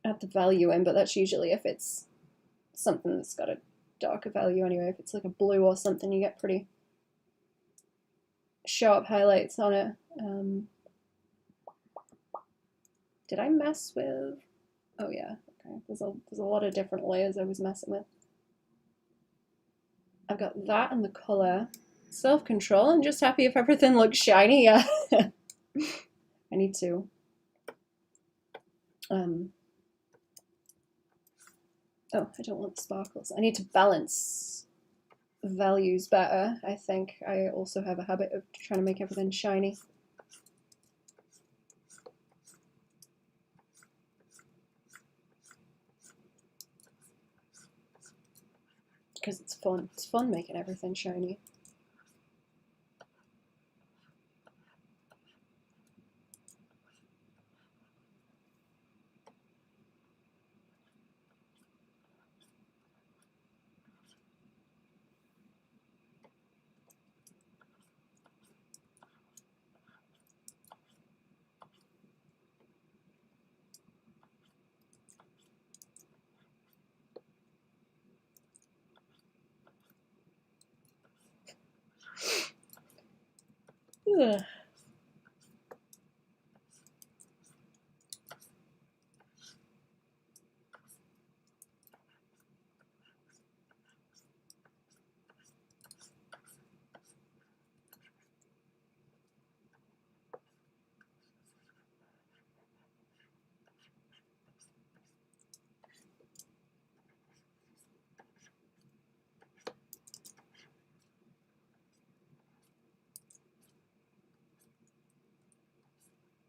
add the value in, but that's usually if it's something that's got a darker value anyway. If it's like a blue or something, you get pretty sharp highlights on it. Did I mess with... Oh yeah, okay. There's a lot of different layers I was messing with. I've got that and the color. Self-control. I'm just happy if everything looks shiny. Yeah. I need to oh, I don't want the sparkles. I need to balance values better, I think. I also have a habit of trying to make everything shiny. Because it's fun. It's fun making everything shiny. Ugh.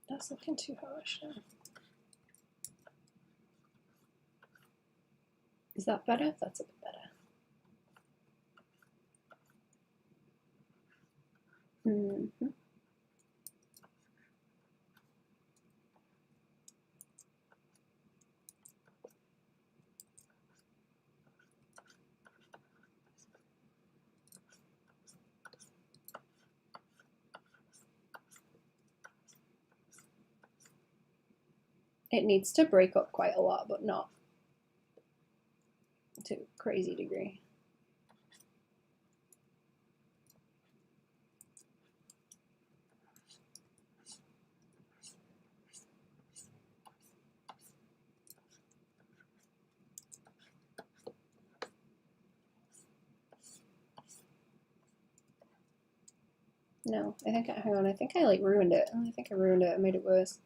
That's looking too harsh now. Is that better? That's a bit better. Mm-hmm. It needs to break up quite a lot, but not to a crazy degree. No, I think, hang on, I think I like ruined it. I think I ruined it. I made it worse.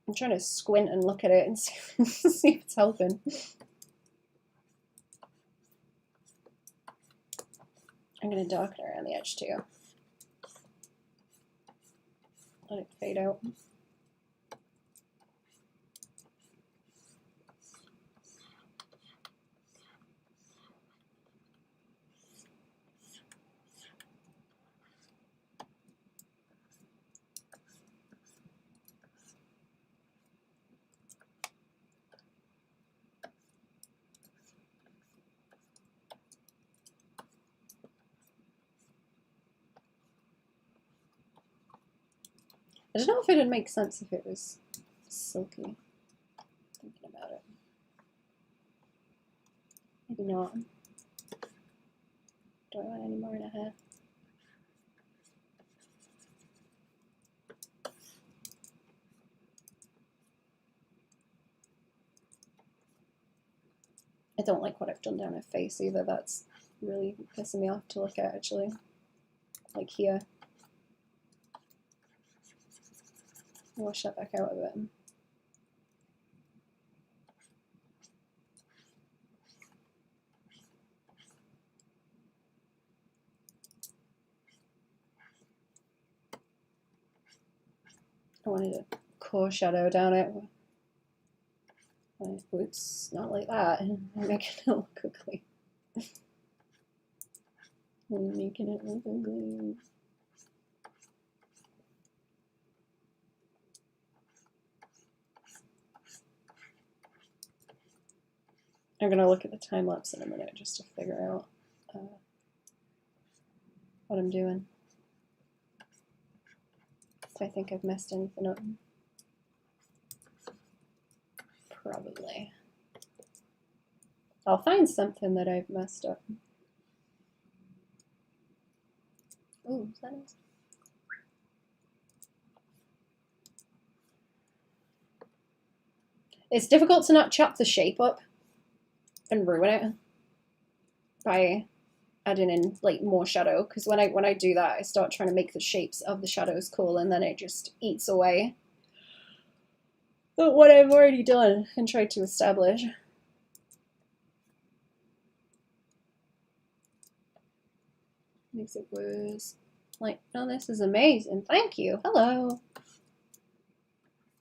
I'm trying to squint and look at it and see, see if it's helping. I'm going to darken around the edge too. Let it fade out. I don't know if it'd make sense if it was silky. Thinking about it. Maybe not. Do I want any more in a hair? I don't like what I've done down her face either. That's really pissing me off to look at, actually. Like here. Wash that back out a bit. I wanted a core shadow down it. Oops, not like that. I'm making it look ugly. I'm making it look ugly. I'm gonna look at the time lapse in a minute just to figure out what I'm doing. If I think I've messed anything up. Probably. I'll find something that I've messed up. Ooh, is that nice? It's difficult to not chop the shape up and ruin it by adding in like more shadow, because when I do that, I start trying to make the shapes of the shadows cool, and then it just eats away at what I've already done and tried to establish. Makes it worse. Like, oh, this is amazing. Thank you. Hello.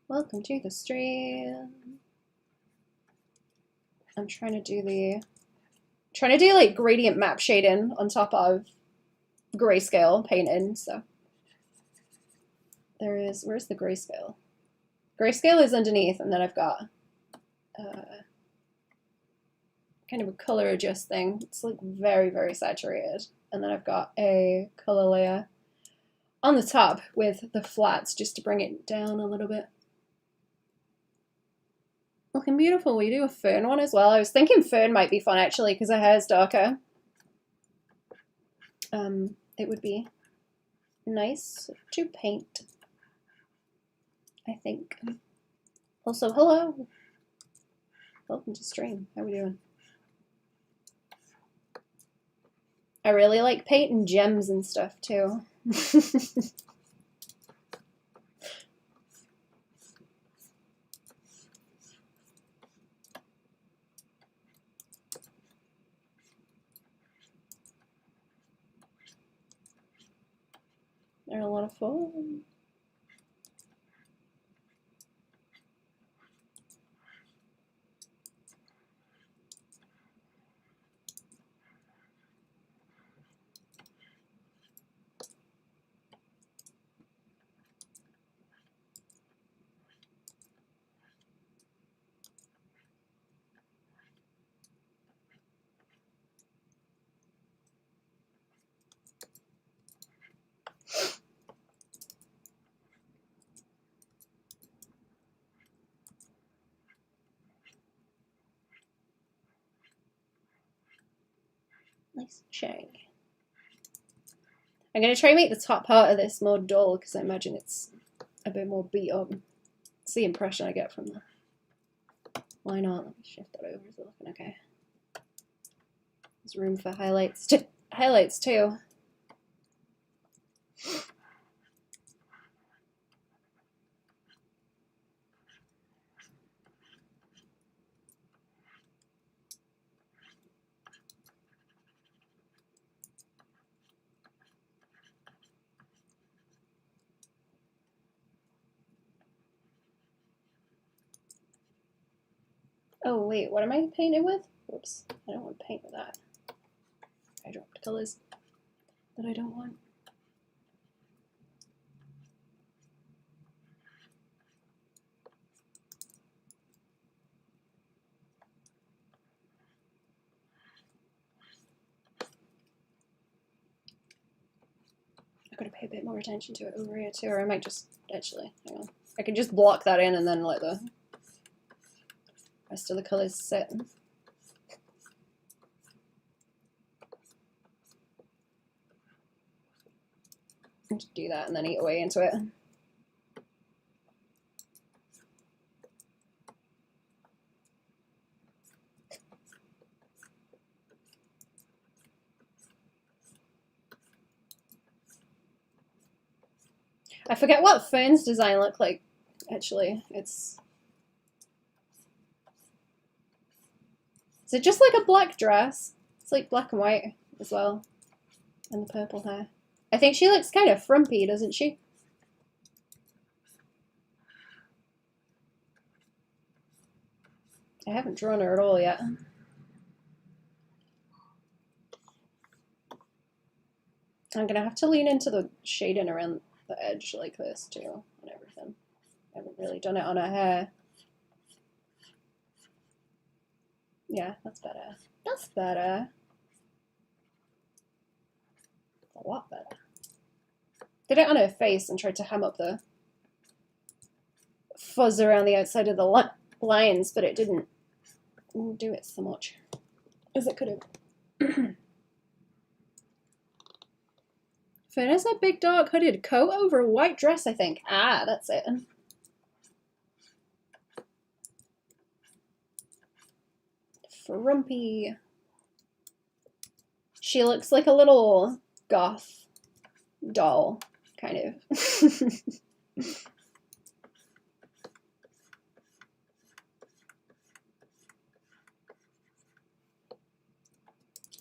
Welcome to the stream. I'm trying to do like gradient map shading on top of grayscale painting. So where's the grayscale? Grayscale is underneath, and then I've got kind of a color adjust thing. It's like very, very saturated. And then I've got a color layer on the top with the flats just to bring it down a little bit. Looking beautiful. We do a fern one as well. I was thinking fern might be fun actually because her hair is darker. It would be nice to paint, I think. Also, hello. Welcome to stream. How are we doing? I really like painting gems and stuff too. They're a lot of fun. Nice shiny. I'm going to try and make the top part of this more dull because I imagine it's a bit more beat up. It's the impression I get from that. Why not? Let me shift that over. Is it looking okay? There's room for highlights too. Oh wait, what am I painting with? Whoops, I don't want to paint with that. I dropped colors that I don't want. I've got to pay a bit more attention to it over here too, or I might just, actually, hang on. I could just block that in and then let the rest of the colors sit. Just do that and then eat away into it. I forget what Fern's design looked like, actually. Is it just like a black dress? It's like black and white as well. And the purple hair. I think she looks kind of frumpy, doesn't she? I haven't drawn her at all yet. I'm gonna have to lean into the shading around the edge like this too, and everything. I haven't really done it on her hair. Yeah, that's better. That's better. A lot better. Did it on her face and tried to ham up the fuzz around the outside of the lines, but it didn't do it so much as it could have. Fern has a big dark hooded coat over a white dress, I think. Ah, that's it. Frumpy. She looks like a little goth doll, kind of.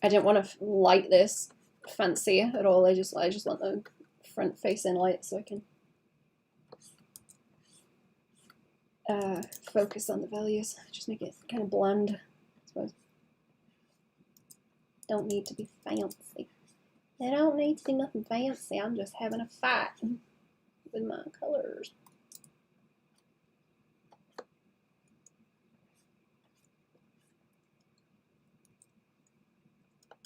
I didn't want to light this fancy at all. I just want the front facing light so I can focus on the values. Just make it kind of bland, I suppose. Don't need to be fancy. I don't need to do nothing fancy. I'm just having a fight with my colors.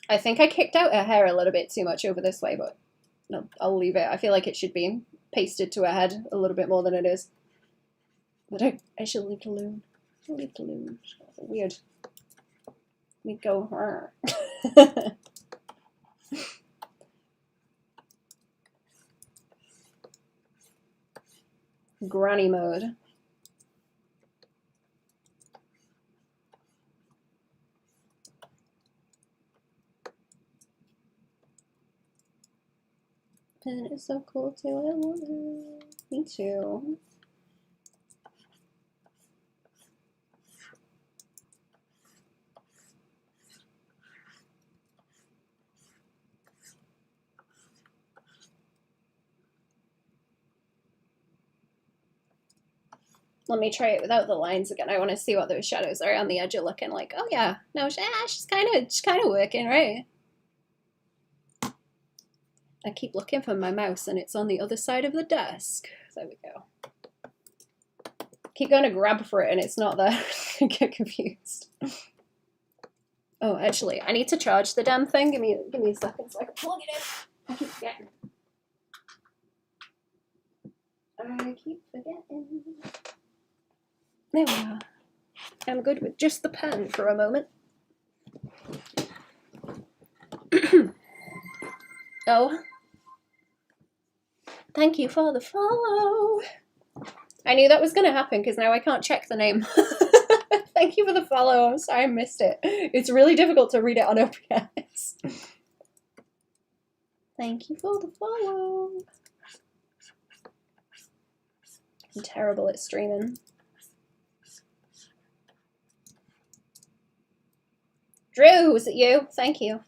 I think I kicked out her hair a little bit too much over this way, but no, I'll leave it. I feel like it should be pasted to her head a little bit more than it is. But I should leave it alone. I'll leave it alone. It's weird. Let me go her. Granny mode. And it's so cool too. I love it. Me too. Let me try it without the lines again. I want to see what those shadows are on the edge are looking like. Oh yeah, no, she's kind of working, right? I keep looking for my mouse and it's on the other side of the desk. There we go. Keep going to grab for it and it's not there. I get confused. Oh, actually, I need to charge the damn thing. Give me a second so I can plug it in. I keep forgetting. There we are. I'm good with just the pen for a moment. Oh. Thank you for the follow. I knew that was going to happen because now I can't check the name. Thank you for the follow. I'm sorry I missed it. It's really difficult to read it on OBS. Thank you for the follow. I'm terrible at streaming. Drew, was it you? Thank you.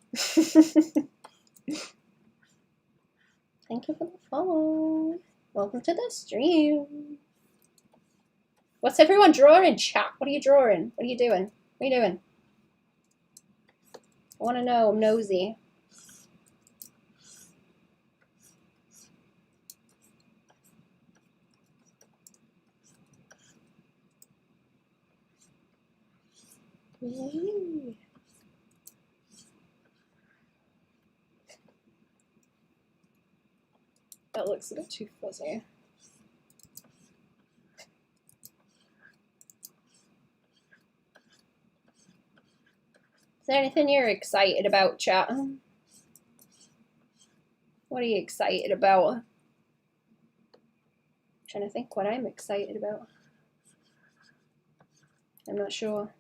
Thank you for the follow. Welcome to the stream. What's everyone drawing, chat? What are you drawing? What are you doing? What are you doing? I want to know. I'm nosy. Yay. That looks a bit too fuzzy. Is there anything you're excited about, chat? What are you excited about? I'm trying to think what I'm excited about. I'm not sure.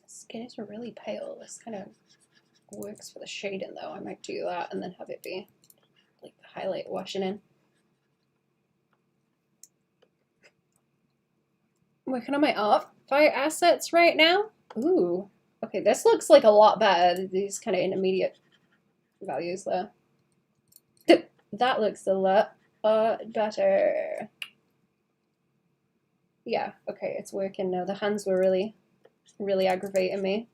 Skin is really pale. This kind of works for the shading though. I might do that and then have it be like the highlight washing in. I'm working on my art fire assets right now. Ooh. Okay, this looks like a lot better. These kind of intermediate values there. That looks a lot better. Yeah, okay, it's working now. The hands were really aggravating me.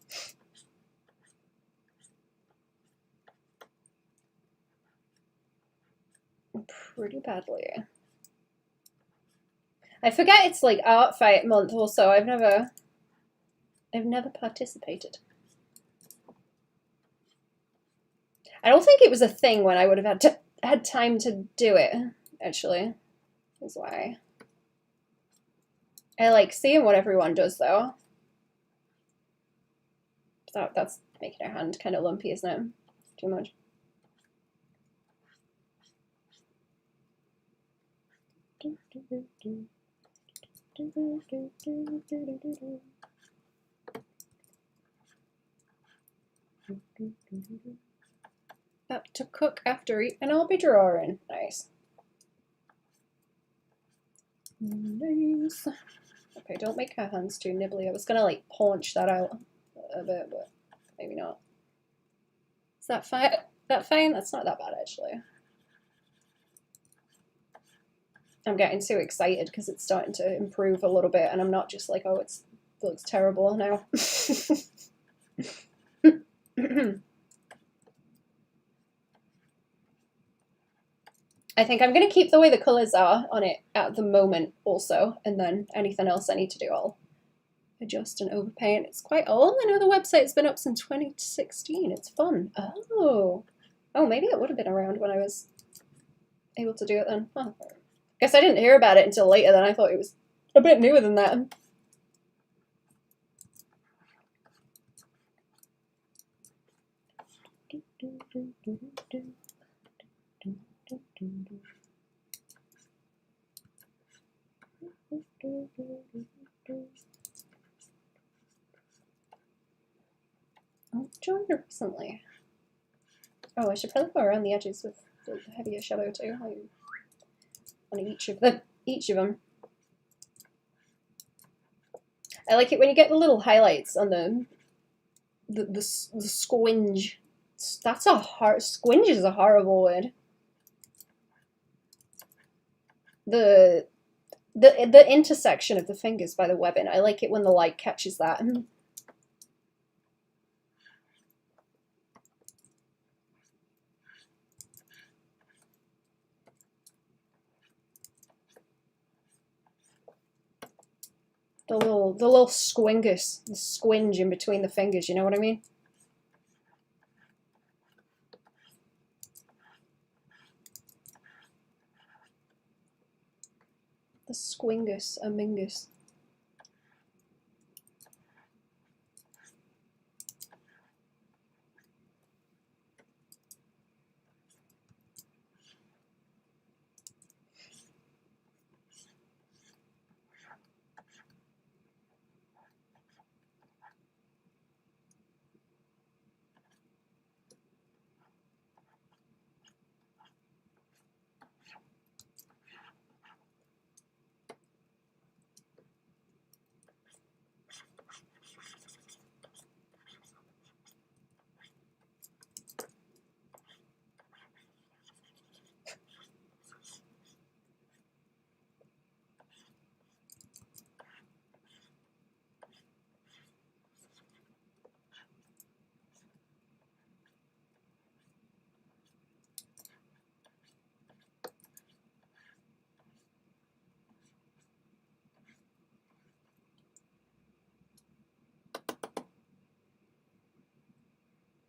Pretty badly. I forget it's like art fight month also. I've never participated. I don't think it was a thing when I would have had time to do it, actually. Is why. I like seeing what everyone does though. That's making her hand kind of lumpy, isn't it? Too much. Up to cook after eat, and I'll be drawing. Nice. Nice. Okay, don't make her hands too nibbly. I was gonna like paunch that out a bit, but maybe not. Is that fine? That's not that bad actually. I'm getting too excited because it's starting to improve a little bit, and I'm not just like, oh, it looks terrible now. I think I'm going to keep the way the colours are on it at the moment also, and then anything else I need to do, I'll adjust and overpaint. It's quite old. I know the website's been up since 2016. It's fun. Oh, maybe it would have been around when I was able to do it then. Oh. Guess I didn't hear about it until later then. I thought it was a bit newer than that. I've drawn it recently. Oh, I should probably go around the edges with the heavier shadow too. On each of them. I like it when you get the little highlights on the squinge. Squinge is a horrible word. The intersection of the fingers by the webbing. I like it when the light catches that. The little squingus, the squinge in between the fingers, you know what I mean? The squingus, amingus.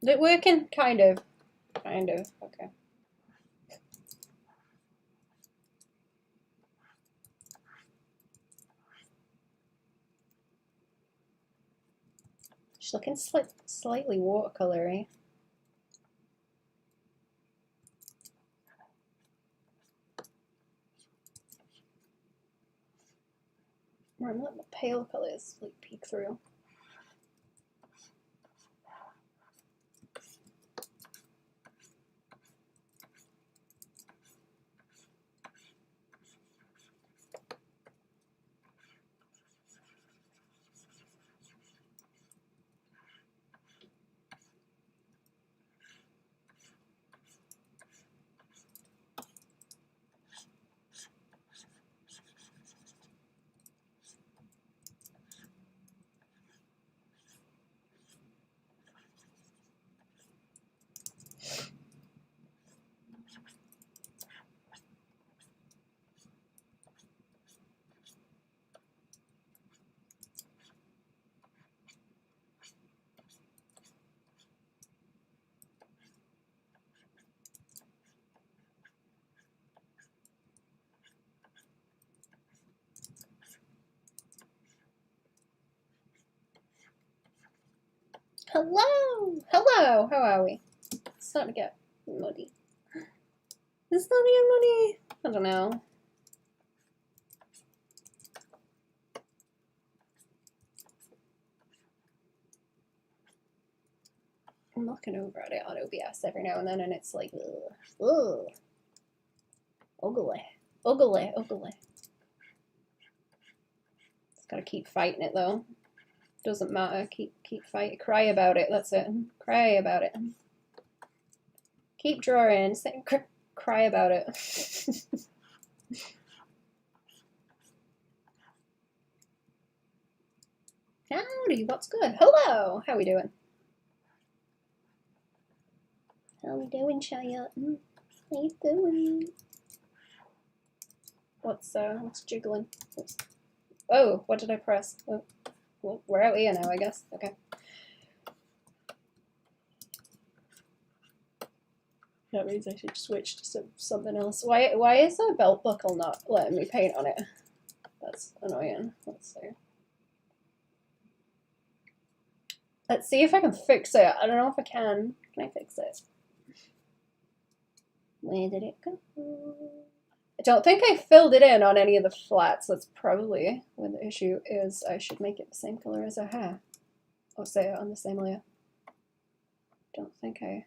Is it working? Kind of. Kind of. Okay. She's looking slightly watercolory. I'm letting the pale colors like peek through. Hello! Hello! How are we? It's starting to get muddy. It's starting to get muddy. I don't know. I'm looking over at it on OBS every now and then, and it's like, ugh, ugh. Ugly. Ugly. Ugly. Just gotta keep fighting it, though. Doesn't matter. Keep fighting. Cry about it. That's it. Cry about it. Keep drawing. Cry about it. Howdy. What's good? Hello. How we doing? How we doing, Charlotte? How you doing? What's jiggling? Oops. Oh, what did I press? Oh. Well, we're out here now, I guess. Okay. That means I should switch to something else. Why is that belt buckle not letting me paint on it? That's annoying. Let's see. Let's see if I can fix it. I don't know if I can. Can I fix it? Where did it go? I don't think I filled it in on any of the flats. That's probably where the issue is. I should make it the same color as our hair. Or say it on the same layer. Don't think I...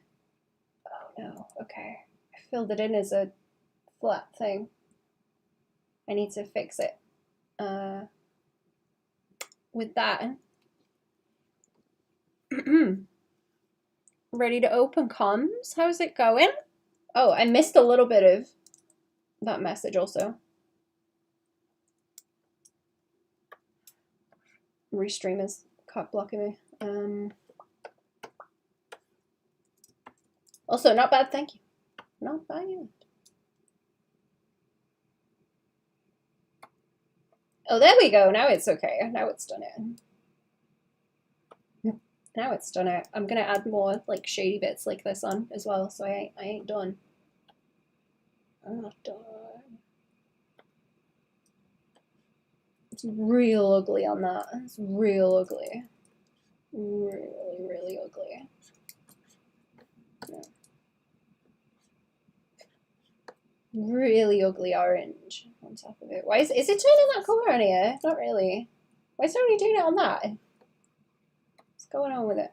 Oh no, okay. I filled it in as a flat thing. I need to fix it. With that. Ready to open comms? How's it going? Oh, I missed a little bit of that message also. Restream is cock blocking me. Also, not bad, thank you. Not bad. Oh, there we go. Now it's okay. Now it's done it. Now it's done it. I'm gonna add more like shady bits like this on as well, so I ain't done. I'm not done. It's real ugly on that. It's real ugly. Really, really ugly. Yeah. Really ugly orange on top of it. Why is it turning that colour on here? Not really. Why is nobody doing it on that? What's going on with it?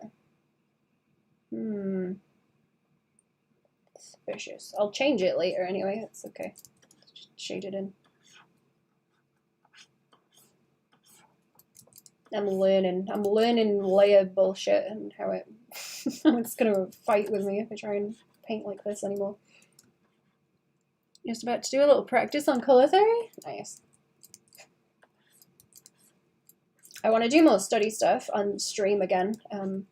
Suspicious. I'll change it later anyway. It's okay. Just shade it in. I'm learning layer bullshit and how it's gonna fight with me if I try and paint like this anymore. Just about to do a little practice on colour theory. Nice. I want to do more study stuff on stream again. I'm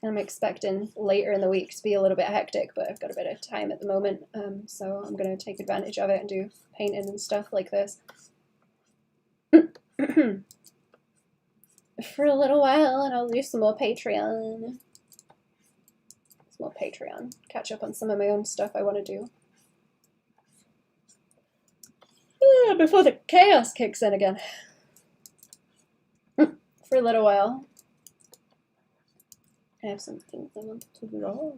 expecting later in the week to be a little bit hectic, but I've got a bit of time at the moment, so I'm going to take advantage of it and do painting and stuff like this. For a little while, and I'll do some more Patreon. Catch up on some of my own stuff I want to do. Before the chaos kicks in again. For a little while. I have some things I want to draw.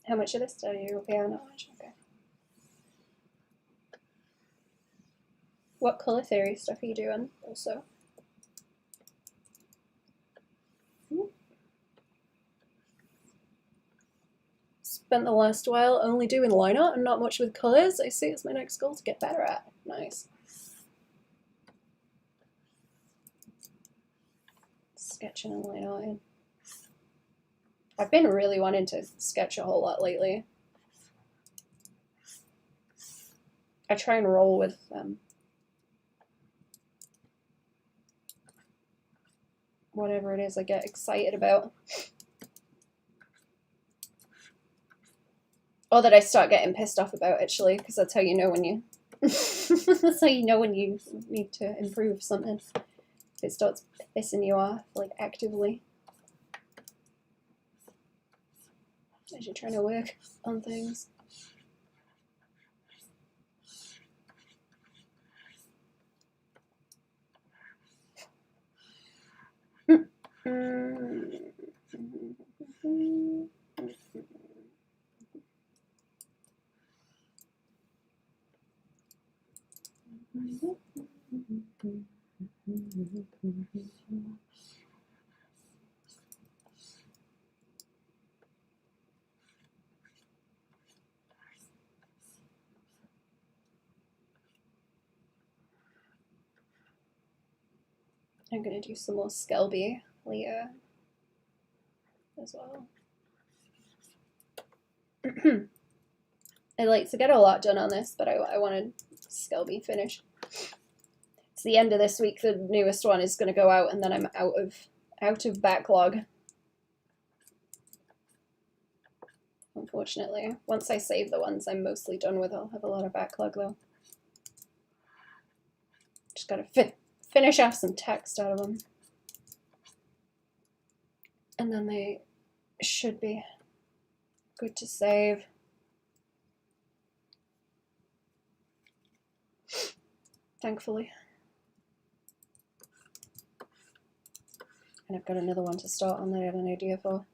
How much of this do you pay? Not much. Okay. What colour theory stuff are you doing also? Spent the last while only doing line art and not much with colours. I see it's my next goal to get better at. Nice. Sketching and line arting. I've been really wanting to sketch a whole lot lately. I try and roll with whatever it is I get excited about. Or that I start getting pissed off about, actually, because that's how you know when you that's how you know when you need to improve something. If it starts pissing you off, like actively. As you're trying to work on things. I'm going to do some more Skelby later as well. I'd like to get a lot done on this, but I wanted Skelby finished. It's the end of this week. The newest one is going to go out, and then I'm out of backlog. Unfortunately, once I save the ones I'm mostly done with, I'll have a lot of backlog though. Just gotta finish off some text out of them, and then they should be good to save. Thankfully. And I've got another one to start on that I had an idea for.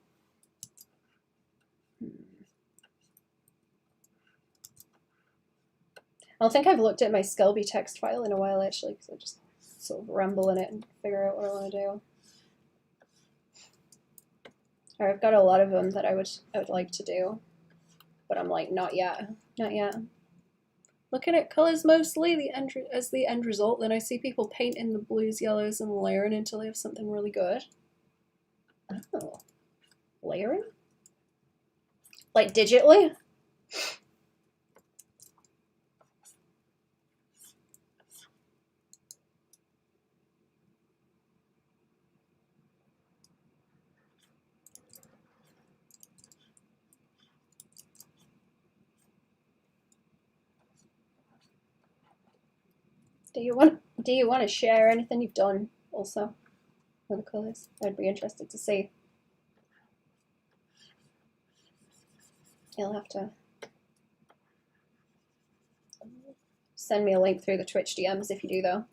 I don't think I've looked at my Skelby text file in a while, actually, because I just sort of ramble in it and figure out what I want to do. Or I've got a lot of them that I would like to do, but I'm like, not yet, not yet. Looking at colours mostly as the end result, then I see people paint in the blues, yellows, and layering until they have something really good. Oh, layering? Like digitally? Do you want to share anything you've done also with the colours? I'd be interested to see. You'll have to send me a link through the Twitch DMs if you do, though.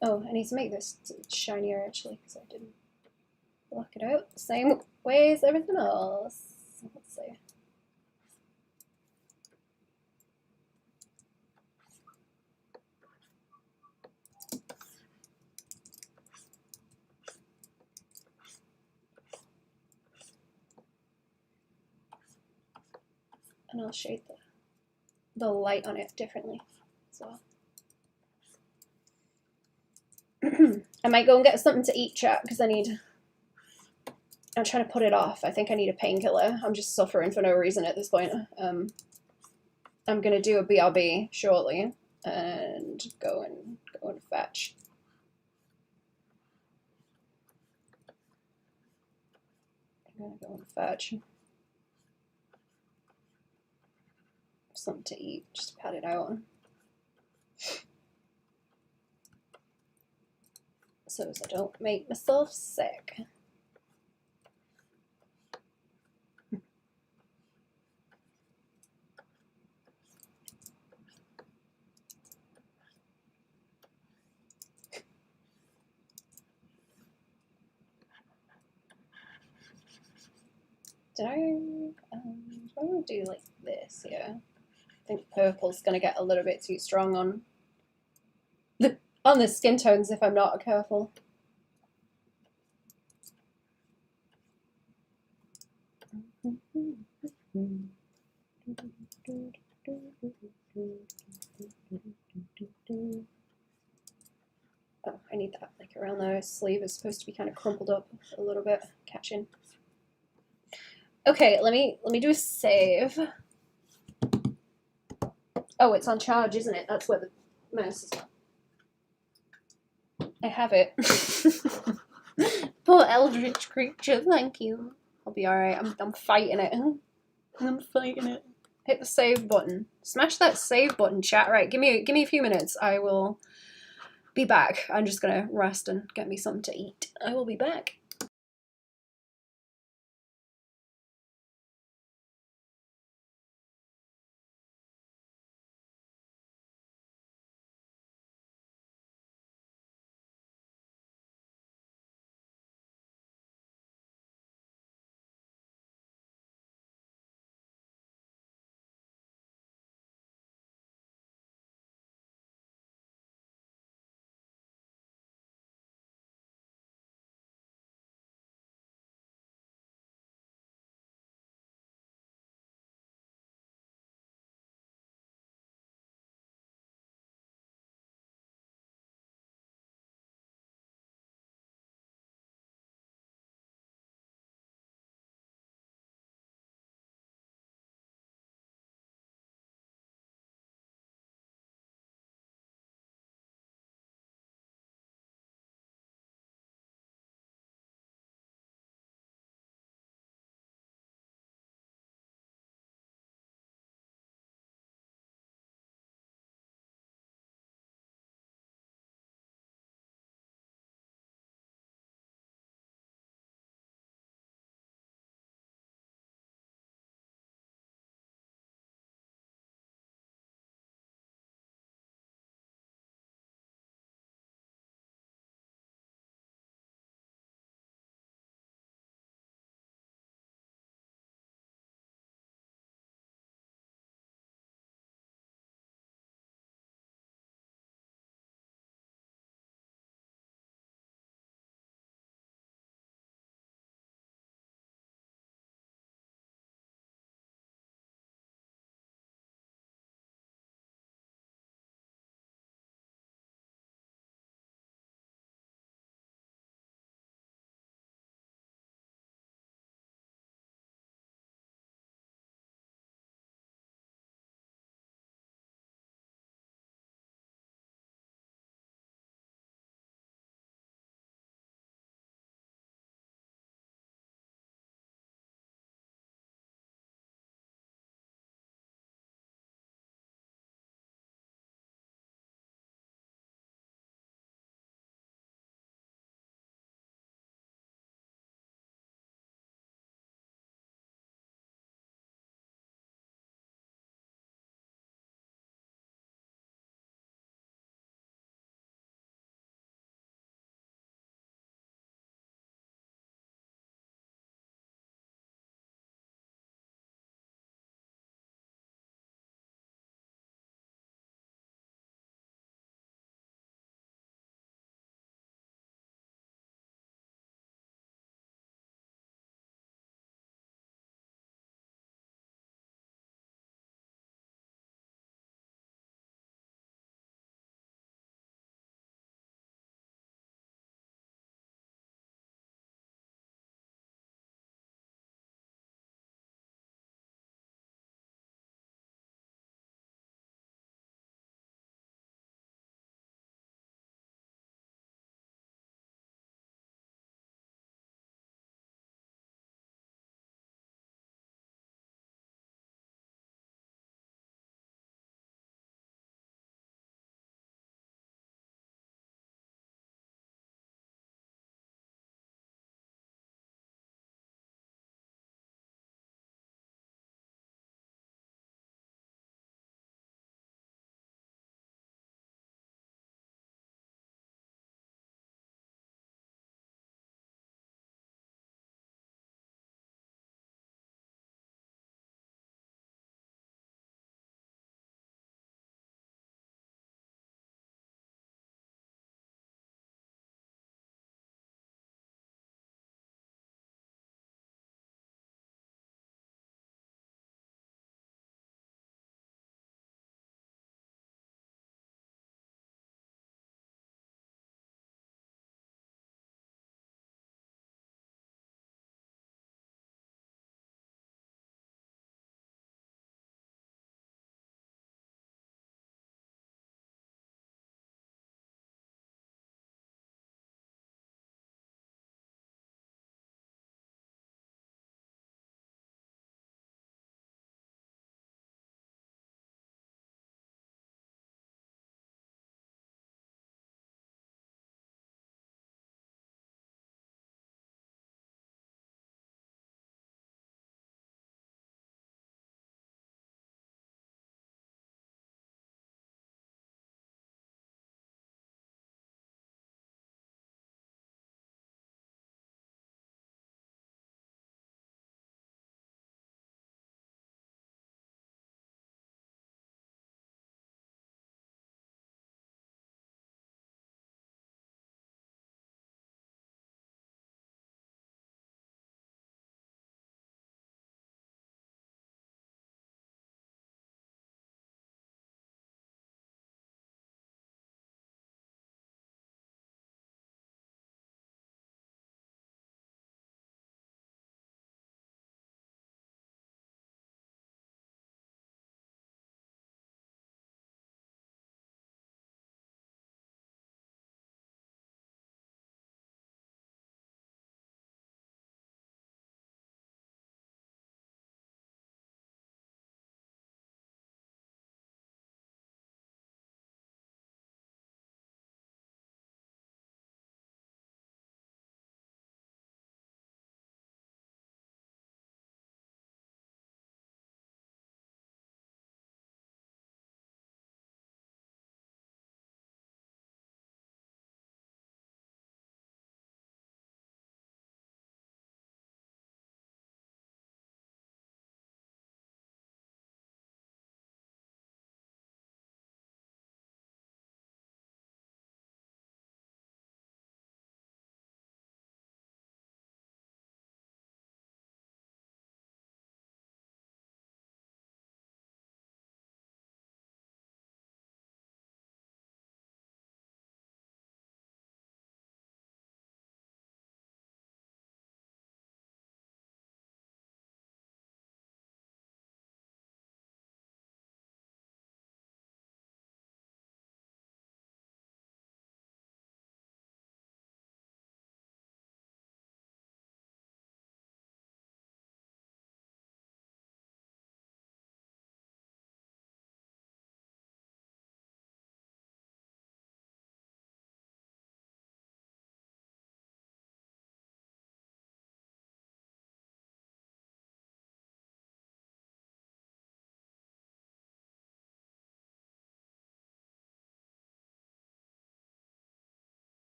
Oh, I need to make this shinier actually because I didn't block it out the same way as everything else. Let's see. And I'll shade the light on it differently as well. I might go and get something to eat, chat, because I'm trying to put it off. I think I need a painkiller. I'm just suffering for no reason at this point. I'm gonna do a BRB shortly and go and fetch. I'm gonna go and fetch something to eat, just to pat it out. So as I don't make myself sick. Did I want to do like this here? I think purple's gonna get a little bit too strong on the skin tones if I'm not careful. Oh, I need that like around the sleeve. It's supposed to be kind of crumpled up a little bit, catching. Okay, let me do a save. Oh, it's on charge, isn't it? That's where the mouse is. I have it. Poor eldritch creature, thank you. I'll be alright. I'm fighting it. I'm fighting it. Hit the save button. Smash that save button, chat. Right, give me a few minutes. I will be back. I'm just gonna rest and get me something to eat. I will be back.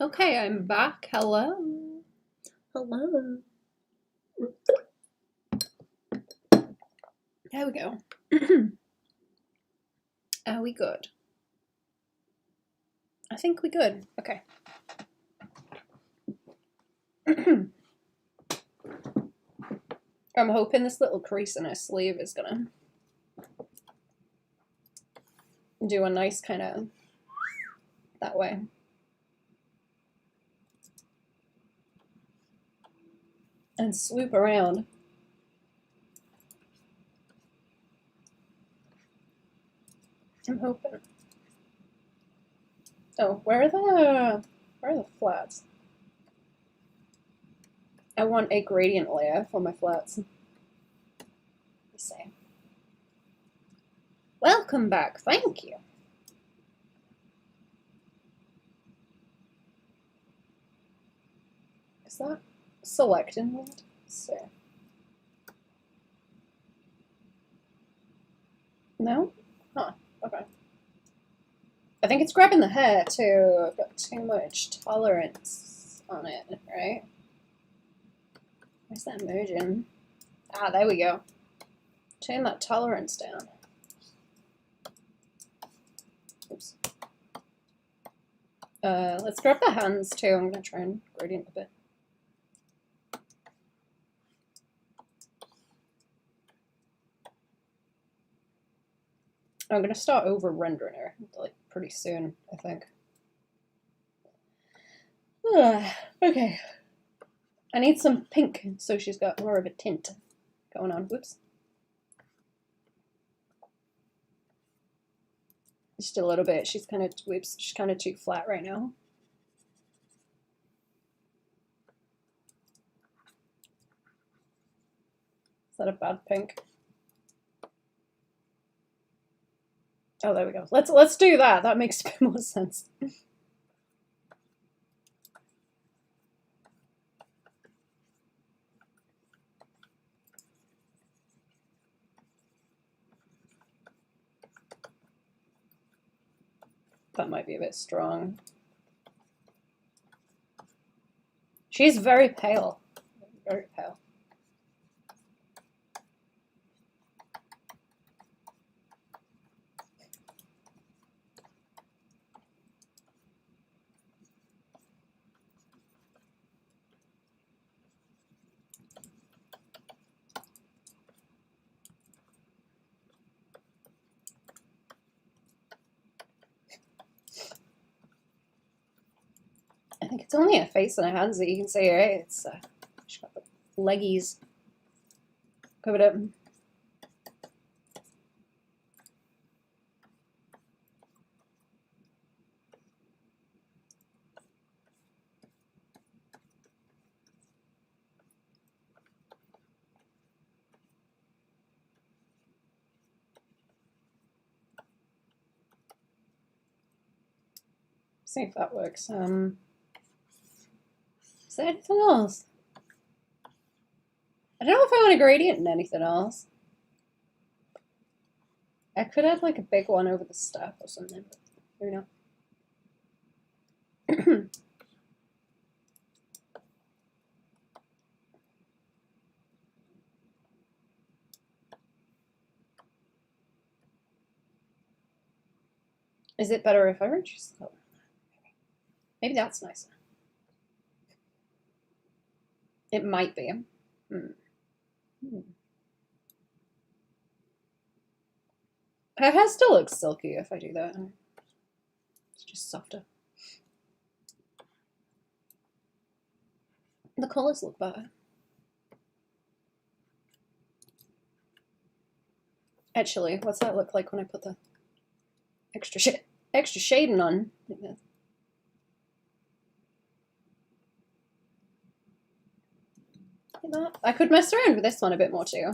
Okay, I'm back. Hello. Hello. There we go. Are we good? I think we're good. Okay. I'm hoping this little crease in her sleeve is gonna do a nice kind of that way. And swoop around. I'm hoping. Oh, where are the flats? I want a gradient layer for my flats. Let's see. Welcome back. Thank you. Is that selecting mode? Let's see. No? Huh. Okay. I think it's grabbing the hair too. I've got too much tolerance on it, right? Where's that merging? Ah, there we go. Turn that tolerance down. Oops. Let's grab the hands too. I'm gonna try and gradient a bit. I'm gonna start over rendering her like pretty soon, I think. Okay. I need some pink so she's got more of a tint going on. Whoops. Just a little bit. She's kind of whoops. She's kind of too flat right now. Is that a bad pink? Oh, there we go. Let's do that. That makes a bit more sense. That might be a bit strong. She's very pale. Very pale. I think it's only her face and her hands that you can see, right? It's she's got the leggies covered up. See if that works. Is there anything else? I don't know if I want a gradient in anything else. I could add like a big one over the stuff or something, but maybe not. Is it better if I reduce the color? Maybe that's nicer. It might be. Her hair still looks silky if I do that. It's just softer. The colors look better. Actually, what's that look like when I put the extra shading on? Like that. Like that. I could mess around with this one a bit more too.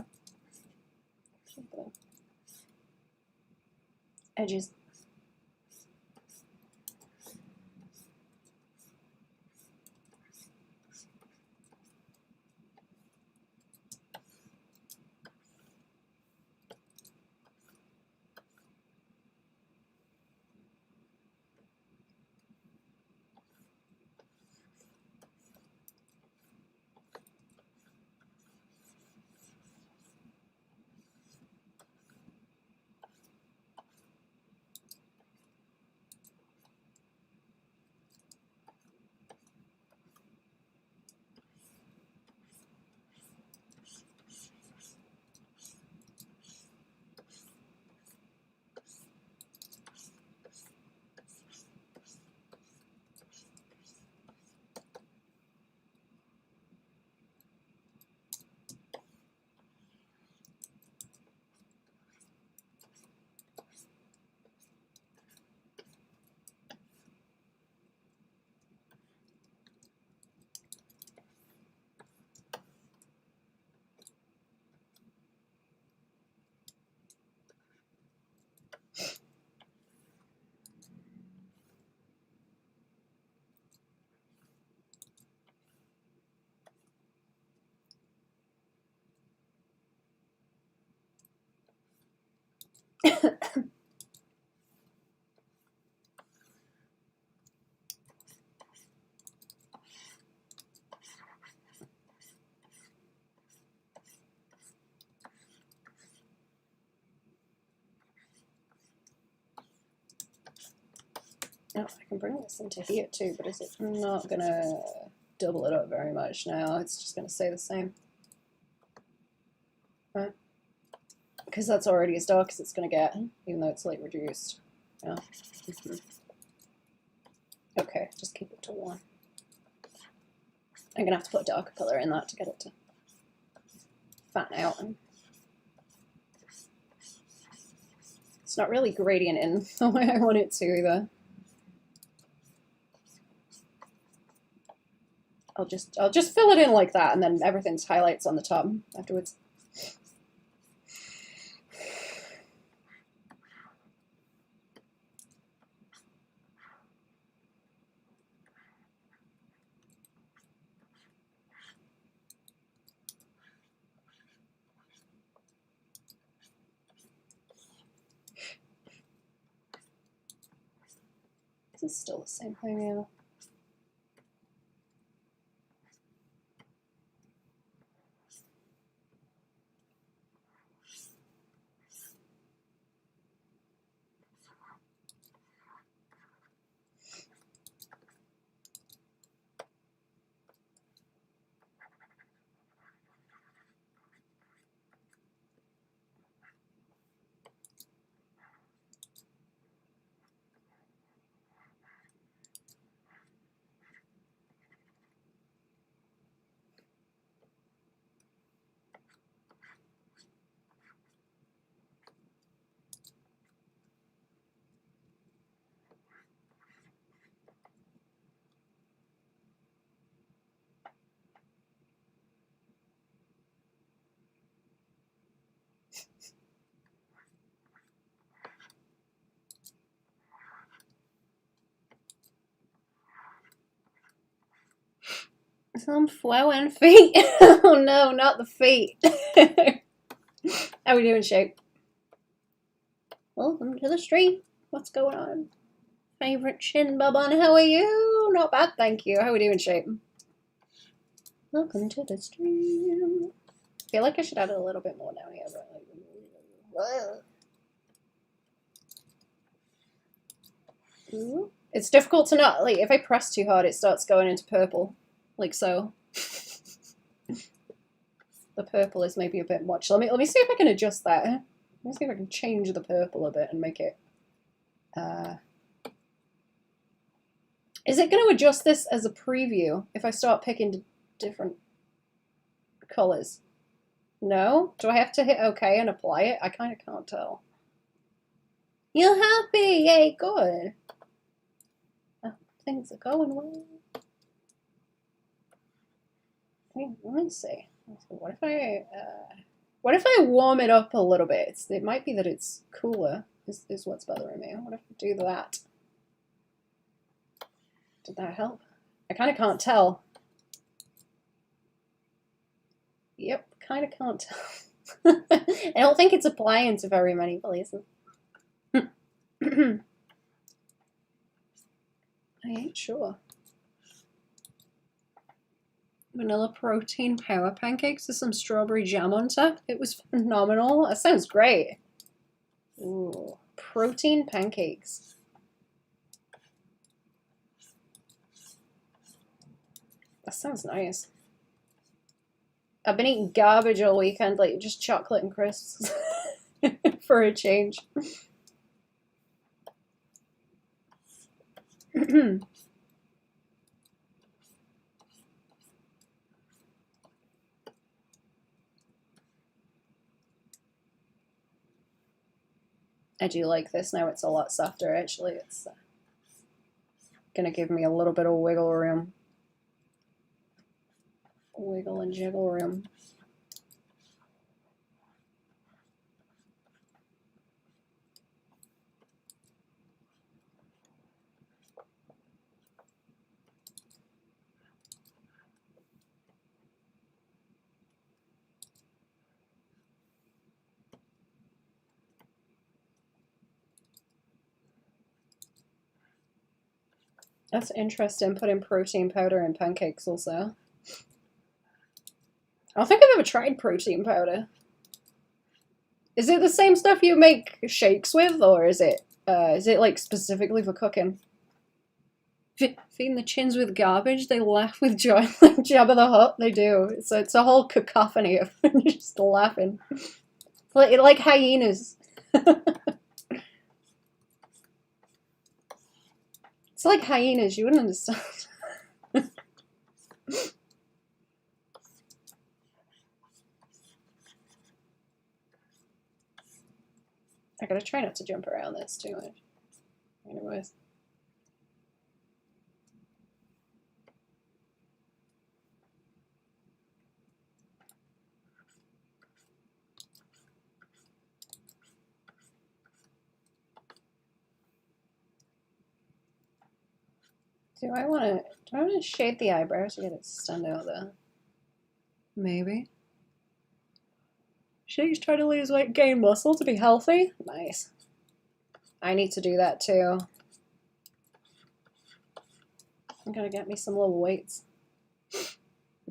Edges. Oh, I can bring this into here too, but is it not gonna double it up very much now? It's just gonna stay the same. Right? Because that's already as dark as it's gonna get, even though it's light reduced. Yeah. Okay, just keep it to 1. I'm gonna have to put a darker color in that to get it to fatten out. It's not really gradient in the way I want it to either. I'll just fill it in like that, and then everything's highlights on the top afterwards. This is still the same thing, yeah. Some flowing feet. Oh no, not the feet. How we doing, Shape? Welcome to the stream. What's going on? Favorite chin, Baban, how are you? Not bad, thank you. How we doing, Shape? Welcome to the stream. I feel like I should add a little bit more down here, but like, it's difficult to not, like, if I press too hard, it starts going into purple, like so. The purple is maybe a bit much. Let me see if I can adjust that. Let me see if I can change the purple a bit and make it. Is it going to adjust this as a preview if I start picking different colors? No? Do I have to hit OK and apply it? I kind of can't tell. You're happy! Yay, good. Oh, things are going well. Let me see. What if I warm it up a little bit? It might be that it's cooler. Is what's bothering me. What if I do that? Did that help? I kind of can't tell. Yep, kind of can't tell. I don't think it's applying to very many places. I ain't sure. Vanilla protein power pancakes with some strawberry jam on top. It was phenomenal. That sounds great. Ooh, protein pancakes. That sounds nice. I've been eating garbage all weekend, like just chocolate and crisps for a change. I do like this now. It's a lot softer, actually. It's gonna give me a little bit of wiggle room. Wiggle and jiggle room. That's interesting, putting protein powder in pancakes also. I don't think I've ever tried protein powder. Is it the same stuff you make shakes with, or is it like specifically for cooking? Feeding the chins with garbage, they laugh with joy like Jabba the Hutt. They do. It's a whole cacophony of just laughing. Like hyenas. It's like hyenas, you wouldn't understand. I gotta try not to jump around this too much. Anyways. Do I want to shade the eyebrows to get it to stand out there? Maybe. She's trying to lose weight, gain muscle to be healthy. Nice. I need to do that too. I'm gonna get me some little weights.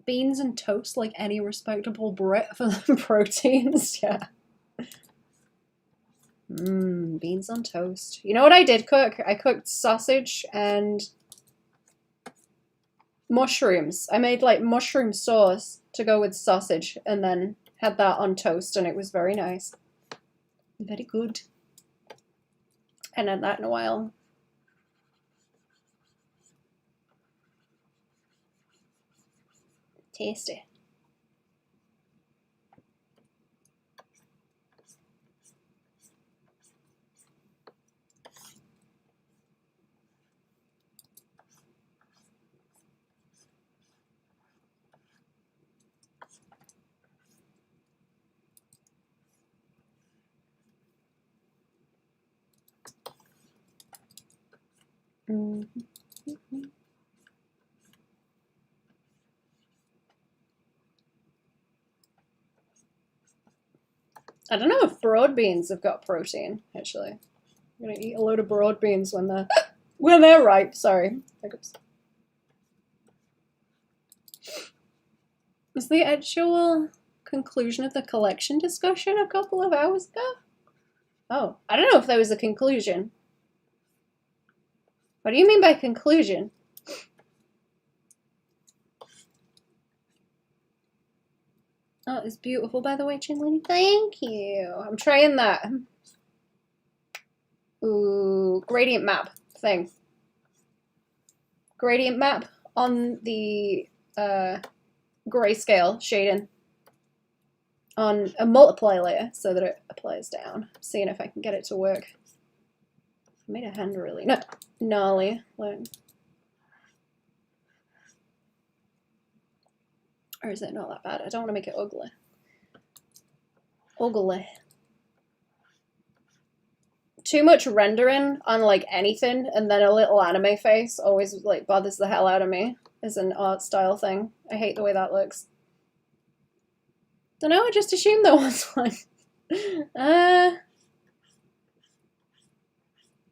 Beans and toast like any respectable Brit for the proteins. Yeah. Beans on toast. You know what I did cook? I cooked sausage and mushrooms. I made like mushroom sauce to go with sausage and then had that on toast, and it was very nice. Very good. I hadn't had that in a while. Tasty. I don't know if broad beans have got protein, actually. I'm gonna eat a load of broad beans when they're ripe. Sorry. Was the actual conclusion of the collection discussion a couple of hours ago? Oh, I don't know if there was a conclusion. What do you mean by conclusion? Oh, it's beautiful, by the way, Chinlini. Thank you. I'm trying that. Ooh, gradient map thing. Gradient map on the grayscale shading on a multiply layer so that it applies down. Seeing if I can get it to work. I made a hand really gnarly. Or is it not that bad? I don't want to make it ugly. Ugly. Too much rendering on like anything and then a little anime face always like bothers the hell out of me as an art style thing. I hate the way that looks. Don't know, I just assumed there was one.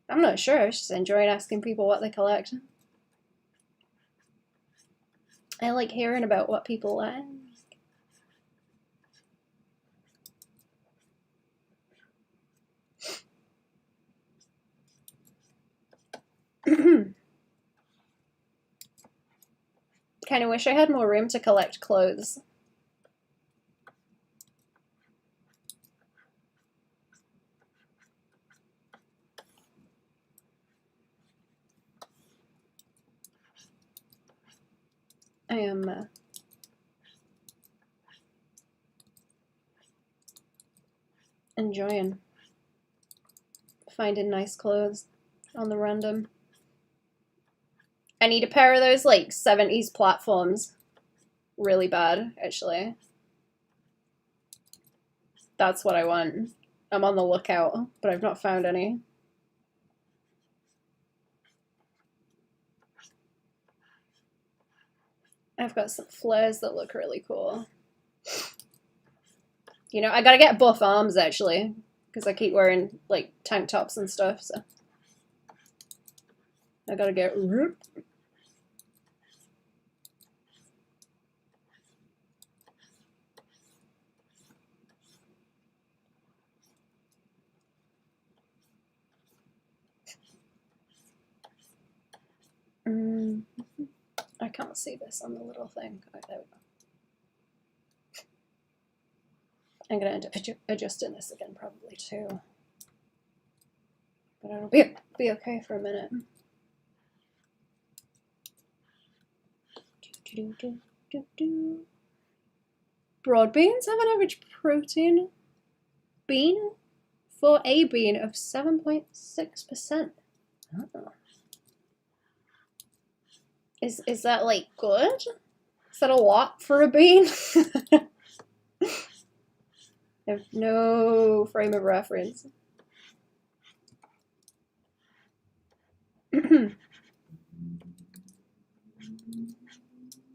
I'm not sure. I was just enjoying asking people what they collect. I like hearing about what people like. Kind of wish I had more room to collect clothes. I am enjoying finding nice clothes on the random. I need a pair of those like 70s platforms really bad, actually. That's what I want. I'm on the lookout, but I've not found any. I've got some flares that look really cool. You know, I gotta get buff arms, actually, because I keep wearing, like, tank tops and stuff, so. I gotta get ripped. I can't see this on the little thing. Oh, there we go. I'm gonna end up adjusting this again probably too. But it'll be okay for a minute. Broad beans have an average protein bean for a bean of 7.6%. Oh. Is that like good? Is that a lot for a bean? I have no frame of reference.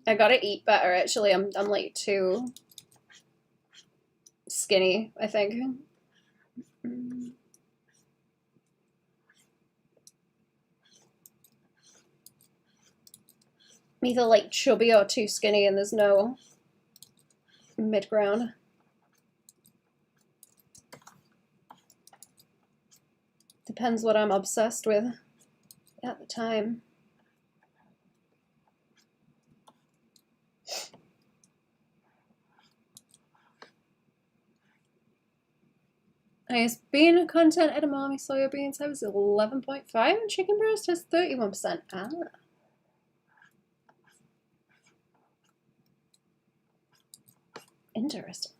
I gotta eat better. Actually, I'm like too skinny, I think. I'm either like chubby or too skinny, and there's no mid ground. Depends what I'm obsessed with at the time. Highest bean content edamame soya beans have is 11.5 and chicken breast has 31%. Ah. Interesting.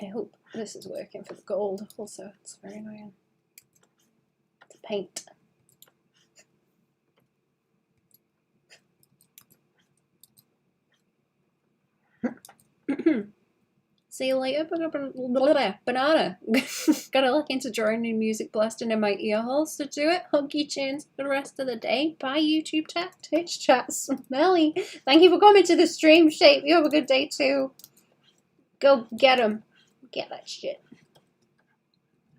I hope this is working for the gold. Also, it's very annoying. The paint. See you later, banana. Gotta look into drawing new music blasting in my ear holes to do it. Huggy tunes for the rest of the day. Bye, YouTube chat, Twitch chat, Smelly. Thank you for coming to the stream, Shape. You have a good day too. Go get them. Get that shit.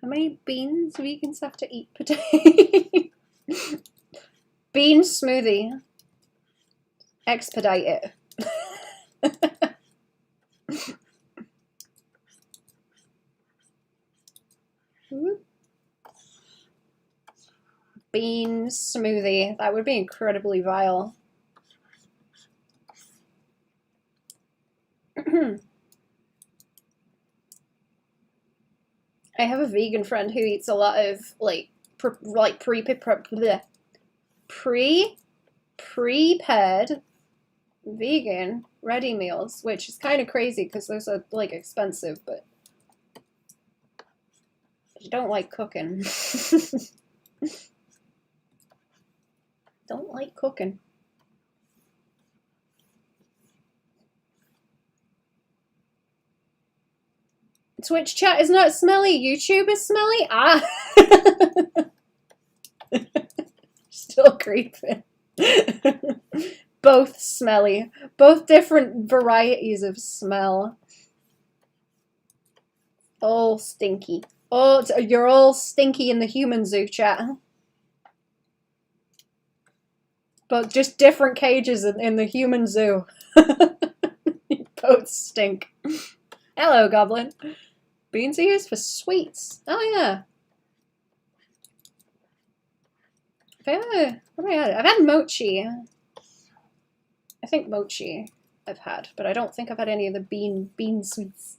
How many beans vegans have to eat per day? Bean smoothie. Expedite it. Bean smoothie. That would be incredibly vile. I have a vegan friend who eats a lot of prepared vegan ready meals, which is kind of crazy because those are like expensive, but you don't like cooking. Don't like cooking. Twitch chat is not smelly. YouTube is smelly. Ah. Still creeping. Both smelly. Both different varieties of smell. All stinky. Oh, you're all stinky in the human zoo chat. But just different cages in the human zoo. Both stink. Hello, Goblin. Beans are used for sweets. Oh, yeah. I've had mochi. I think mochi I've had, but I don't think I've had any of the bean sweets.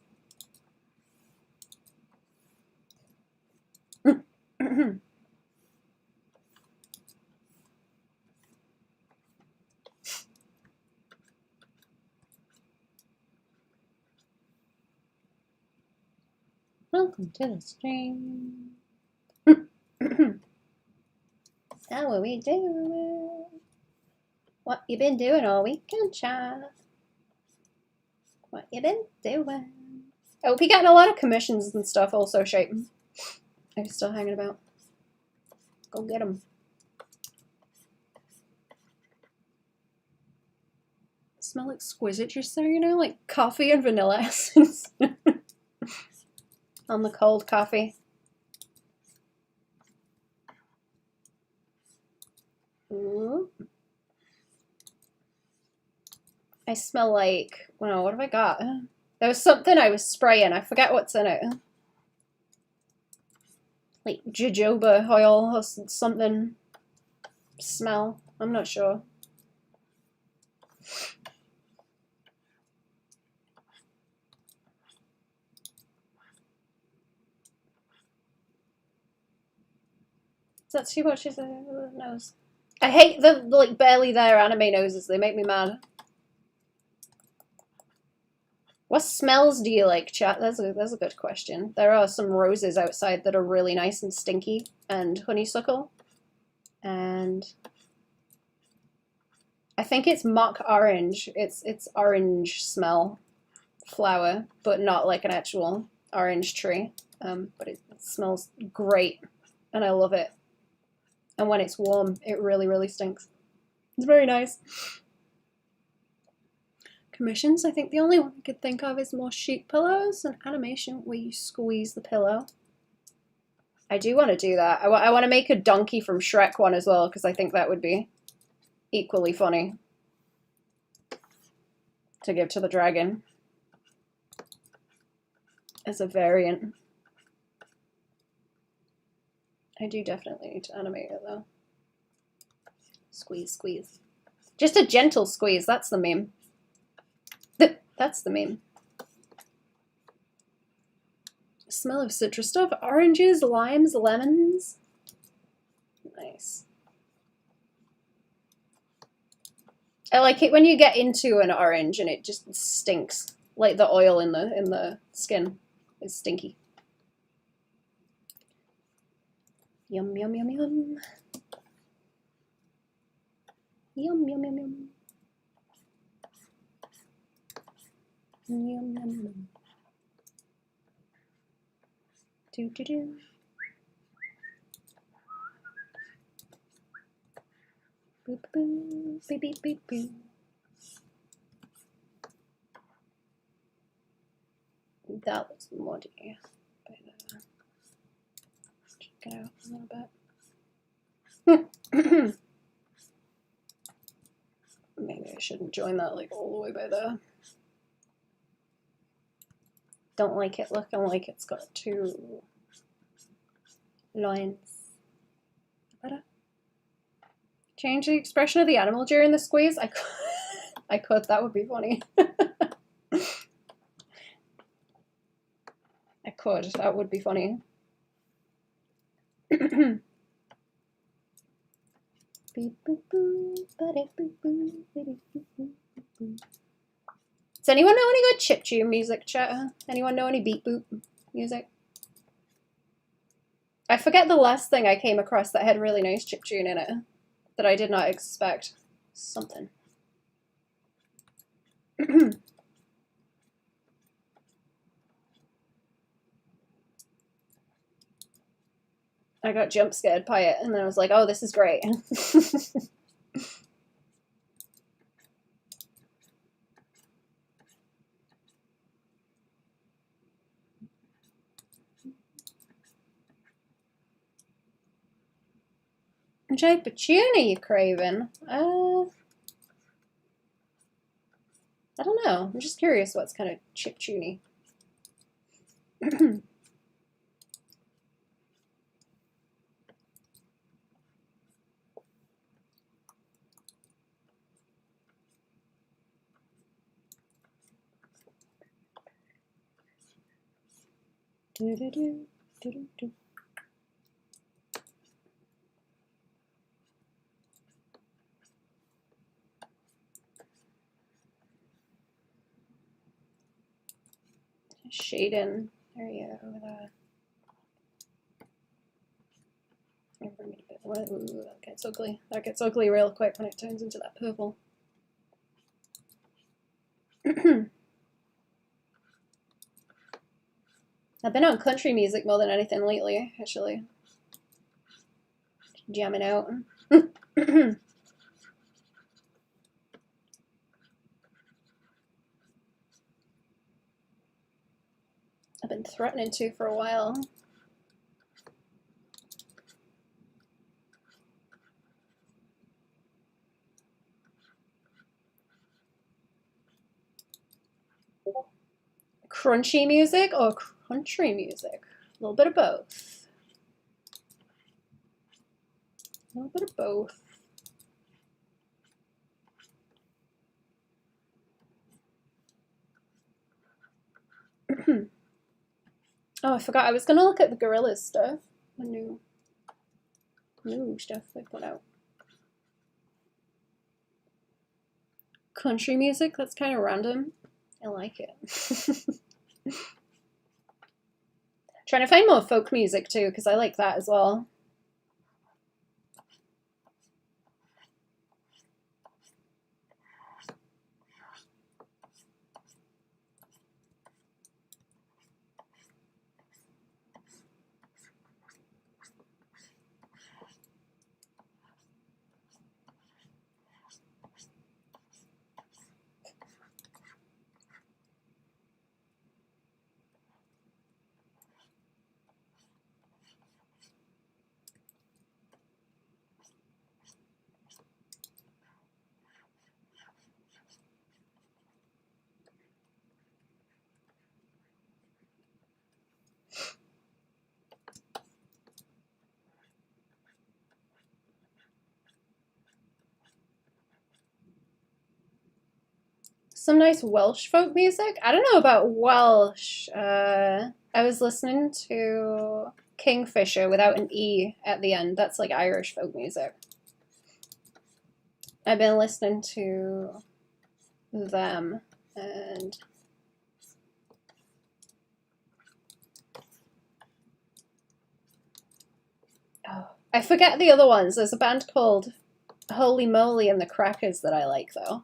Welcome to the stream. How are we doing? What you been doing all weekend, chat? What you been doing? I hope you're getting a lot of commissions and stuff also, Shape. Are you still hanging about? Go get them. Smell exquisite just there, you know, like coffee and vanilla essence on the cold coffee. Ooh. I smell like, well, what have I got? There was something I was spraying. I forget what's in it. Like jojoba oil or something smell. I'm not sure. Is that too much? Is it nose? I hate the like barely there anime noses. They make me mad. What smells do you like, chat? That's a good question. There are some roses outside that are really nice and stinky, and honeysuckle, and I think it's mock orange. It's orange smell flower, but not like an actual orange tree. But it smells great, and I love it. And when it's warm, it really, really stinks. It's very nice. Commissions, I think the only one I could think of is more sheet pillows and animation where you squeeze the pillow. I do want to do that. I want to make a donkey from Shrek one as well, because I think that would be equally funny to give to the dragon as a variant. I do definitely need to animate it though. Squeeze, squeeze. Just a gentle squeeze, that's the meme. That's the meme. Smell of citrus stuff. Oranges, limes, lemons. Nice. I like it when you get into an orange and it just stinks. Like the oil in the skin is stinky. Yum, yum, yum, yum. Yum, yum, yum, yum. Yum, yum, yum. Do, do, do. Boop, boop, beep, beep, beep, beep. That looks muddy. Check it out a little bit. Maybe I shouldn't join that like all the way by there. Don't like it looking like it's got two lines. Better. Change the expression of the animal during the squeeze? I could, that would be funny. I could, that would be funny. Does anyone know any good chiptune music, chat? Anyone know any beat boop music? I forget the last thing I came across that had really nice chiptune in it that I did not expect. Something. I got jump scared by it and then I was like, oh, this is great. What type of tune are you craving? I don't know. I'm just curious what's kind of chiptune-y. Do, do, do, do, do, do. Shading. There you go, over there. Bring it a bit. Ooh, that gets ugly. That gets ugly real quick when it turns into that purple. I've been on country music more than anything lately, actually. jamming out. I've been threatening to for a while. Crunchy music or country music? A little bit of both. A little bit of both. Oh, I forgot. I was going to look at the Gorillaz stuff. The new stuff they put out. Country music? That's kind of random. I like it. Trying to find more folk music too, because I like that as well. Some nice Welsh folk music. I don't know about Welsh. I was listening to Kingfisher without an E at the end. That's like Irish folk music. I've been listening to them and oh, I forget the other ones. There's a band called Holy Moly and the Crackers that I like though.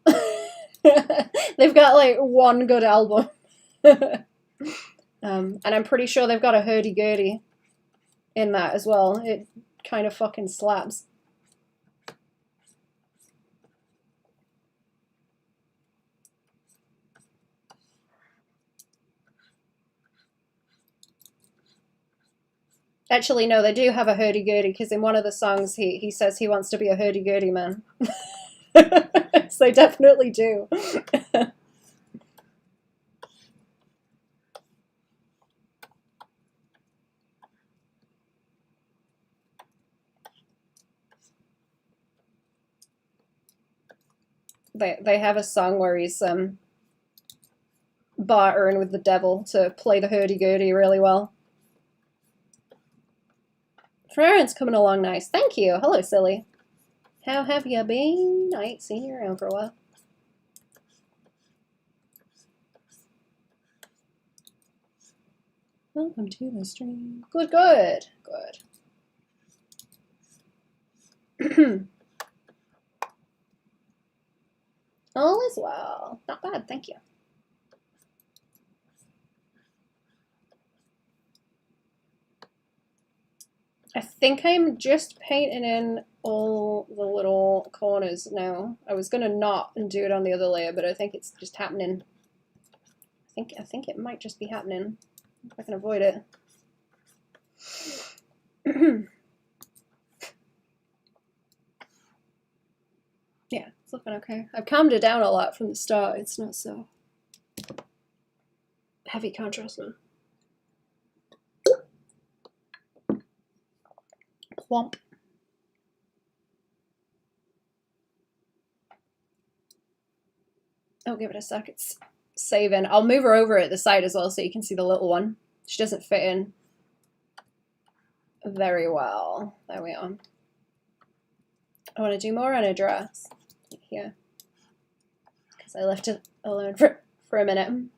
They've got like one good album. And I'm pretty sure they've got a hurdy-gurdy in that as well. It kind of fucking slaps. Actually, no, they do have a hurdy-gurdy because in one of the songs he says he wants to be a hurdy-gurdy man. So they definitely do. They have a song where he's bartering with the devil to play the hurdy-gurdy really well. Freiren's coming along nice. Thank you. Hello, silly. How have you been? I ain't seen you around for a while. Welcome to the stream. Good, good, good. All is well. Not bad, thank you. I think I'm just painting in all the little corners now. I was gonna not and do it on the other layer, but I think it's just happening. I think it might just be happening. If I can avoid it. Yeah, it's looking okay. I've calmed it down a lot from the start. It's not so heavy contrast now. Plump. I'll give it a sec. It's saving. I'll move her over at the side as well so you can see the little one. She doesn't fit in very well. There we are. I want to do more on a dress here because I left it alone for a minute.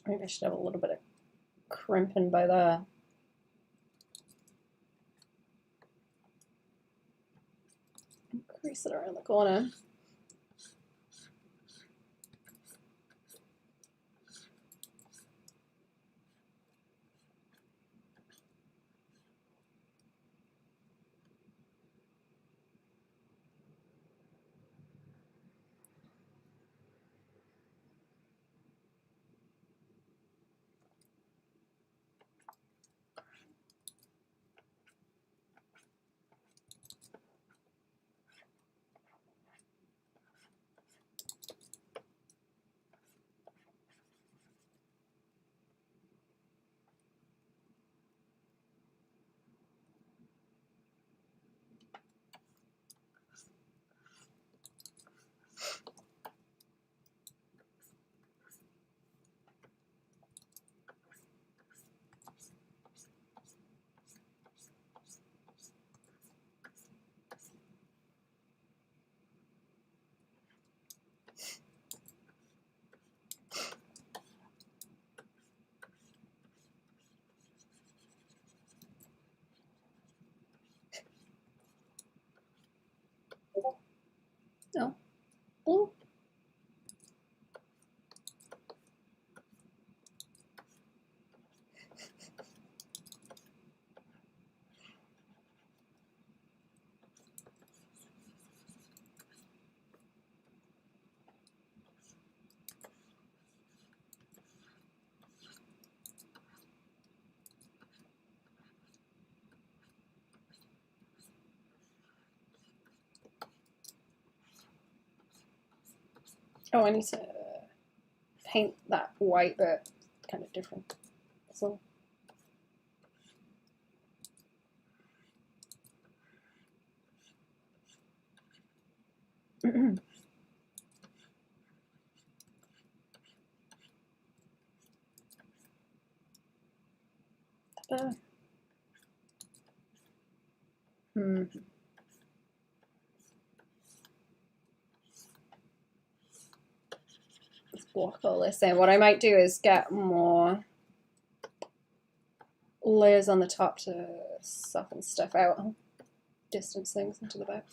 Maybe I should have a little bit of crimping by there. Increase it around the corner. No. Blue. Oh, I need to paint that white bit kind of different. So. Block all this in. What I might do is get more layers on the top to soften stuff out. I'll distance things into the back.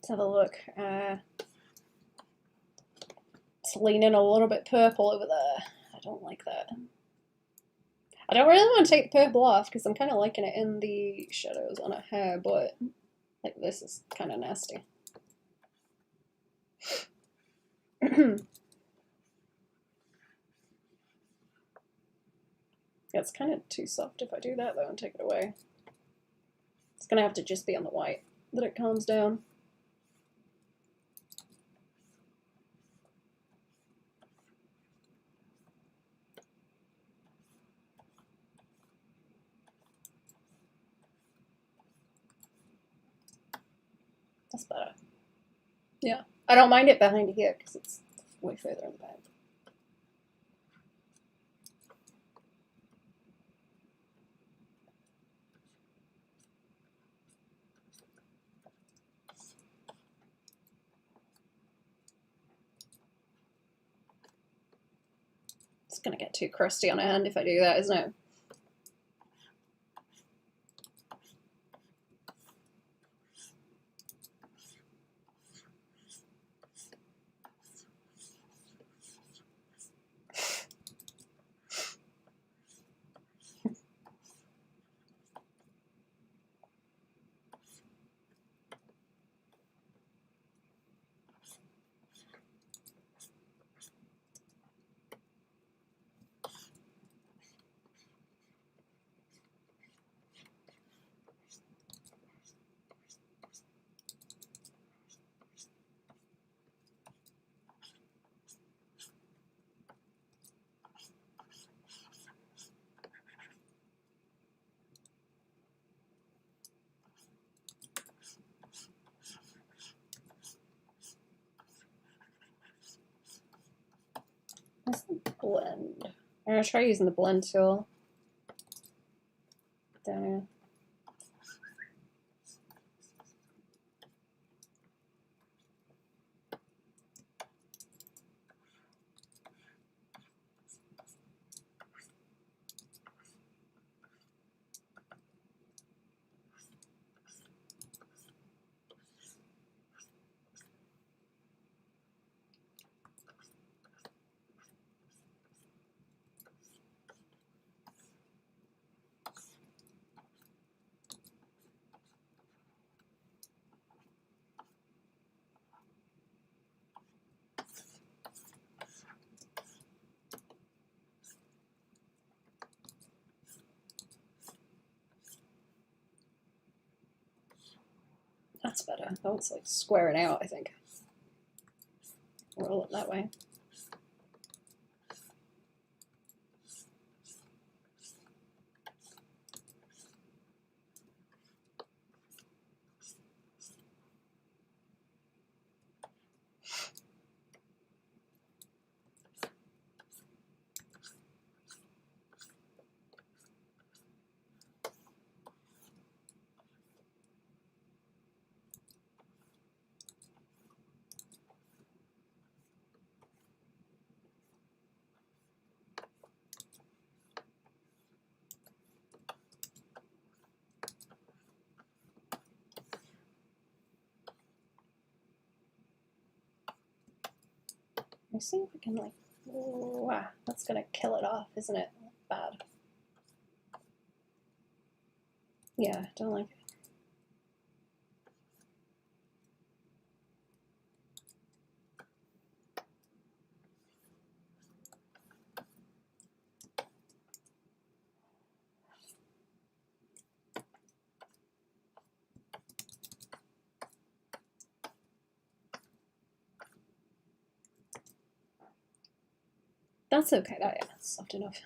Let's have a look. It's leaning a little bit purple over there. I don't like that. I don't really want to take the purple off because I'm kind of liking it in the shadows on her hair, but like this is kind of nasty. It's kind of too soft if I do that though and take it away. It's gonna have to just be on the white that it calms down. That's better. Yeah. I don't mind it behind here because it's way further in the back. It's gonna get too crusty on a hand if I do that, isn't it? What's the blend? I'm gonna try using the blend tool down here. That's better. Oh, it's like squaring out, I think. Roll it that way. Let me see if I can like, wow, that's gonna kill it off, isn't it? Bad. Yeah, don't like it. That's okay. Oh, yeah, that's soft enough.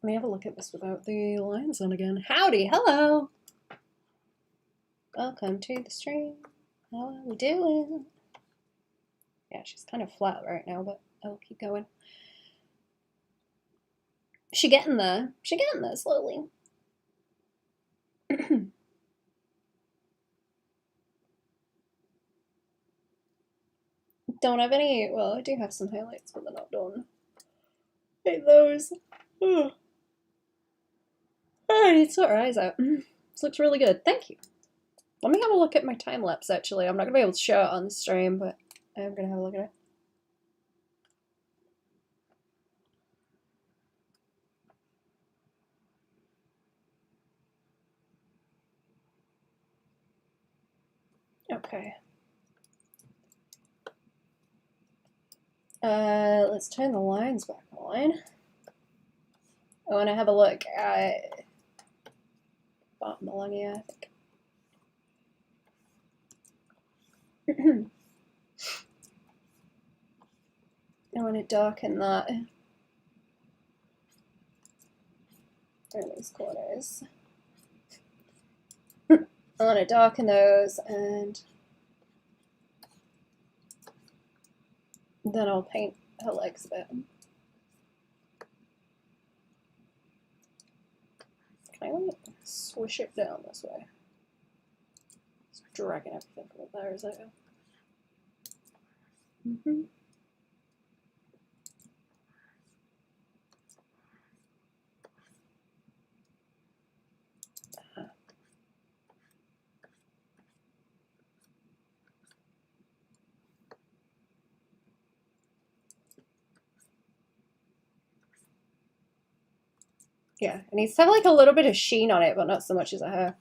me have a look at this without the lines on again. Howdy, hello! Welcome to the stream. How are we doing? Yeah, she's kind of flat right now, but I'll keep going. She getting there. She getting there slowly. Don't have any, well, I do have some highlights, but they're not done. Hate those. Oh, I need to sort her eyes out. This looks really good. Thank you. Let me have a look at my time lapse, actually. I'm not going to be able to show it on the stream, but I am going to have a look at it. Okay. Let's turn the lines back on. I want to have a look at bottom along here, I think. I want to darken that. Turn these corners. I want to darken those, and then I'll paint her legs a bit. Can I like swish it down this way? It's dragging everything from there as I go. Yeah, it needs to have like a little bit of sheen on it, but not so much as a hair.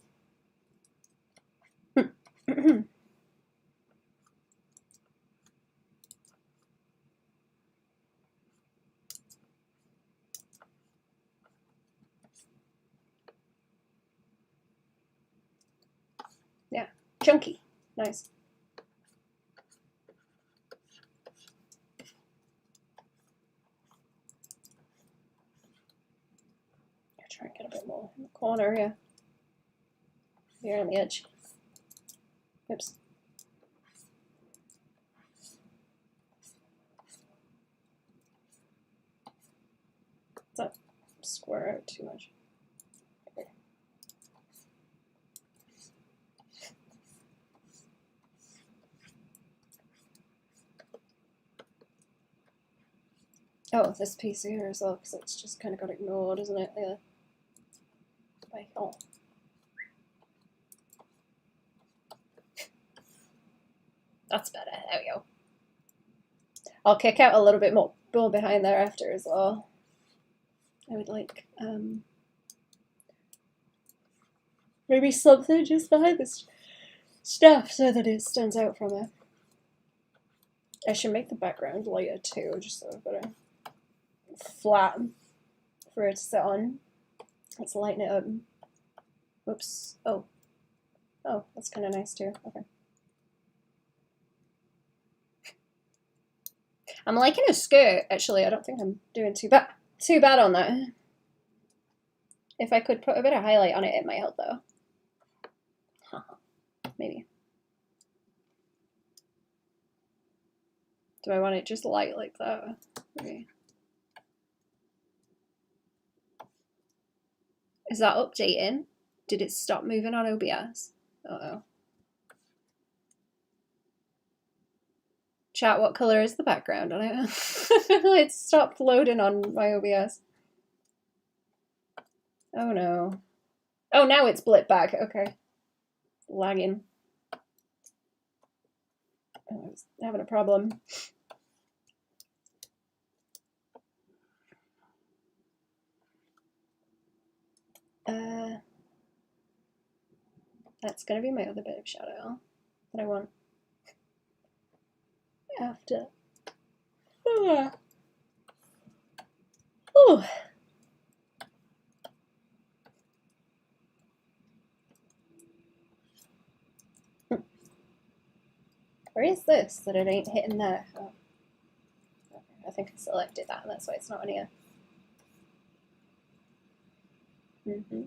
Yeah, chunky, nice. Try and get a bit more in the corner, yeah. Here on the edge. Oops. Don't square out too much. Okay. Oh, this piece here as well, because it's just kind of got ignored, isn't it? Yeah. Oh. That's better. There we go. I'll kick out a little bit more behind there after as well. I would like maybe something just behind this stuff so that it stands out from it. I should make the background lighter too, just so I've got a flat for it to sit on. Let's lighten it up. Whoops. Oh. Oh, that's kind of nice too. Okay. I'm liking a skirt, actually. I don't think I'm doing too bad on that. If I could put a bit of highlight on it, it might help though. Maybe. Do I want it just light like that? Maybe. Is that updating? Did it stop moving on OBS? Uh-oh. Chat, what color is the background on it? It stopped loading on my OBS. Oh no. Oh, now it's blipped back. Okay. Lagging. I was having a problem. That's gonna be my other bit of shadow that I want after. Oh. Where is this that it ain't hitting there? Oh. Okay, I think I selected that, and that's why it's not on here. Mm-hmm.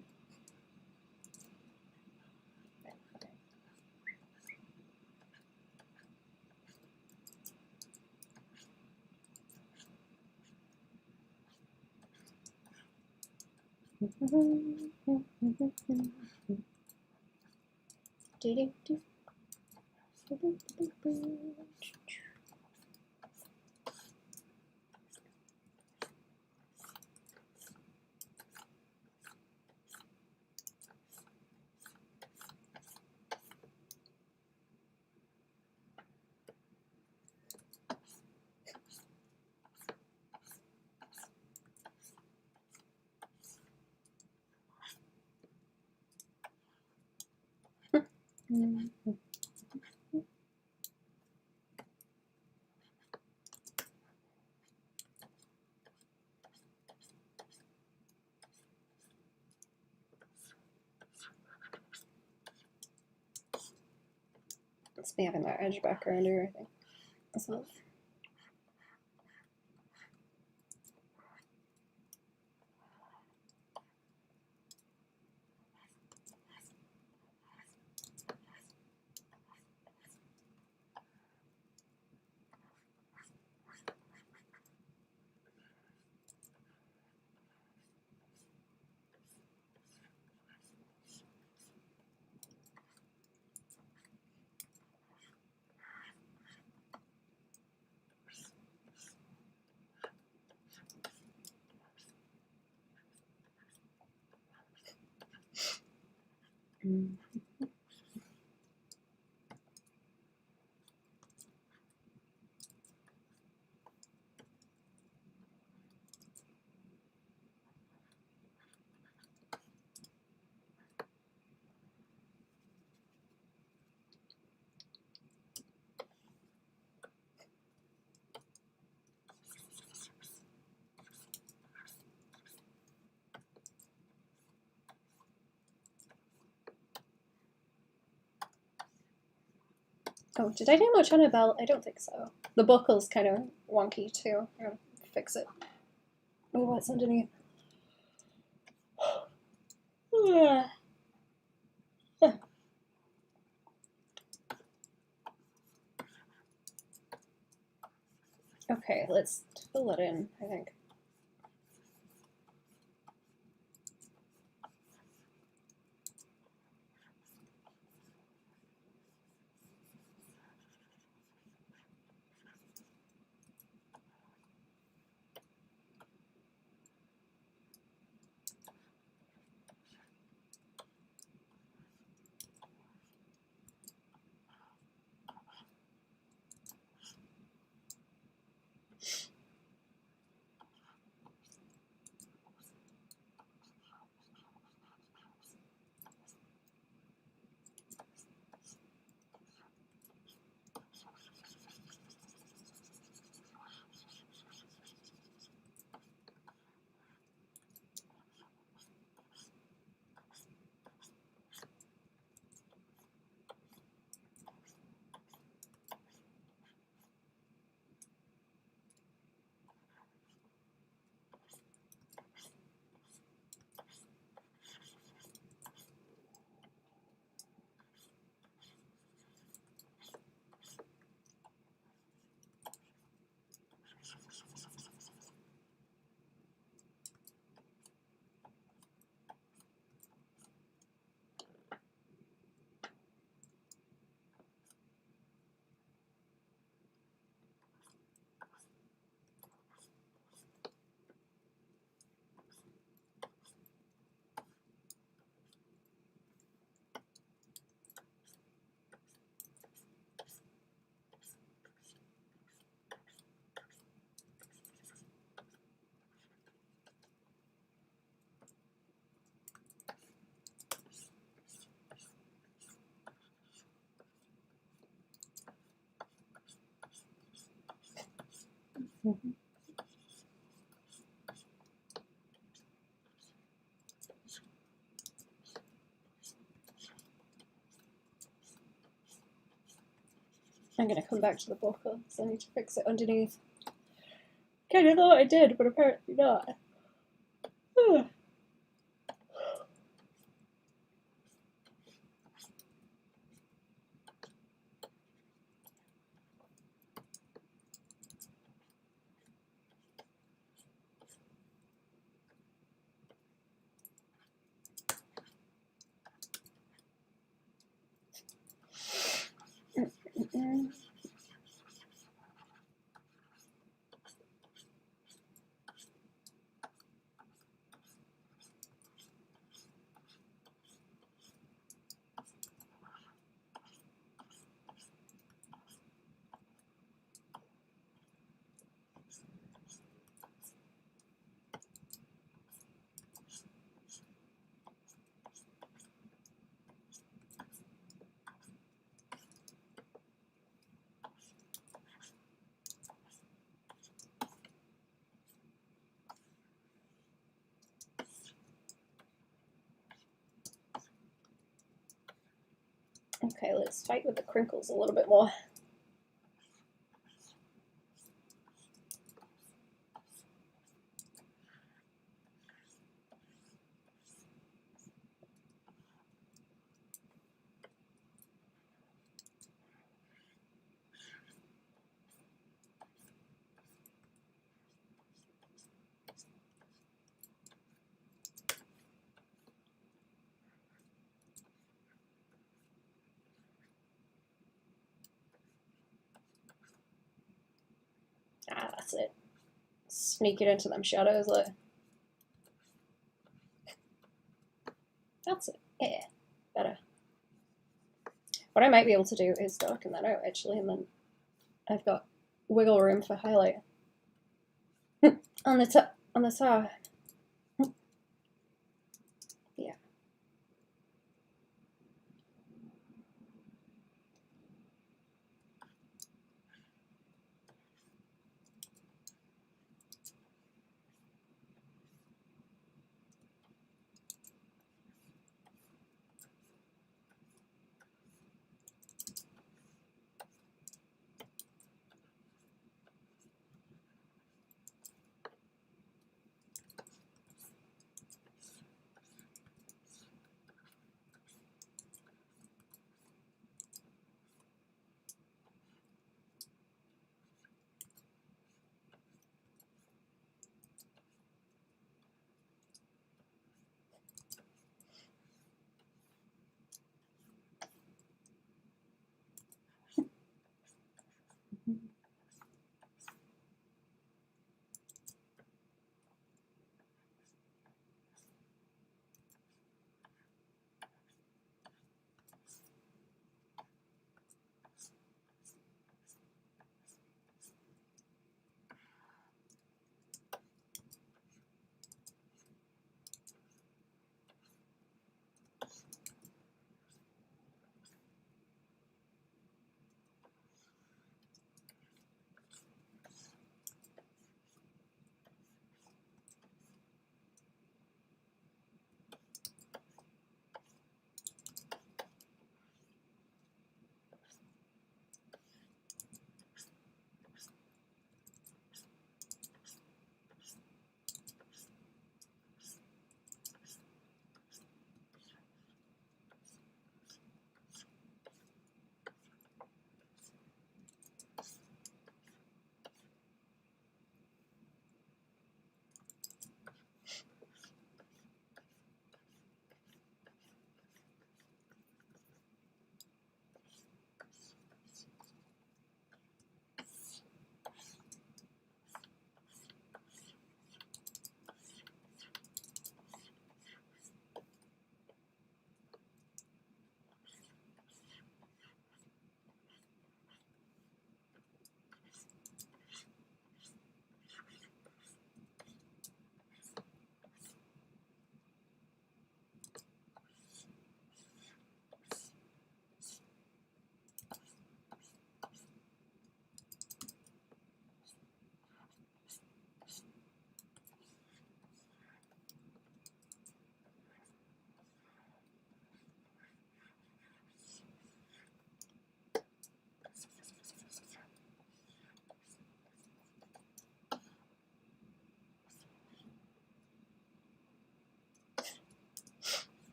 It's me having that edge background or everything. So. Oh, did I do much on a belt? I don't think so. The buckle's kind of wonky too. I'm gonna fix it. Oh, what's underneath? Okay, let's fill it in, I think. I'm gonna come back to the buckle, so I need to fix it underneath. Kinda thought I did, but apparently not. Okay, let's fight with the crinkles a little bit more. Ah, that's it. Sneak it into them shadows, like. That's it. Yeah, better. What I might be able to do is darken that out, actually, and then I've got wiggle room for highlight. on the top. Yeah.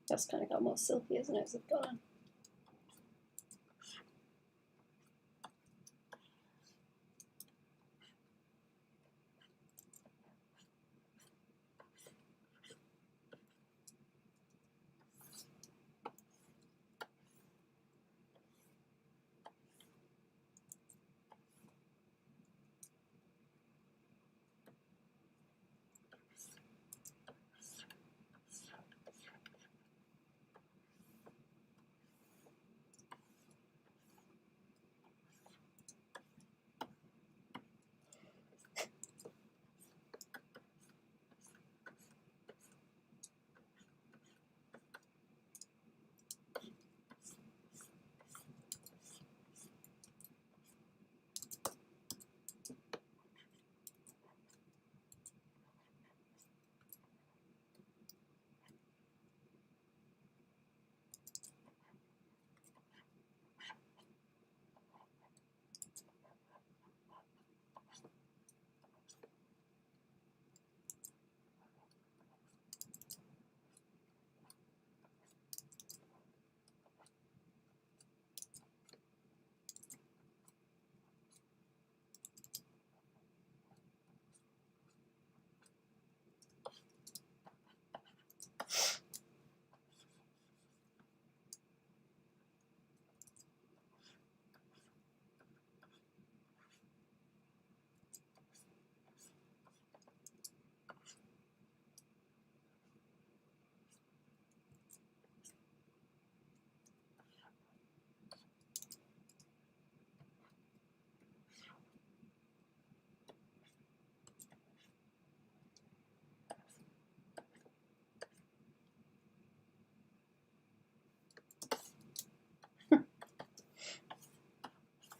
That's kind of got more silky, isn't it, as it's gone?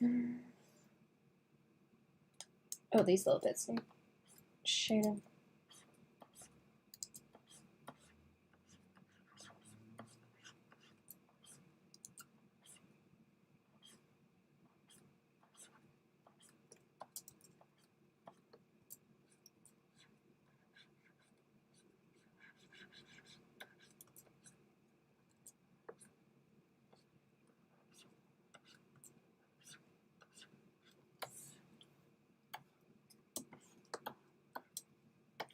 Oh, these little bits need shading.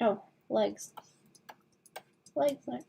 Oh, legs. Legs next.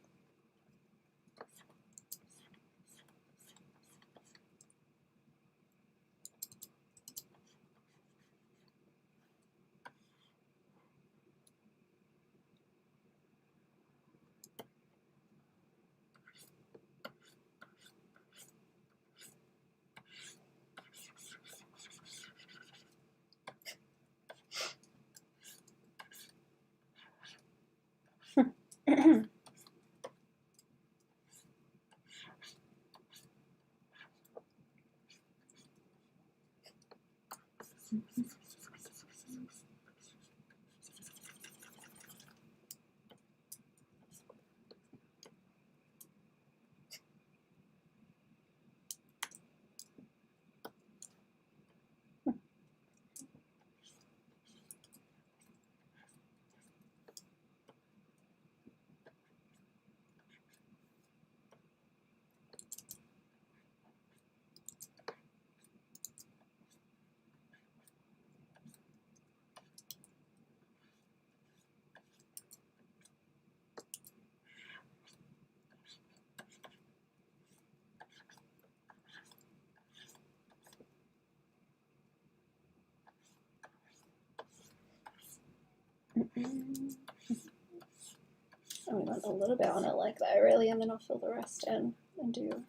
I went a little bit on it like that really, and then I'll fill the rest in and do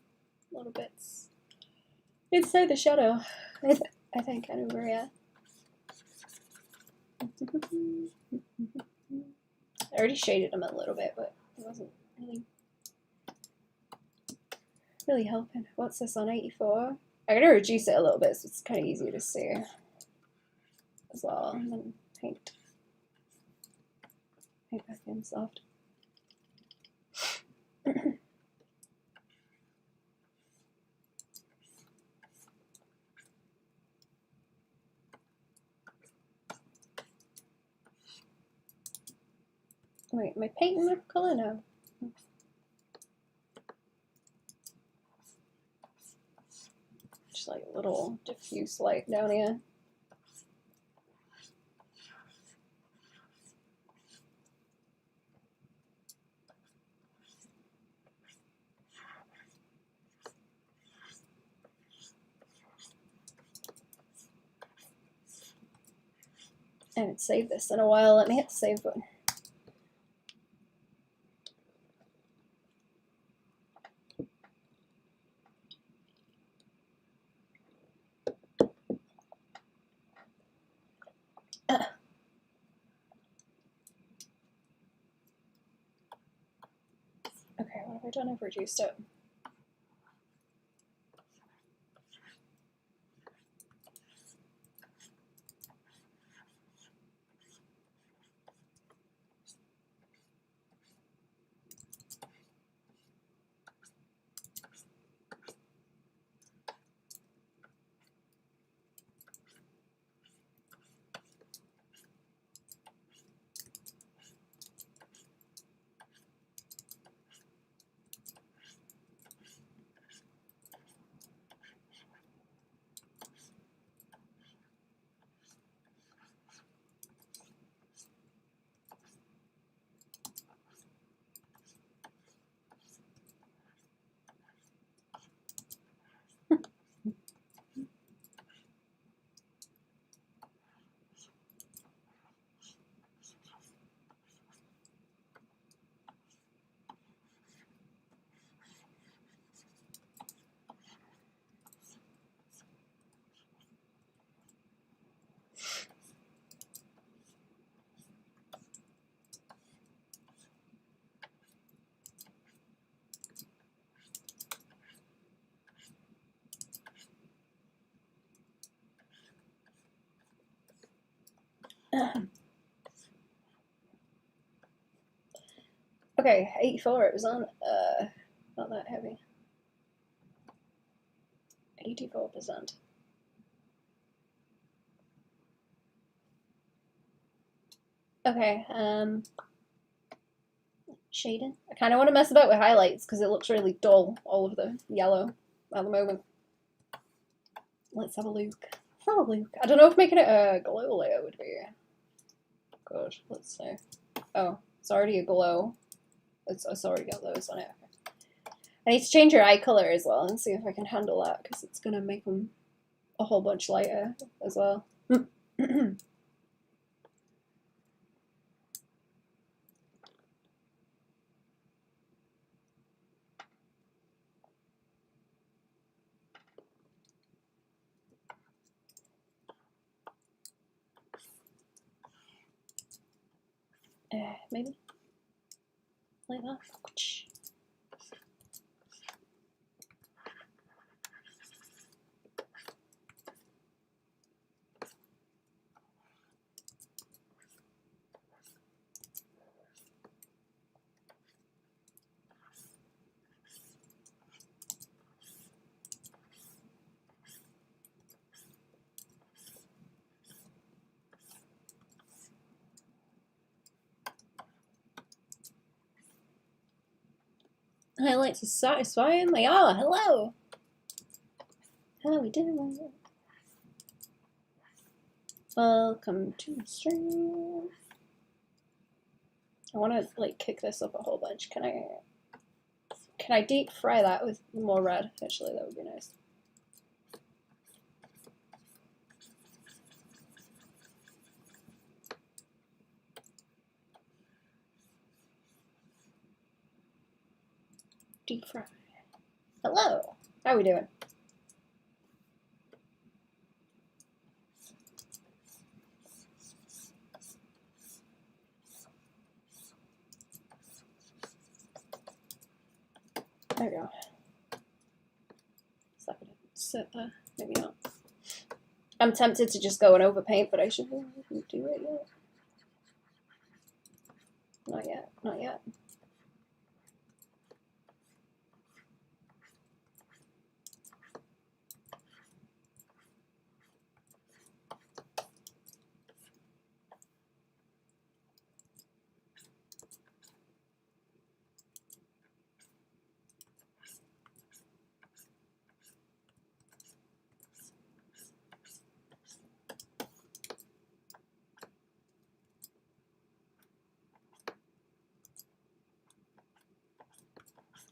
little bits inside the shadow. I think I know Maria. I already shaded them a little bit, but it wasn't really helping. What's this on 84? I'm gonna reduce it a little bit so it's kind of easier to see as well, and then paint back in soft. Wait, am I painting with color now? Just like a little diffuse light down here. I haven't saved this in a while. Let me hit the save button. Okay, what have I done? I've reduced it. Okay, 84 it was on. Not that heavy. 84%. Okay, shading. I kind of want to mess about with highlights because it looks really dull, all of the yellow at the moment. Let's have a look. Let's have a look. I don't know if making it a glow layer would be good. Let's see. Oh, it's already a glow. It's already got those on it. I need to change your eye color as well and see if I can handle that because it's going to make them a whole bunch lighter as well. Maybe like that. Highlights are satisfying. They are. Hello. How are we doing? Welcome to the stream. I want to like kick this up a whole bunch. Can I deep fry that with more red? Actually, that would be nice. Deep fry. Hello. How are we doing? There we go. Is that gonna sit there? Maybe not. I'm tempted to just go and overpaint, but I shouldn't do it yet. Not yet. Not yet.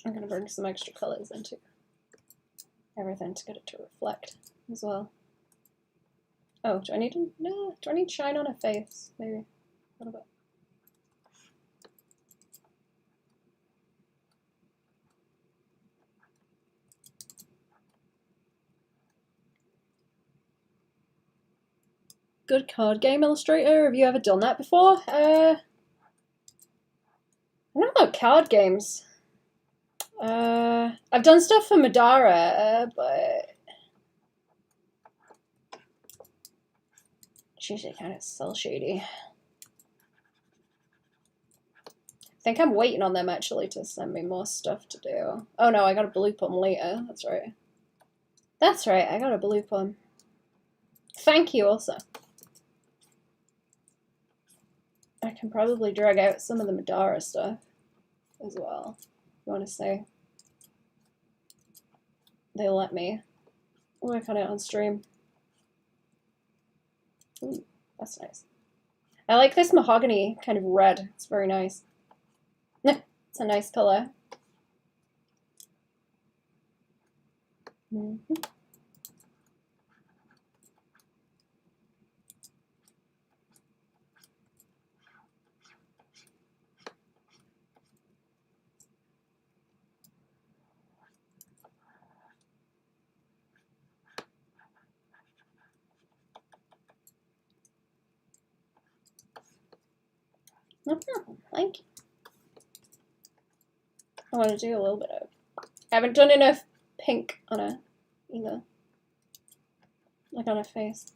I'm going to bring some extra colors into everything to get it to reflect as well. Oh, do I need to, no, do I need shine on her face? Maybe a little bit. Good card game illustrator. Have you ever done that before? I don't know about card games. I've done stuff for Madara, but it's usually kind of cel shady. I think I'm waiting on them actually to send me more stuff to do. Oh no, I got a blue them later. That's right. That's right, I got a blue them. Thank you also. I can probably drag out some of the Madara stuff as well. You want to say? They let me work on it on stream. Ooh, that's nice. I like this mahogany kind of red. It's very nice. It's a nice color. Mm-hmm. No problem. Thank you. I want to do a little bit of. I haven't done enough pink on her either. Like on her face.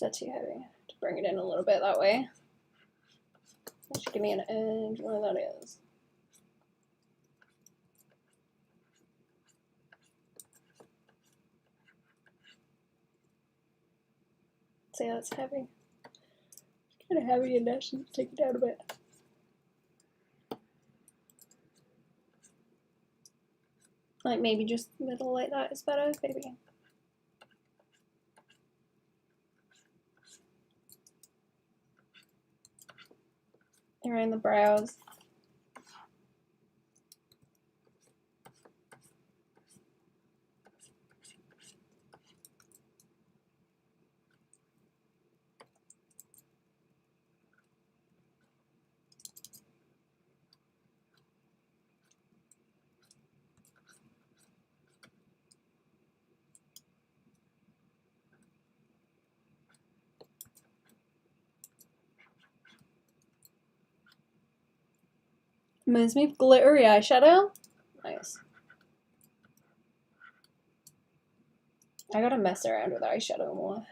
that too heavy? To bring it in a little bit that way. That should give me an edge, where that is. See how it's heavy? It's kind of heavy and that should take it down a bit. Like maybe just middle like that is better, maybe. Around the brows. Reminds me of glittery eyeshadow. Nice. I gotta mess around with eyeshadow more.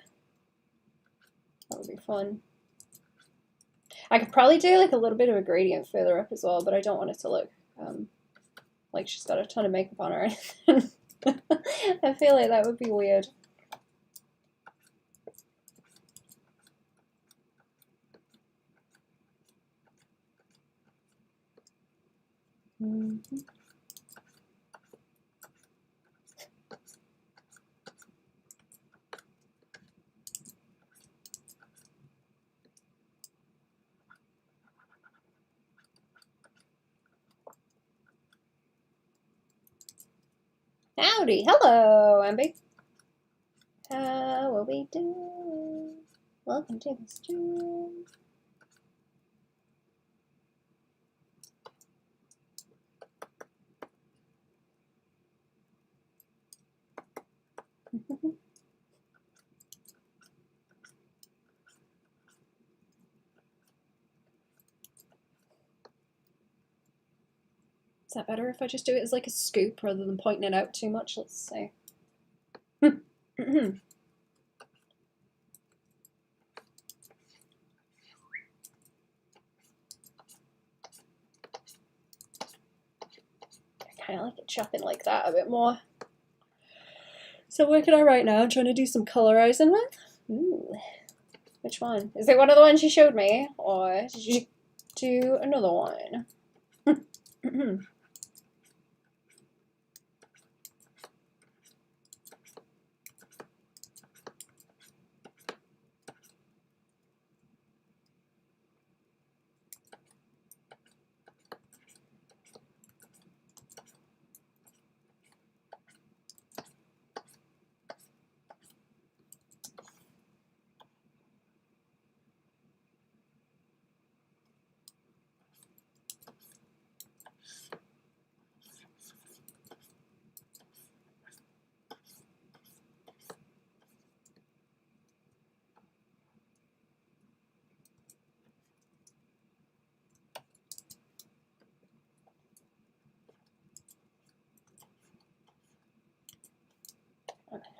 That would be fun. I could probably do like a little bit of a gradient further up as well, but I don't want it to look like she's got a ton of makeup on her or anything. I feel like that would be weird. Mm-hmm. Howdy, hello, Ambi. How are we doing? Welcome to the stream. Is that better if I just do it as like a scoop rather than pointing it out too much? Let's see. I kind of like it chopping like that a bit more. So working on right now, I'm trying to do some colorizing with. Ooh. Which one? Is it one of the ones you showed me? Or did you do another one?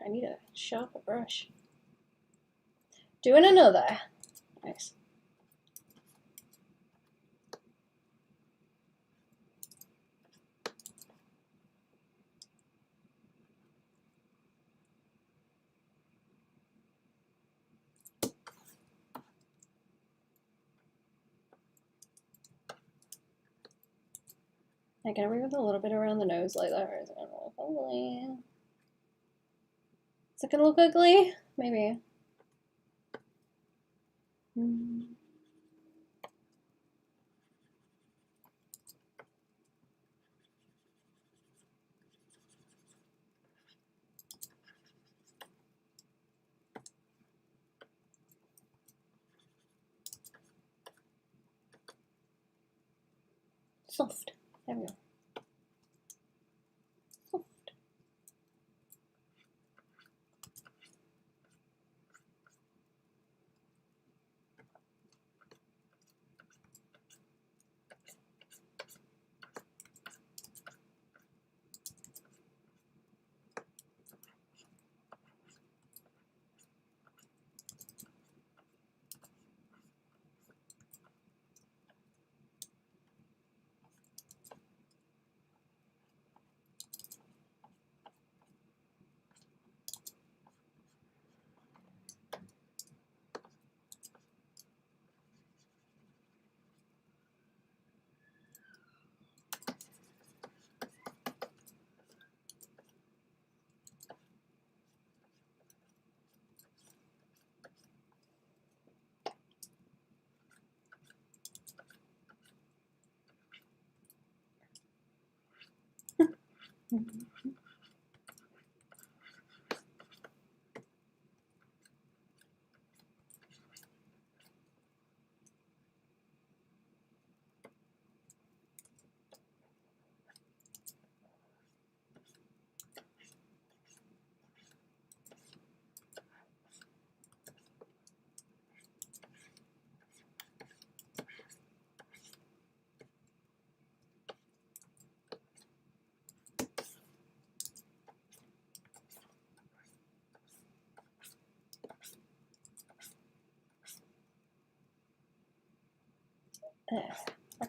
I need a sharper brush. Doing another. Nice. I get away with a little bit around the nose like that, or is it gonna look ugly? Is it gonna look ugly? Maybe. Soft. There we go. Soft. I'm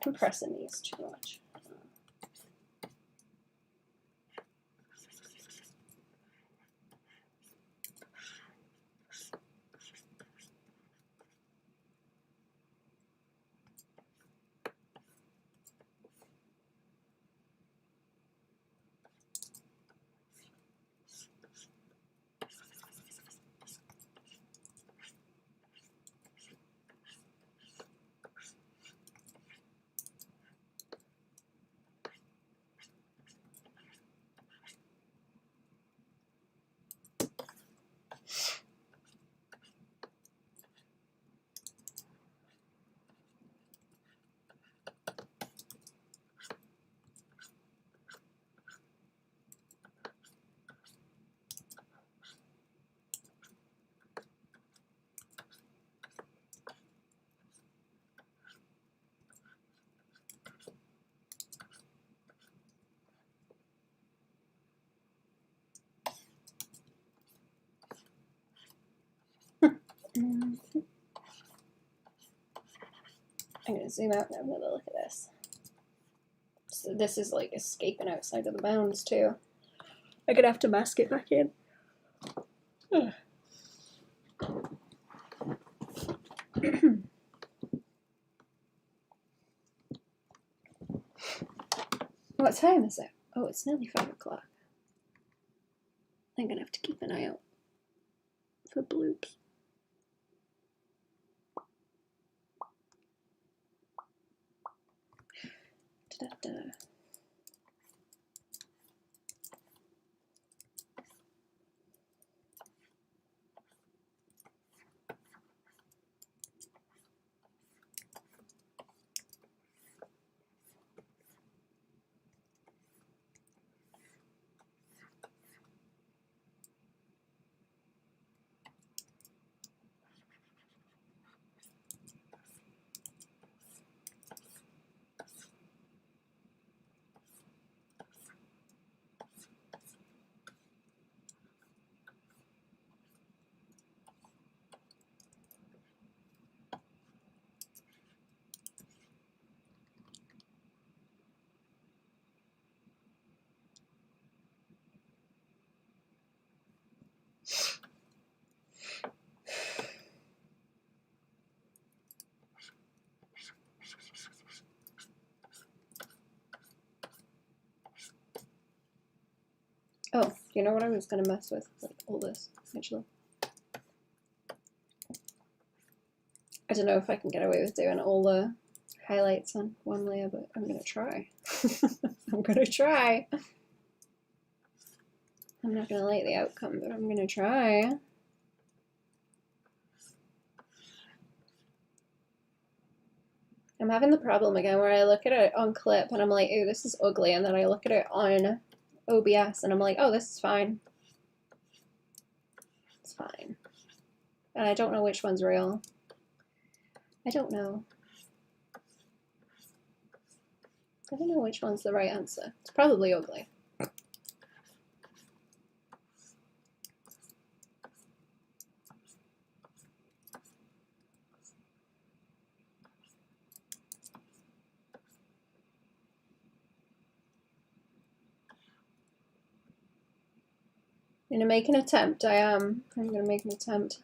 compressing these too much. I'm going to zoom out and have another look at this. So this is like escaping outside of the bounds too. I'm going to have to mask it back in. What time is it? Oh, it's nearly 5 o'clock. I'm going to have to keep an eye out for bloops. Da-da-da. Oh, you know what I was going to mess with? Like all this, actually. I don't know if I can get away with doing all the highlights on one layer, but I'm going to try. I'm going to try. I'm not going to like the outcome, but I'm going to try. I'm having the problem again where I look at it on clip and I'm like, ooh, this is ugly. And then I look at it on OBS and I'm like, oh, this is fine. It's fine. And I don't know which one's real. I don't know. I don't know which one's the right answer. It's probably ugly. I'm gonna make an attempt. I'm gonna make an attempt.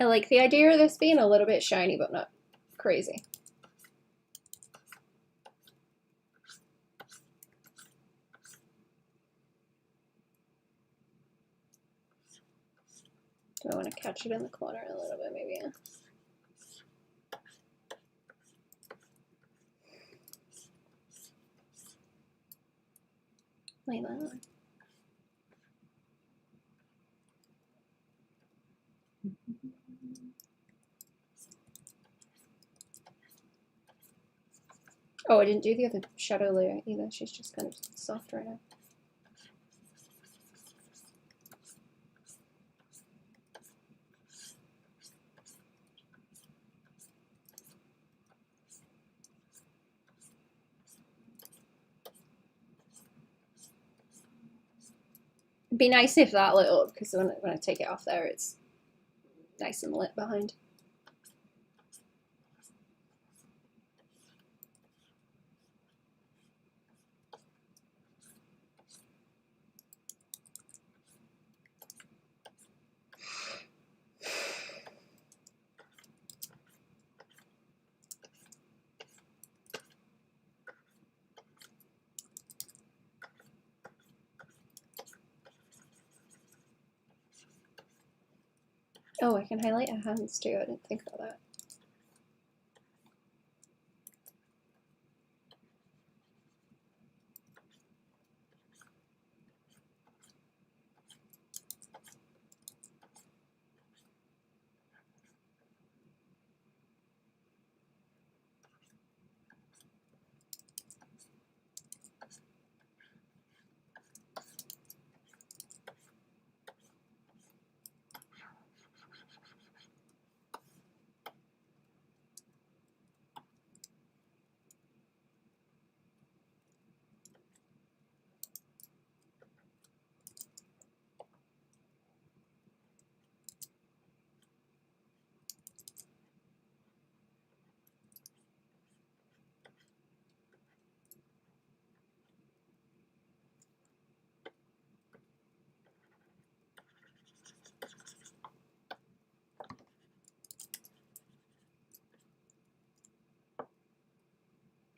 I like the idea of this being a little bit shiny, but not crazy. Do I want to catch it in the corner a little bit, maybe? Like that. Oh, I didn't do the other shadow layer either. She's just kind of soft right now. It'd be nice if that lit up, because when I take it off there, it's nice and lit behind. Oh, I can highlight her hands too. I didn't think about that.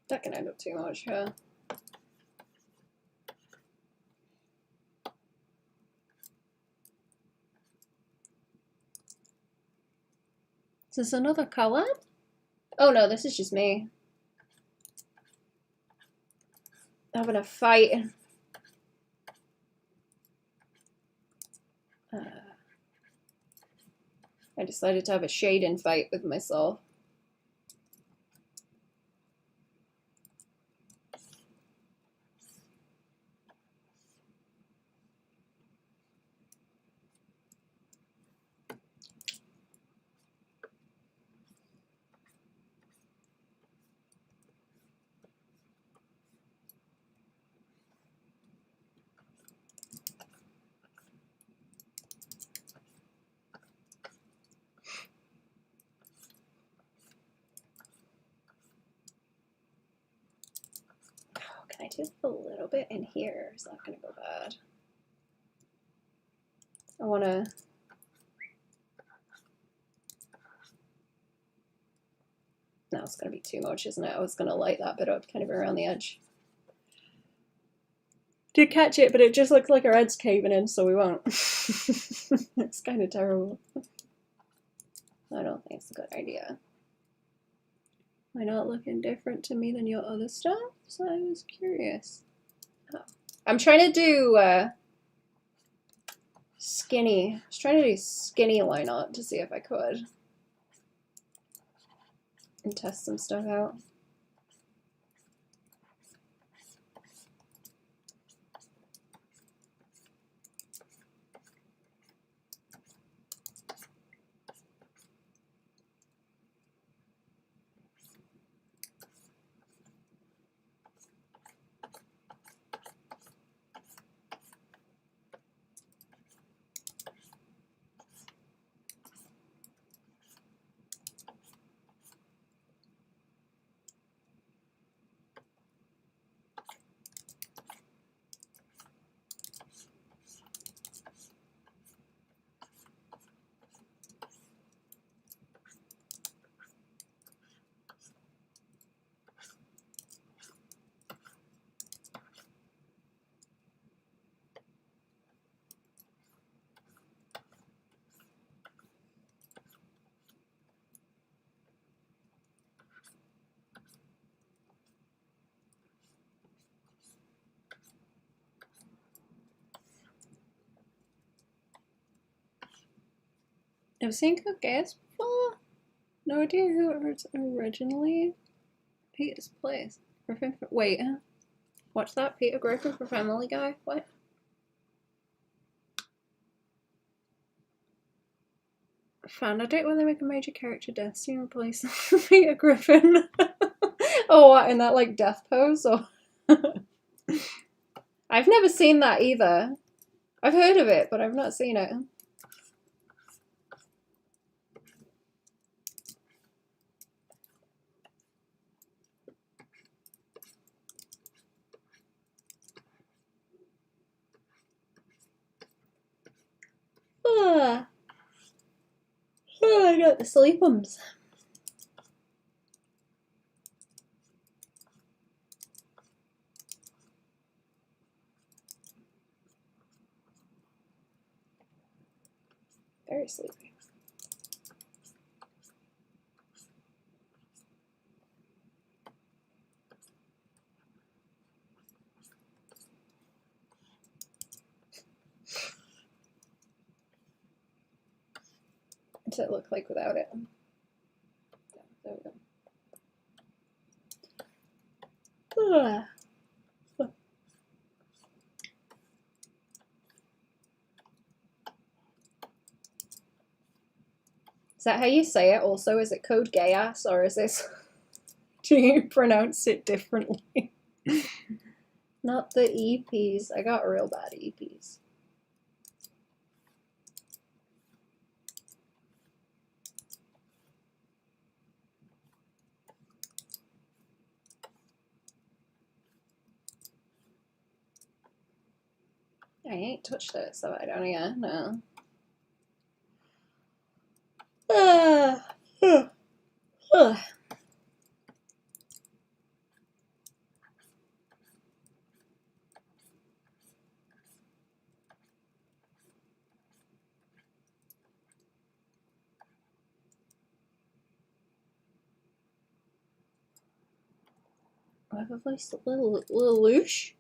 That can end up too much, yeah. Is this another color? Oh no, this is just me. Having a fight. I decided to have a shading fight with myself. Can I do a little bit in here? Is that gonna go bad? I wanna. No, it's gonna be too much, isn't it? I was gonna light that bit up kind of around the edge to catch it, but it just looks like our head's caving in, so we won't. It's kind of terrible. I don't think it's a good idea. Am I not looking different to me than your other stuff? So I was curious. Oh. I'm trying to do skinny. I was trying to do skinny line art to see if I could. And test some stuff out. I've seen Code Geass before. No idea who it was originally. Peter's Place. Griffin. Wait, what's that? Peter Griffin for Family Guy? What? Found a date where they make a major character death scene replace Peter Griffin. Oh, what, in that like death pose? Or I've never seen that either. I've heard of it, but I've not seen it. Ah. Oh, I got the sleepums. Very sleepy. What's it look like without it? There we go. Is that how you say it also? Is it Code Geass, or is this... Do you pronounce it differently? Not the EPs. I got real bad EPs. I ain't touched it, so I don't even know. I have a voice, little loosh.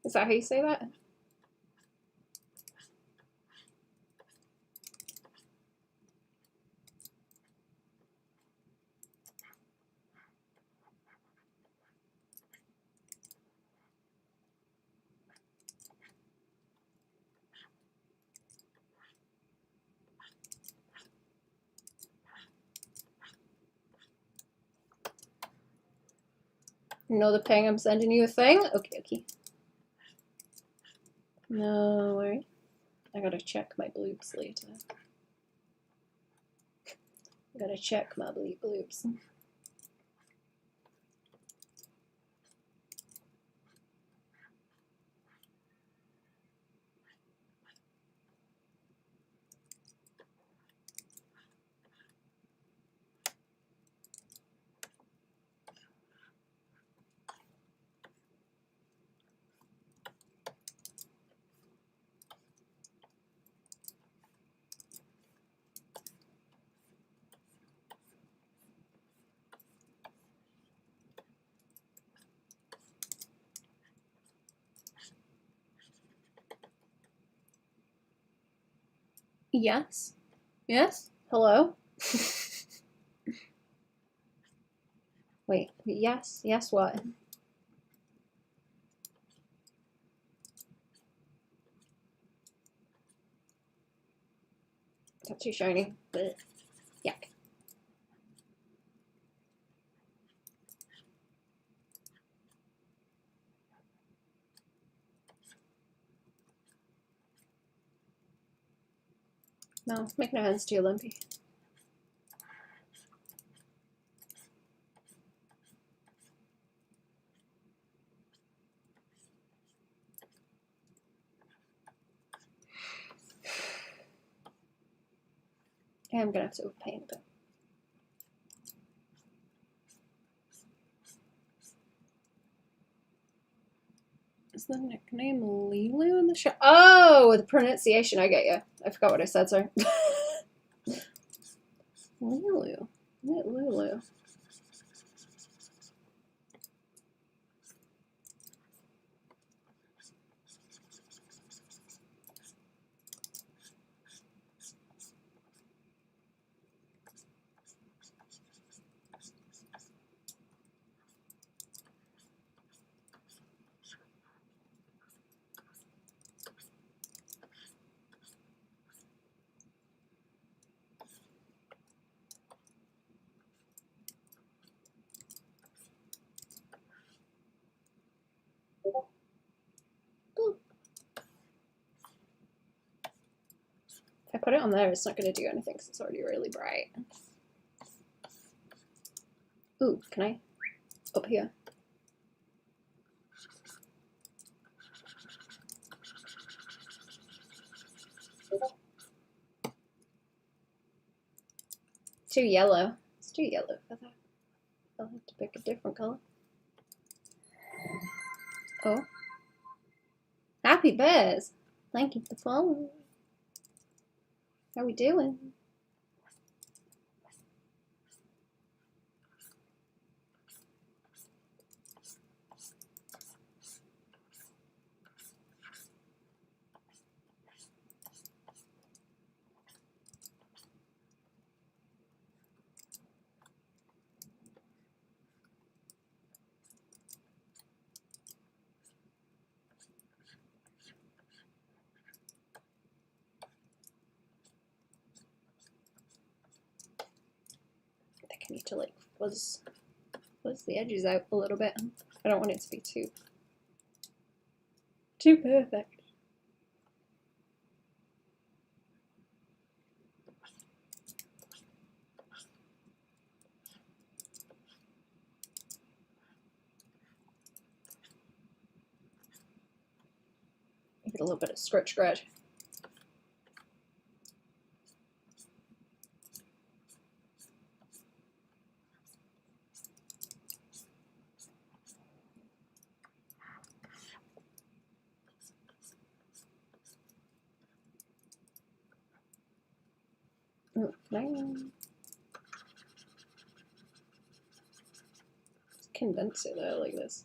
Is that how you say that? You know the ping, I'm sending you a thing? Okay, okay. No worry. I gotta check my bloopers later. I gotta check my bloopers. Yes? Yes? Hello? Wait, yes? Yes what? That's too shiny. But yuck. No, make no hands too lumpy. I'm gonna have to paint them. Is the nickname Lilu in the show? Oh, the pronunciation, I get you. I forgot what I said, sorry. Lilu. What Lulu? If I put it on there, it's not going to do anything because it's already really bright. Ooh, can I? Up here. It's too yellow. It's too yellow for that. I'll have to pick a different color. Oh. Happy bears! Thank you for following. How we doing? I need to like fuzz the edges out a little bit. I don't want it to be too perfect. Give it a little bit of scratch scratch. Condense it there like this.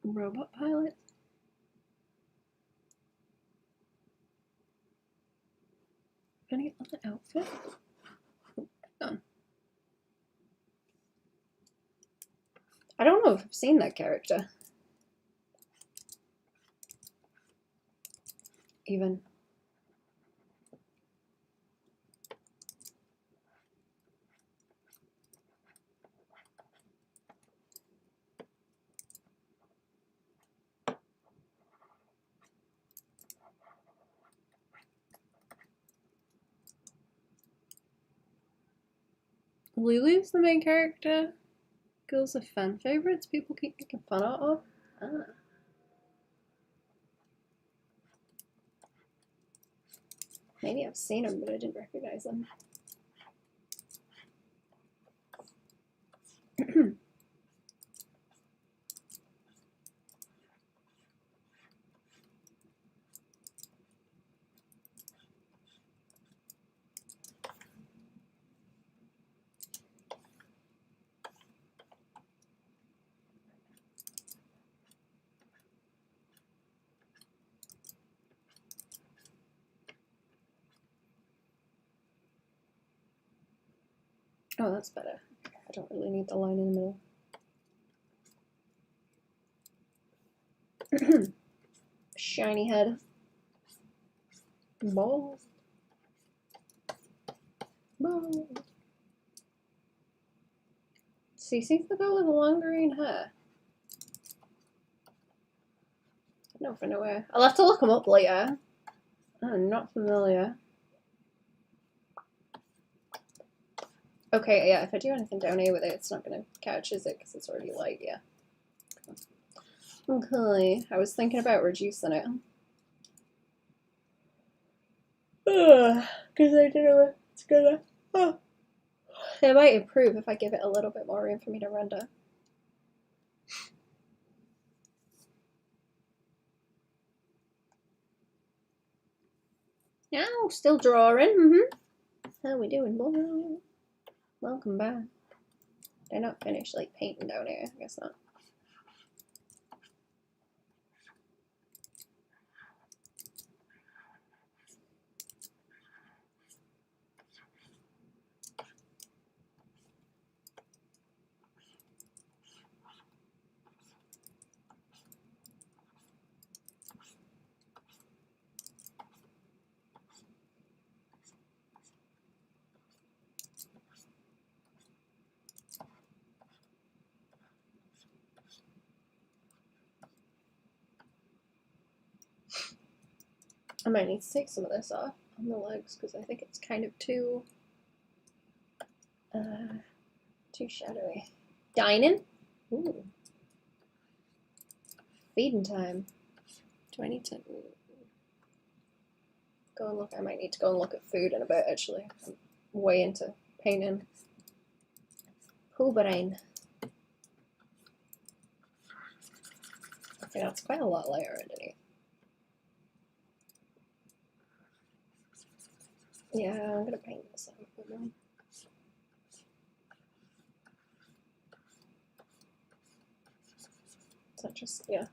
Robot pilot. Any other outfit? None. I don't know if I've seen that character. Even. Lulu's the main character. Girls are fan favorites. People keep making fun out of. Ah. Maybe I've seen them, but I didn't recognize them. Oh, that's better. I don't really need the line in the middle. Shiny head. Bald. Bald. See, seems to go with the long green hair. I don't know if I know where. I'll have to look them up later. I'm not familiar. Okay, yeah, if I do anything down here with it, it's not going to catch, is it? Because it's already light, yeah. Okay, I was thinking about reducing it. Because I don't know if it's gonna... Oh. It might improve if I give it a little bit more room for me to render. Now, still drawing. How we doing, boy? Welcome back. Did I not finish like painting down here? I guess not. I might need to take some of this off on the legs because I think it's kind of too shadowy. Dining? Ooh. Feeding time. Do I need to go and look? I might need to go and look at food in a bit, actually. I'm way into painting. Freiren. Okay, that's quite a lot lighter underneath. Yeah, I'm gonna paint this out a bit more. So just, yeah,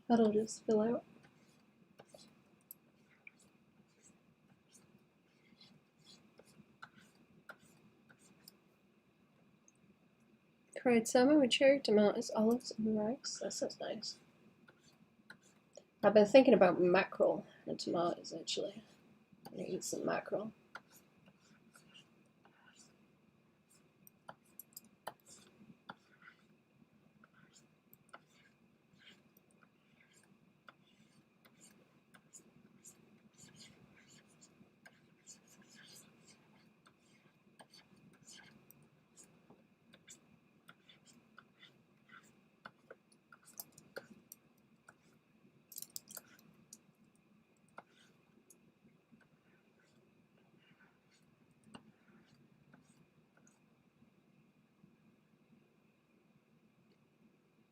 that'll just fill out. Fried salmon with cherry tomatoes, olives, and rice. That sounds nice. I've been thinking about mackerel and tomatoes, actually. I'm gonna eat some mackerel.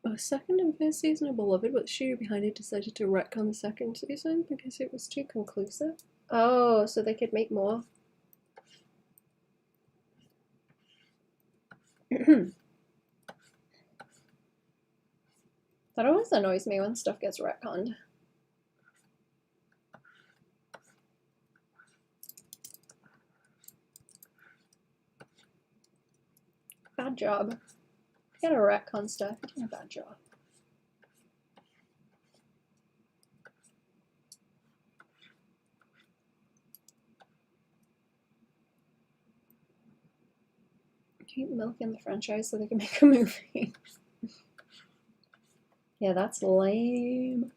A second and first season of Beloved, but the studio behind it decided to retcon the second season because it was too conclusive. Oh, so they could make more. That always annoys me when stuff gets retconned. Bad job. You gotta retcon stuff. You're doing a bad job. Keep milking the franchise so they can make a movie. Yeah, that's lame.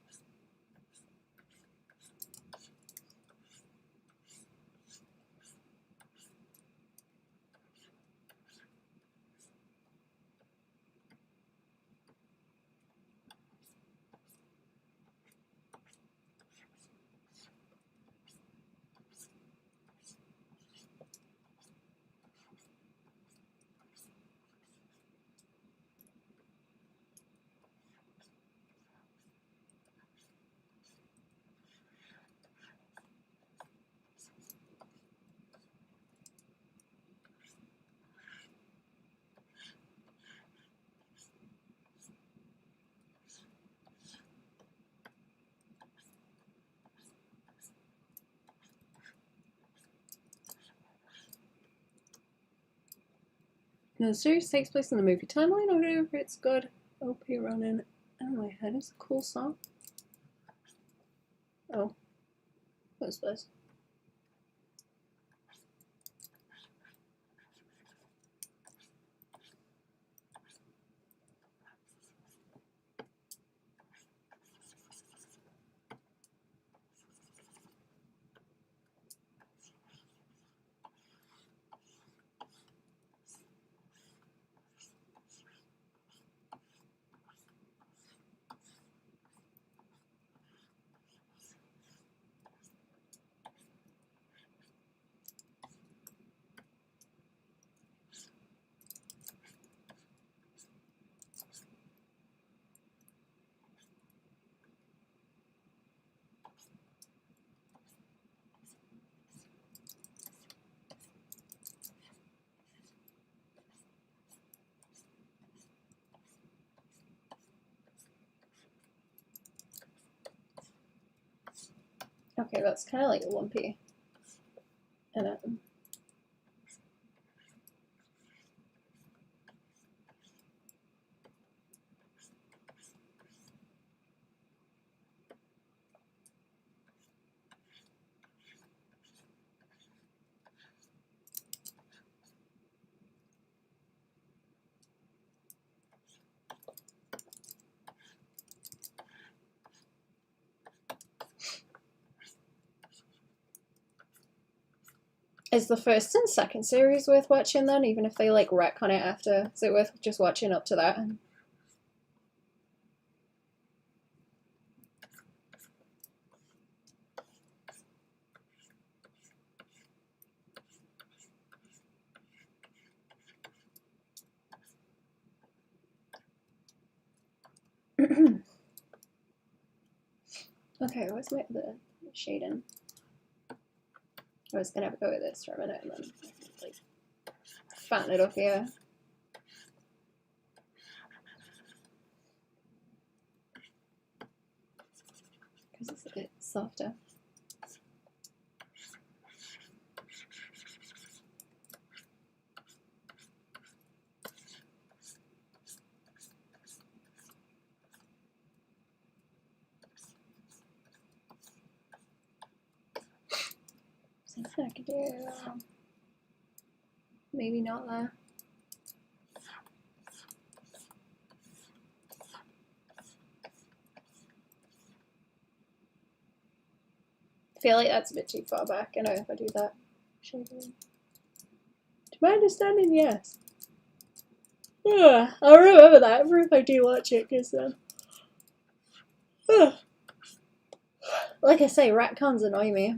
No, the series takes place in the movie timeline. I don't know if it's good. OP running out of my head. It's a cool song. Oh, what's this? Okay, that's kind of like lumpy. And Is the first and second series worth watching then, even if they like retcon it after? Is it worth just watching up to that? Okay, where's the shading? I was gonna have a go at this for a minute and then like fatten it up here. Because it's a bit softer. Something I could do. Maybe not there. I feel like that's a bit too far back. I know if I do that. To my understanding, yes. I'll remember that if I do watch it, because like I say, retcons annoy me.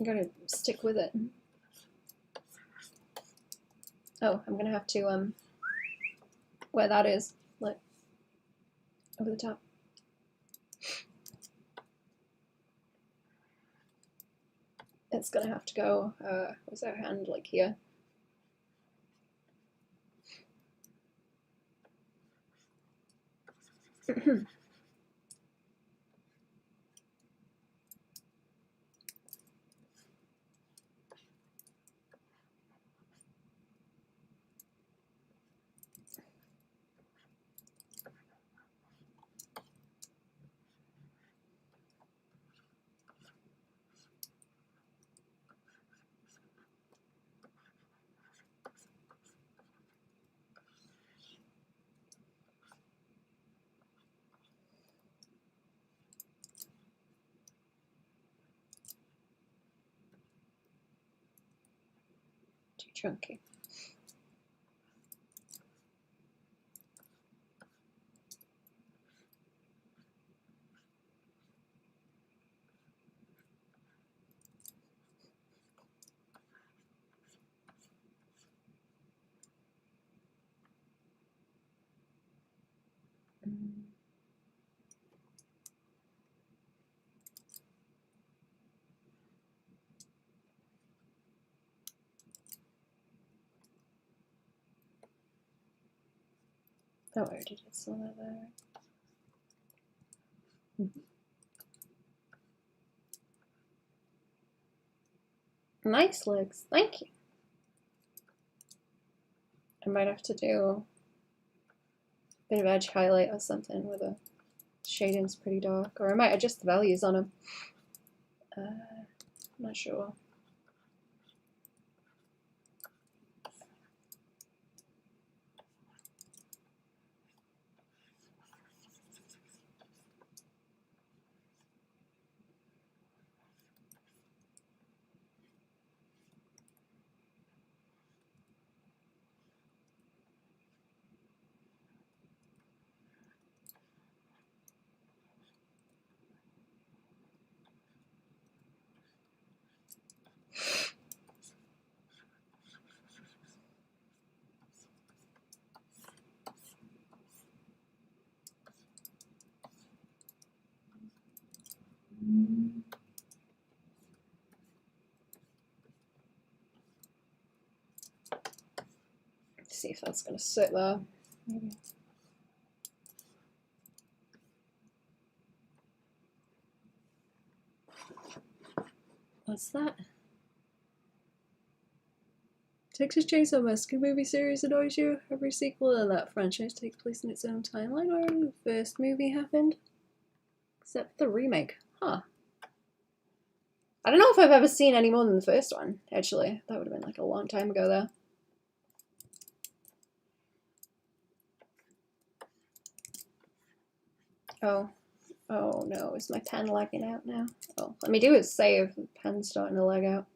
I'm gonna stick with it. Oh, I'm gonna have to where that is, like over the top. It's gonna have to go, where's our hand, like here? Too chunky. Oh, I already did some of that there. Nice legs, thank you. I might have to do a bit of edge highlight or something where the shading's pretty dark, or I might adjust the values on them. I'm not sure. Let's see if that's going to sit there. Maybe. What's that? Texas Chainsaw Massacre movie series annoys you? Every sequel in that franchise takes place in its own timeline, or the first movie happened? Except the remake. Huh. I don't know if I've ever seen any more than the first one, actually. That would have been like a long time ago, though. Oh, Oh no, is my pen lagging out now? Oh, let me do a save. The pen's starting to lag out.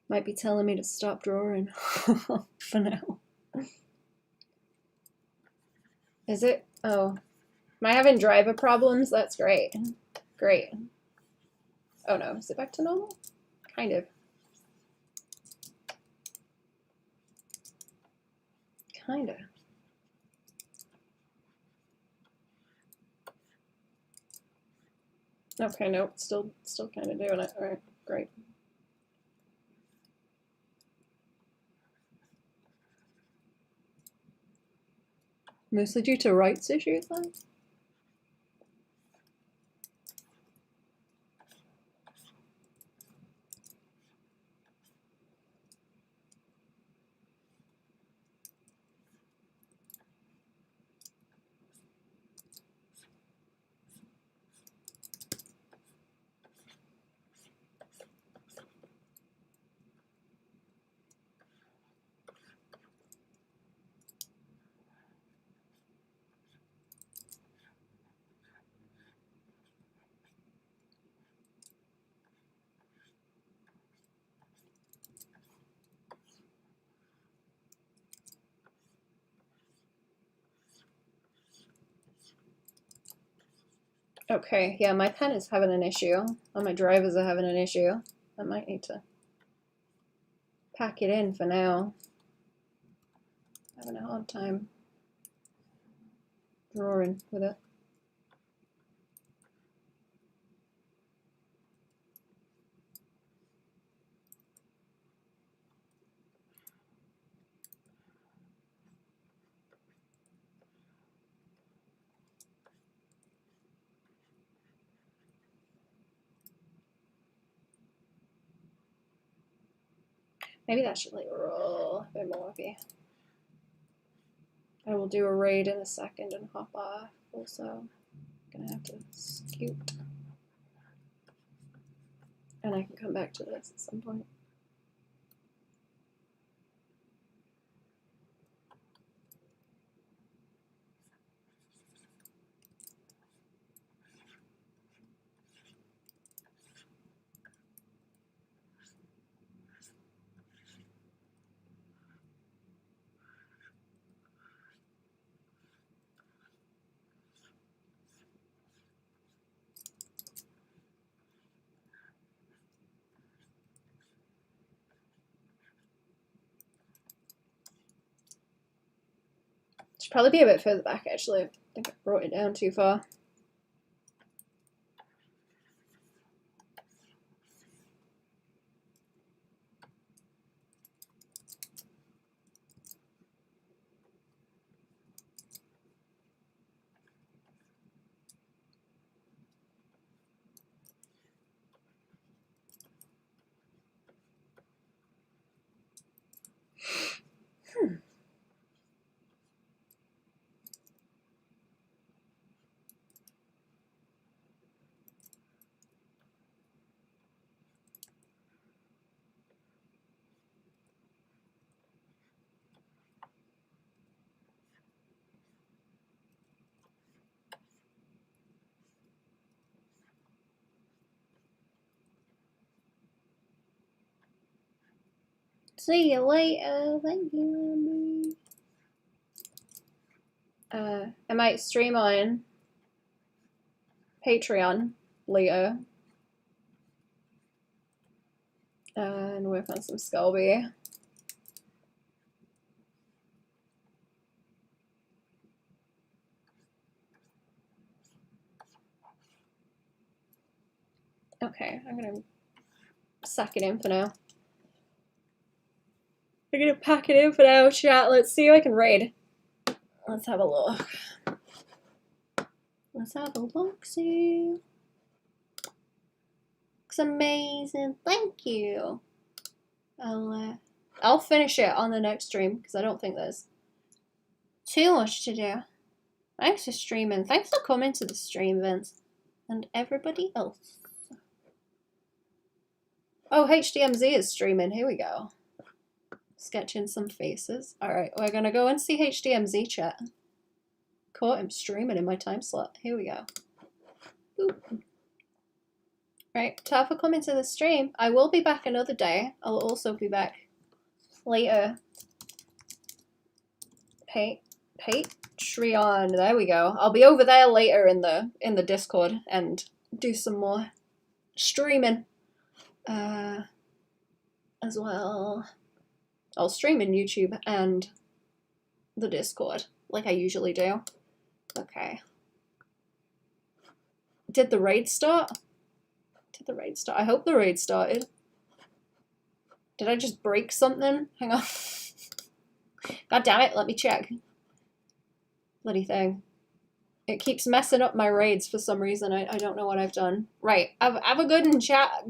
Might be telling me to stop drawing for now. Is it? Oh. Am I having driver problems? That's great. Great. Oh no, is it back to normal? Kind of. Kinda. Okay, nope, still kind of doing it. All right, great. Mostly due to rights issues, then? Okay, yeah, my pen is having an issue. All my drivers are having an issue. I might need to pack it in for now. Having a hard time drawing with it. Maybe that should like roll a bit more maybe. I will do a raid in a second and hop off. Also, gonna have to scoot. And I can come back to this at some point. Should probably be a bit further back actually. I think I brought it down too far. See you later. Thank you. I might stream on Patreon later. And work on some Sculby. Okay, I'm gonna suck it in for now. I'm gonna pack it in for now, chat. Let's see if I can raid. Let's have a look. Let's have a look-see. Looks amazing. Thank you. I'll finish it on the next stream because I don't think there's too much to do. Thanks for streaming. Thanks for coming to the stream, Vince. And everybody else. Oh, HDMZ is streaming. Here we go. Sketching some faces. Alright, we're gonna go and see HDMZ chat. Caught him streaming in my time slot. Here we go. Boop. Right, time for coming to the stream. I will be back another day. I'll also be back later. Patreon. There we go. I'll be over there later in the Discord and do some more streaming as well. I'll stream in YouTube and the Discord like I usually do. Okay. Did the raid start? Did the raid start? I hope the raid started. Did I just break something? Hang on. God damn it, let me check. Bloody thing. It keeps messing up my raids for some reason. I don't know what I've done. Right, have a good one, chat.